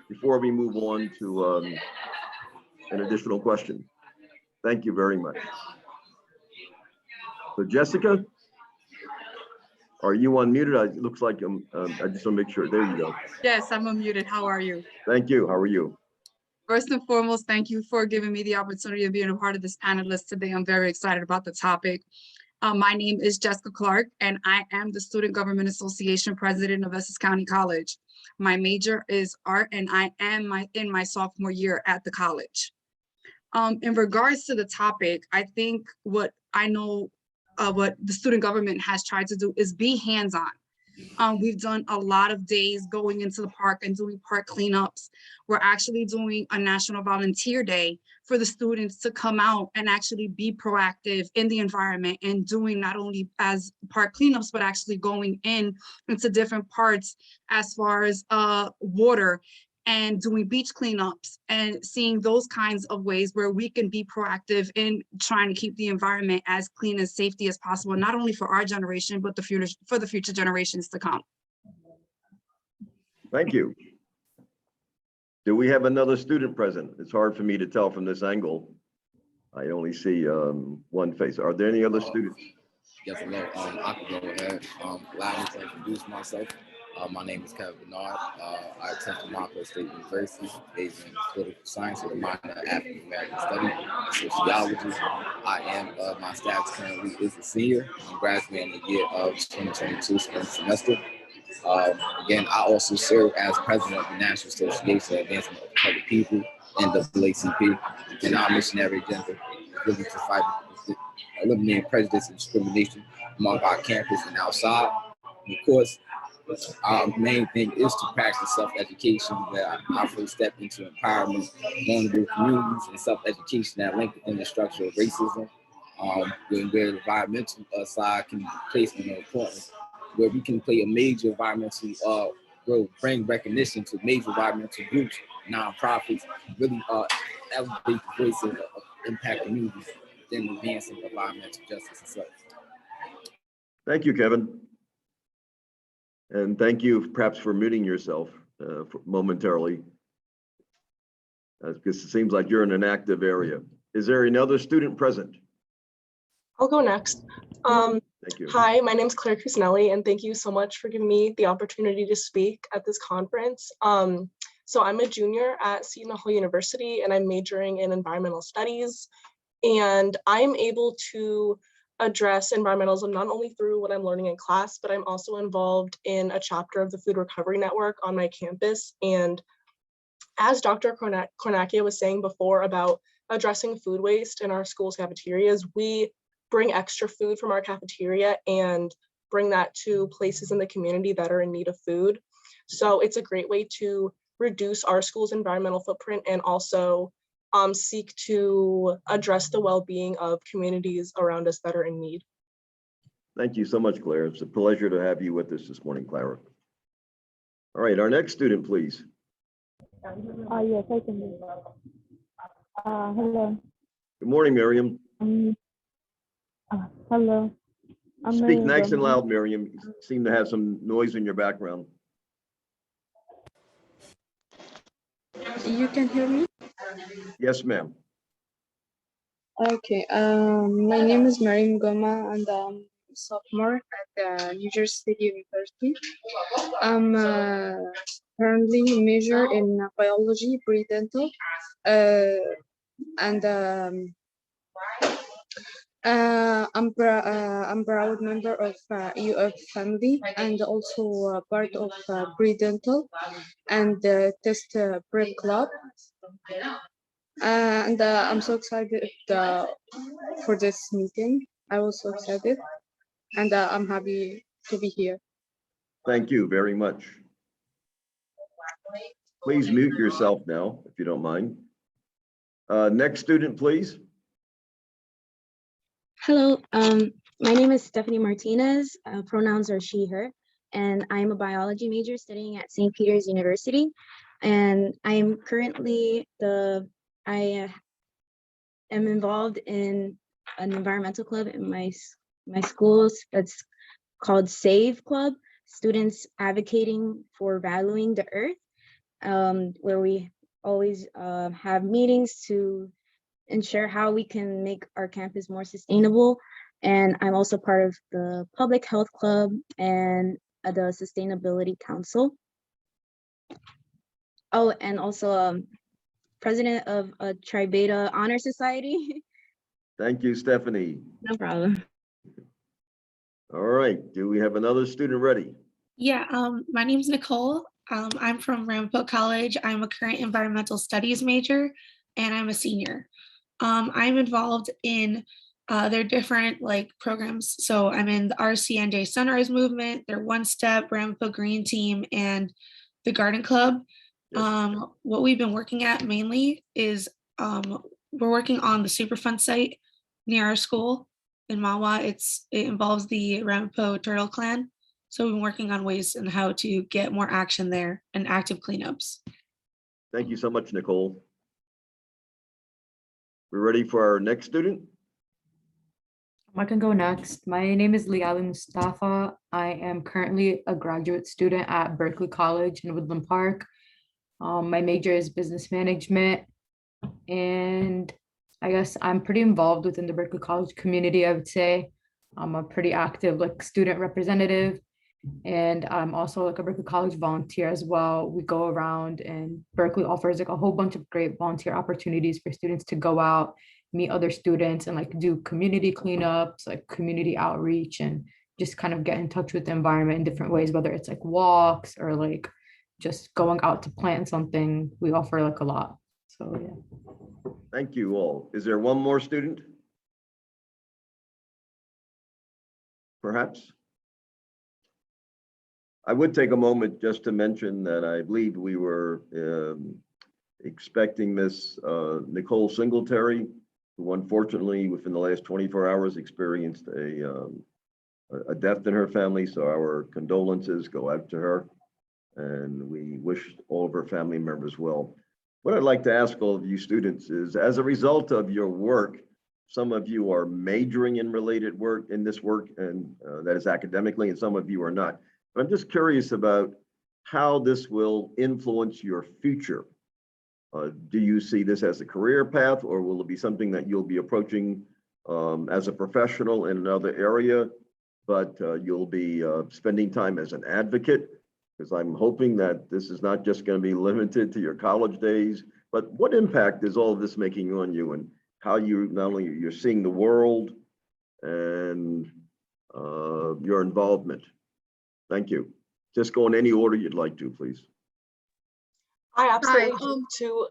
before we move on to an additional question. Thank you very much. So Jessica, are you unmuted? It looks like I just want to make sure. There you go. Yes, I'm unmuted. How are you? Thank you. How are you? First and foremost, thank you for giving me the opportunity of being a part of this panelist today. I'm very excited about the topic. My name is Jessica Clark, and I am the Student Government Association President of Essex County College. My major is art, and I am in my sophomore year at the college. In regards to the topic, I think what I know what the student government has tried to do is be hands-on. We've done a lot of days going into the park and doing park cleanups. We're actually doing a National Volunteer Day for the students to come out and actually be proactive in the environment and doing not only as park cleanups, but actually going into different parts as far as water and doing beach cleanups and seeing those kinds of ways where we can be proactive in trying to keep the environment as clean and safety as possible, not only for our generation, but for the future generations to come. Thank you. Do we have another student present? It's hard for me to tell from this angle. I only see one face. Are there any other students? Yes, hello. I can go ahead. Allow me to introduce myself. My name is Kevin Bernard. I attend Montclair State University, majoring in political science with a minor in African American studies and sociology. I am, my status currently is a senior. I'm graduating in the year of 2022 spring semester. Again, I also serve as president of the National Association of Advancement of Colored People, NAACP, and our missionary agenda is really to fight eliminating prejudice and discrimination among our campus and outside. And of course, Main thing is to practice self-education, where I first step into empowerment, vulnerable communities, and self-education that link within the structure of racism. Where the environmental side can be placed in importance, where we can play a major environmental role, bring recognition to major environmental groups, nonprofits, really elevate the voice of impact communities within advancing environmental justice and such. Thank you, Kevin. And thank you perhaps for muting yourself momentarily, because it seems like you're in an active area. Is there another student present? I'll go next. Thank you. Hi, my name is Claire Cusinelli, and thank you so much for giving me the opportunity to speak at this conference. So I'm a junior at Seton Hall University, and I'm majoring in environmental studies. And I'm able to address environmentalism not only through what I'm learning in class, but I'm also involved in a chapter of the Food Recovery Network on my campus. And as Dr. Cornacchia was saying before about addressing food waste in our school's cafeterias, we bring extra food from our cafeteria and bring that to places in the community that are in need of food. So it's a great way to reduce our school's environmental footprint and also seek to address the well-being of communities around us that are in need. Thank you so much, Claire. It's a pleasure to have you with us this morning, Clara. All right, our next student, please. Yes, I can do that. Hello. Good morning, Miriam. Hello. Speak nice and loud, Miriam. You seem to have some noise in your background. You can hear me? Yes, ma'am. Okay. My name is Mariam Goma, and I'm a sophomore at New Jersey State University. I'm currently major in biology, pre-dental, and I'm proud member of UF family and also part of pre-dental and test prep club. And I'm so excited for this meeting. I was so excited, and I'm happy to be here. Thank you very much. Please mute yourself now, if you don't mind. Next student, please. Hello, my name is Stephanie Martinez. Pronouns are she, her, and I'm a biology major studying at St. Peter's University. And I'm currently I am involved in an environmental club in my schools. It's called SAVE Club, Students Advocating for Valuing the Earth, where we always have meetings to ensure how we can make our campus more sustainable. And I'm also part of the Public Health Club and the Sustainability Council. Oh, and also president of a Tri Beta Honor Society. Thank you, Stephanie. No problem. All right, do we have another student ready? Yeah, my name is Nicole. I'm from Repollet College. I'm a current environmental studies major, and I'm a senior. I'm involved in their different programs. So I'm in the RCNJ Sunrise Movement, their One Step, Repollet Green Team, and the Garden Club. What we've been working at mainly is we're working on the Superfund site near our school in Mawa. It involves the Repollet Turtle Clan. So we've been working on ways and how to get more action there and active cleanups. Thank you so much, Nicole. We're ready for our next student. I can go next. My name is Liali Mustafa. I am currently a graduate student at Berkeley College in Woodland Park. My major is business management, and I guess I'm pretty involved within the Berkeley College community, I would say. I'm a pretty active student representative, and I'm also a Berkeley College volunteer as well. We go around, and Berkeley offers a whole bunch of great volunteer opportunities for students to go out, meet other students, and do community cleanups, community outreach, and just kind of get in touch with the environment in different ways, whether it's walks or just going out to plant something. We offer a lot. So yeah. Thank you all. Is there one more student? Perhaps? I would take a moment just to mention that I believe we were expecting Miss Nicole Singletary, who unfortunately within the last 24 hours experienced a death in her family. So our condolences go out to her, and we wish all of her family members well. What I'd like to ask all of you students is, as a result of your work, some of you are majoring in related work in this work, and that is academically, and some of you are not. But I'm just curious about how this will influence your future. Do you see this as a career path, or will it be something that you'll be approaching as a professional in another area, but you'll be spending time as an advocate? Because I'm hoping that this is not just going to be limited to your college days, but what impact is all of this making on you, and how you not only you're seeing the world and your involvement? Thank you. Just go in any order you'd like to, please. I absolutely hope to,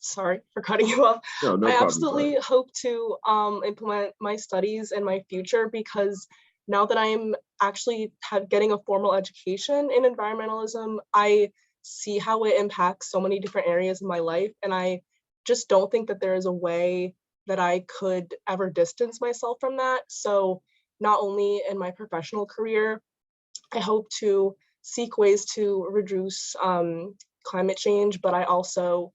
sorry for cutting you off. No I problem, absolutely hope to implement my studies in my future, because now that I'm actually getting a formal education in environmentalism, I see how it impacts so many different areas of my life. And I just don't think that there is a way that I could ever distance myself from that. So not only in my professional career, I hope to seek ways to reduce climate change, but I also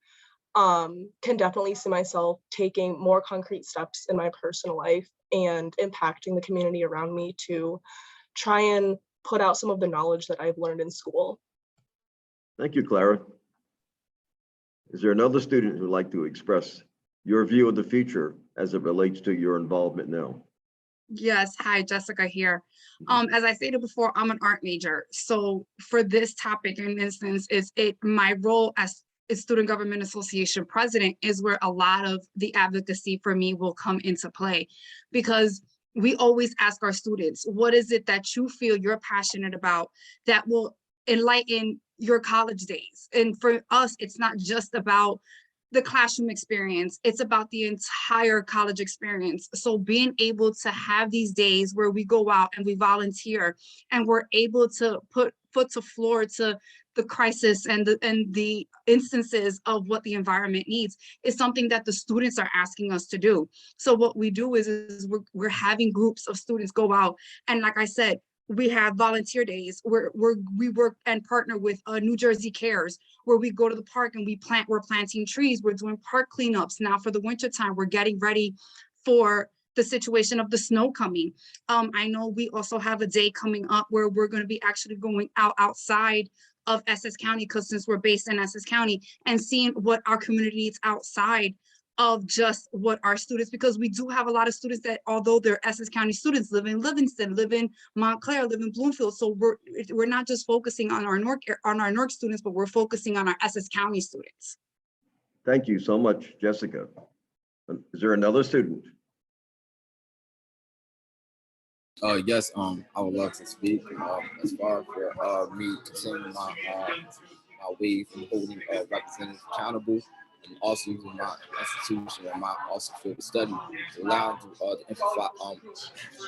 can definitely see myself taking more concrete steps in my personal life and impacting the community around me to try and put out some of the knowledge that I've learned in school. Thank you, Clara. Is there another student who'd like to express your view of the future as it relates to your involvement now? Yes, hi, Jessica here. As I stated before, I'm an art major. So for this topic, in instance, my role as a Student Government Association president is where a lot of the advocacy for me will come into play, because we always ask our students, what is it that you feel you're passionate about that will enlighten your college days? And for us, it's not just about the classroom experience, it's about the entire college experience. So being able to have these days where we go out and we volunteer and we're able to put foot to floor to the crisis and the instances of what the environment needs is something that the students are asking us to do. So what we do is we're having groups of students go out, and like I said, we have volunteer days where we work and partner with New Jersey Cares, where we go to the park and we're planting trees, we're doing park cleanups. Now for the winter time, we're getting ready for the situation of the snow coming. I know we also have a day coming up where we're going to be actually going outside of Essex County, because since we're based in Essex County, and seeing what our community needs outside of just what our students, because we do have a lot of students that, although they're Essex County students, live in Livingston, live in Montclair, live in Bloomfield. So we're not just focusing on our Newark students, but we're focusing on our Essex County students. Thank you so much, Jessica. Is there another student? Yes, I would love to speak. As far for me continuing my way from holding representatives accountable, and also using my institution and my also field of study to allow to amplify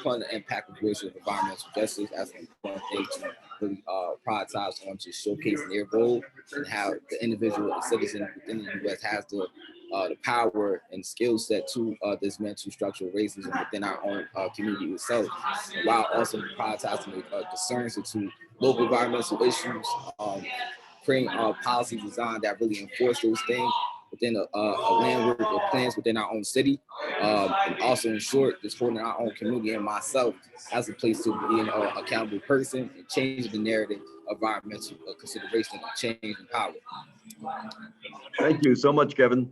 upon the impact of racial and environmental justice as an important thing to really prioritize on to showcase their role, and how the individual, the citizen within the U.S. has the power and skill set to dismantle structural racism within our own community itself, while also prioritizing concerns to local environmental issues, creating policies designed that really enforce those things within a landwork or plans within our own city, and also in short, just holding our own community and myself as a place to be an accountable person and change the narrative of environmental consideration and change and power. Thank you so much, Kevin.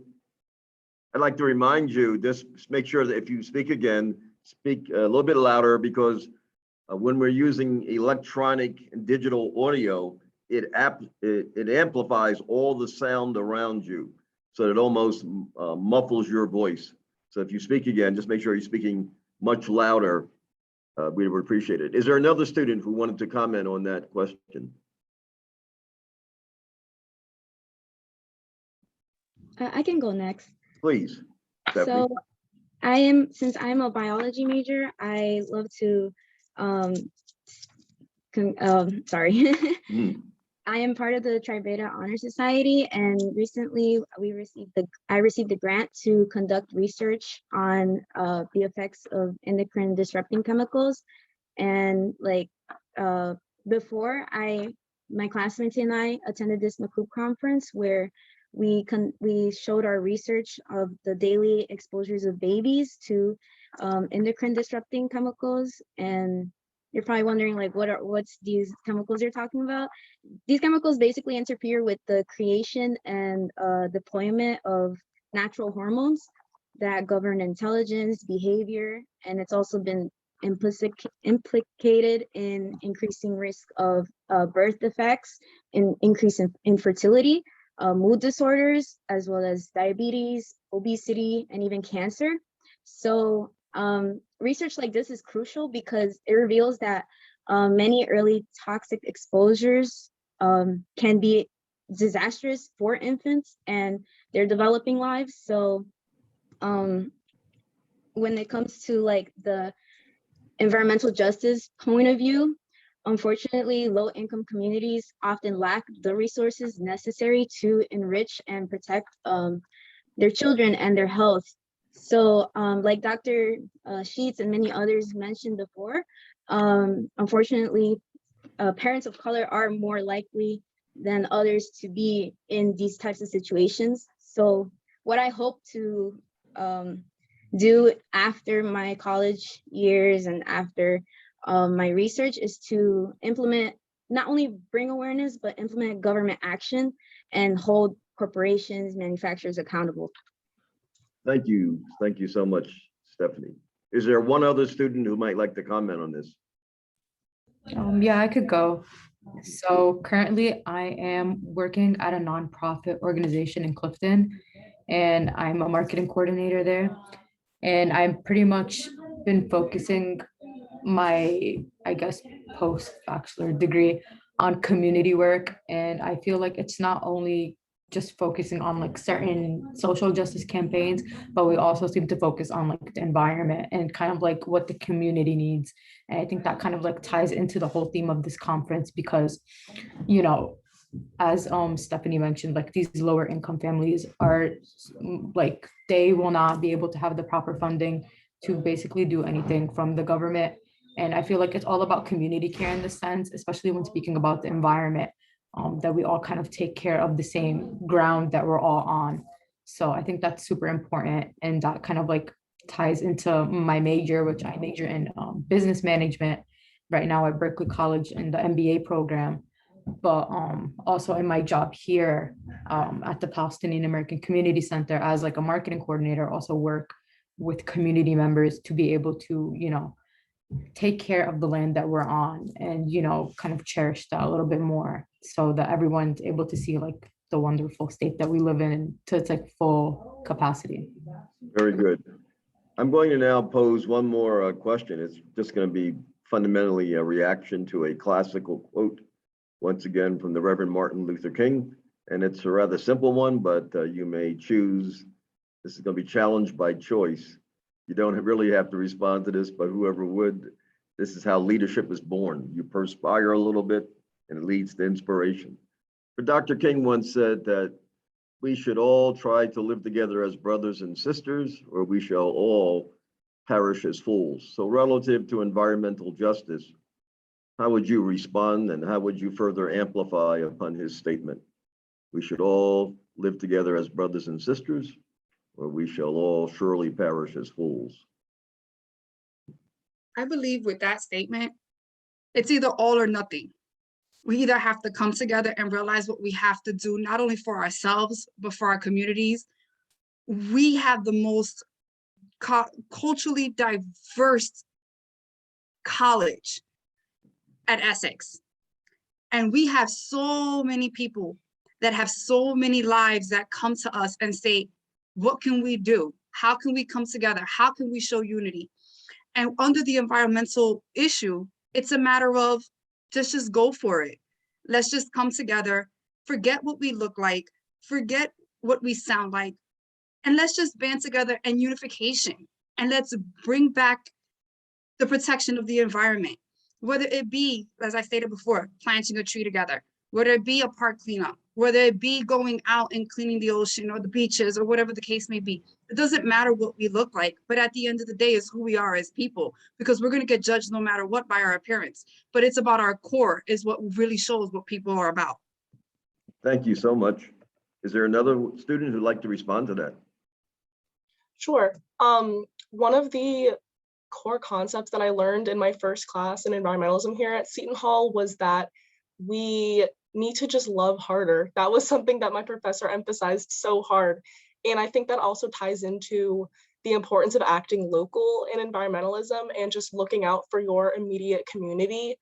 I'd like to remind you, just make sure that if you speak again, speak a little bit louder, because when we're using electronic and digital audio, it amplifies all the sound around you. So it almost muffles your voice. So if you speak again, just make sure you're speaking much louder. We would appreciate it. Is there another student who wanted to comment on that question? I can go next. Please, Stephanie. So since I'm a biology major, I love to sorry. Mm. I am part of the Tri Beta Honor Society, and recently I received a grant to conduct research on the effects of endocrine disrupting chemicals. And like before, my classmates and I attended this McCoop conference where we showed our research of the daily exposures of babies to endocrine disrupting chemicals. And you're probably wondering, like, what's these chemicals you're talking about? These chemicals basically interfere with the creation and deployment of natural hormones that govern intelligence, behavior, and it's also been implicated in increasing risk of birth defects, increase in infertility, mood disorders, as well as diabetes, obesity, and even cancer. So research like this is crucial because it reveals that many early toxic exposures can be disastrous for infants and their developing lives. So when it comes to like the environmental justice point of view, unfortunately, low-income communities often lack the resources necessary to enrich and protect their children and their health. So like Dr. Sheets and many others mentioned before, unfortunately, parents of color are more likely than others to be in these types of situations. So what I hope to do after my college years and after my research is to implement, not only bring awareness, but implement government action and hold corporations, manufacturers accountable. Thank you. Thank you so much, Stephanie. Is there one other student who might like to comment on this? Yeah, I could go. So currently I am working at a nonprofit organization in Clifton, and I'm a marketing coordinator there. And I've pretty much been focusing my, I guess, post-bachelor degree on community work. And I feel like it's not only just focusing on like certain social justice campaigns, but we also seem to focus on like the environment and kind of like what the community needs. And I think that kind of like ties into the whole theme of this conference because, you know, as Stephanie mentioned, like these lower income families are like, they will not be able to have the proper funding to basically do anything from the government. And I feel like it's all about community care in this sense, especially when speaking about the environment, that we all kind of take care of the same ground that we're all on. So I think that's super important. And that kind of like ties into my major, which I major in business management right now at Berkeley College in the MBA program. But also in my job here at the Palestinian American Community Center as like a marketing coordinator, also work with community members to be able to, you know, take care of the land that we're on and, you know, kind of cherish that a little bit more so that everyone's able to see like the wonderful state that we live in to its like full capacity. Very good. I'm going to now pose one more question. It's just going to be fundamentally a reaction to a classical quote, once again from the Reverend Martin Luther King. And it's a rather simple one, but you may choose. This is going to be challenged by choice. You don't really have to respond to this, but whoever would, this is how leadership is born. You perspire a little bit and it leads to inspiration. But Dr. King once said that we should all try to live together as brothers and sisters, or we shall all perish as fools. So relative to environmental justice, how would you respond and how would you further amplify upon his statement? We should all live together as brothers and sisters, or we shall all surely perish as fools. I believe with that statement, it's either all or nothing. We either have to come together and realize what we have to do, not only for ourselves, but for our communities. We have the most culturally diverse college at Essex. And we have so many people that have so many lives that come to us and say, what can we do? How can we come together? How can we show unity? And under the environmental issue, it's a matter of just go for it. Let's just come together, forget what we look like, forget what we sound like, and let's just band together and unification. And let's bring back the protection of the environment. whether it be, as I stated before, planting a tree together, whether it be a park cleanup, whether it be going out and cleaning the ocean or the beaches or whatever the case may be. It doesn't matter what we look like, but at the end of the day, it's who we are as people, because we're going to get judged no matter what by our appearance. But it's about our core is what really shows what people are about. Thank you so much. Is there another student who'd like to respond to that? Sure. One of the core concepts that I learned in my first class in environmentalism here at Seton Hall was that we need to just love harder. That was something that my professor emphasized so hard. And I think that also ties into the importance of acting local in environmentalism and just looking out for your immediate community.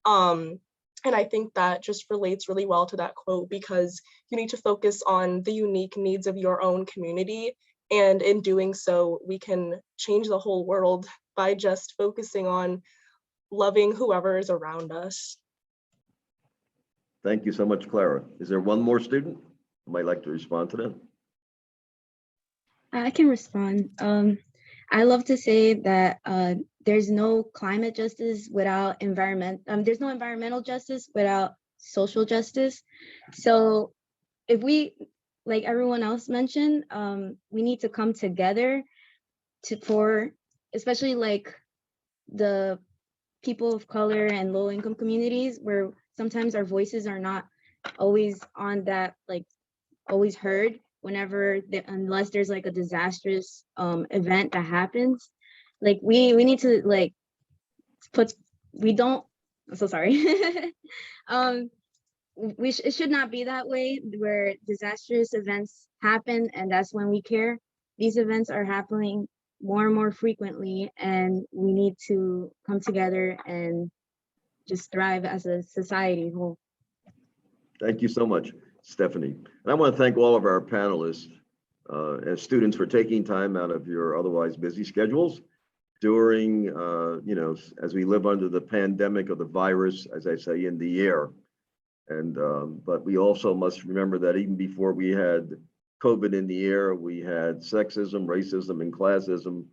And I think that just relates really well to that quote, because you need to focus on the unique needs of your own community. And in doing so, we can change the whole world by just focusing on loving whoever is around us. Thank you so much, Clara. Is there one more student who might like to respond to that? I can respond. I love to say that there's no climate justice without there's no environmental justice without social justice. So if we, like everyone else mentioned, we need to come together for especially like the people of color and low income communities, where sometimes our voices are not always on that, like always heard whenever, unless there's like a disastrous event that happens. Like we need to like I'm so sorry. It should not be that way, where disastrous events happen and that's when we care. These events are happening more and more frequently, and we need to come together and just thrive as a society whole. Thank you so much, Stephanie. And I want to thank all of our panelists and students for taking time out of your otherwise busy schedules during, as we live under the pandemic of the virus, as I say, in the air. And but we also must remember that even before we had COVID in the air, we had sexism, racism, and classism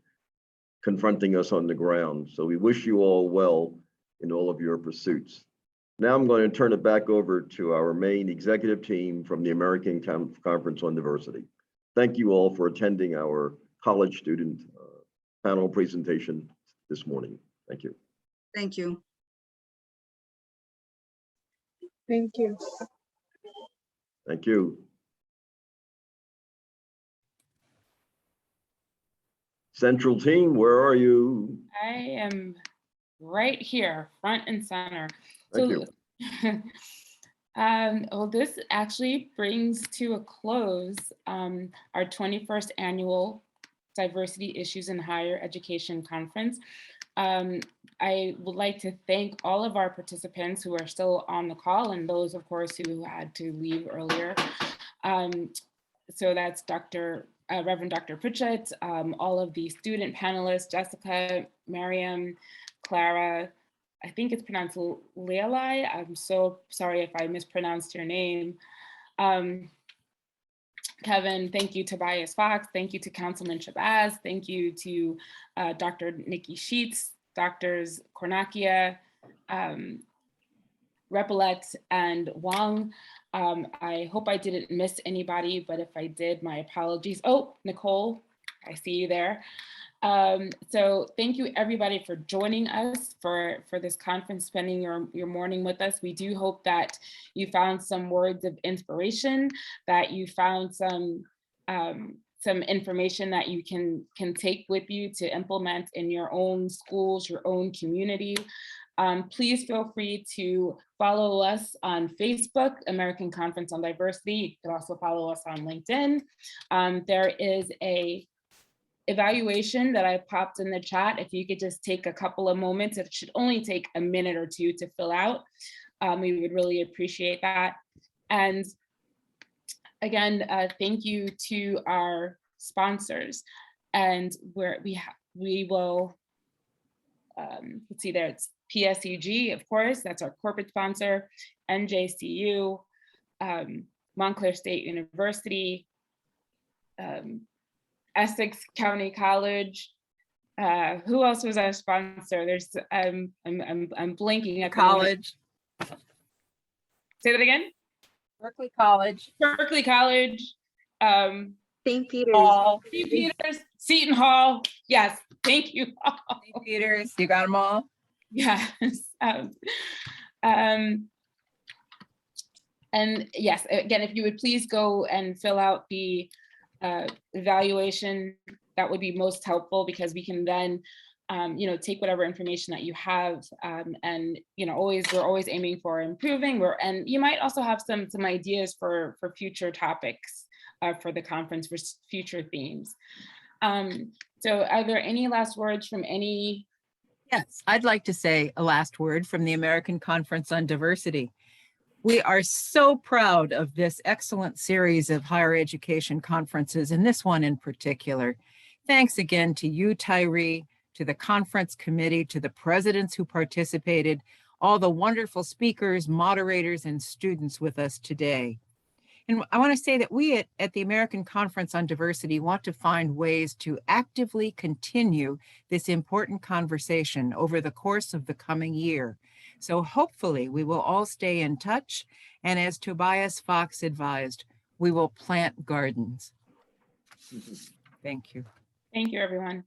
confronting us on the ground. So we wish you all well in all of your pursuits. Now I'm going to turn it back over to our main executive team from the American Conference on Diversity. Thank you all for attending our college student panel presentation this morning. Thank you. Thank you. Thank you. Thank you. Central team, where are you? I am right here, front and center. Thank you. Well, this actually brings to a close our 21st annual Diversity Issues in Higher Education Conference. I would like to thank all of our participants who are still on the call, and those, of course, who had to leave earlier. So that's Reverend Dr. Pritchett, all of the student panelists, Jessica, Miriam, Clara, I think it's pronounced Lealai. I'm so sorry if I mispronounced your name. Kevin, thank you to Tobias Fox, thank you to Councilman Shabazz, thank you to Dr. Nikki Sheets, Drs. Cornacchia, Repollet, and Wang. I hope I didn't miss anybody, but if I did, my apologies. Oh, Nicole, I see you there. So thank you everybody for joining us for this conference, spending your morning with us. We do hope that you found some words of inspiration, that you found some information that you can take with you to implement in your own schools, your own community. Please feel free to follow us on Facebook, American Conference on Diversity. You can also follow us on LinkedIn. There is a evaluation that I popped in the chat. If you could just take a couple of moments, it should only take a minute or two to fill out. We would really appreciate that. And again, thank you to our sponsors. And we will, let's see there, it's PSEG, of course, that's our corporate sponsor, NJCU, Montclair State University, Essex County College, Who else was our sponsor? There's I'm blanking at the moment. College, Say that again. Berkeley College, Berkeley College. St. Peter's. St. Peter's, Seton Hall. Yes, thank you all. St. Peter's, you got them all? Yes. And yes, again, if you would please go and fill out the evaluation, that would be most helpful, because we can then take whatever information that you have, and we're always aiming for improving. And you might also have some ideas for future topics for the conference, for future themes. So are there any last words from any? Yes, I'd like to say a last word from the American Conference on Diversity. We are so proud of this excellent series of higher education conferences, and this one in particular. Thanks again to you, Tyree, to the conference committee, to the presidents who participated, all the wonderful speakers, moderators, and students with us today. And I want to say that we at the American Conference on Diversity want to find ways to actively continue this important conversation over the course of the coming year. So hopefully we will all stay in touch. And as Tobias Fox advised, we will plant gardens. Thank you. Thank you, everyone.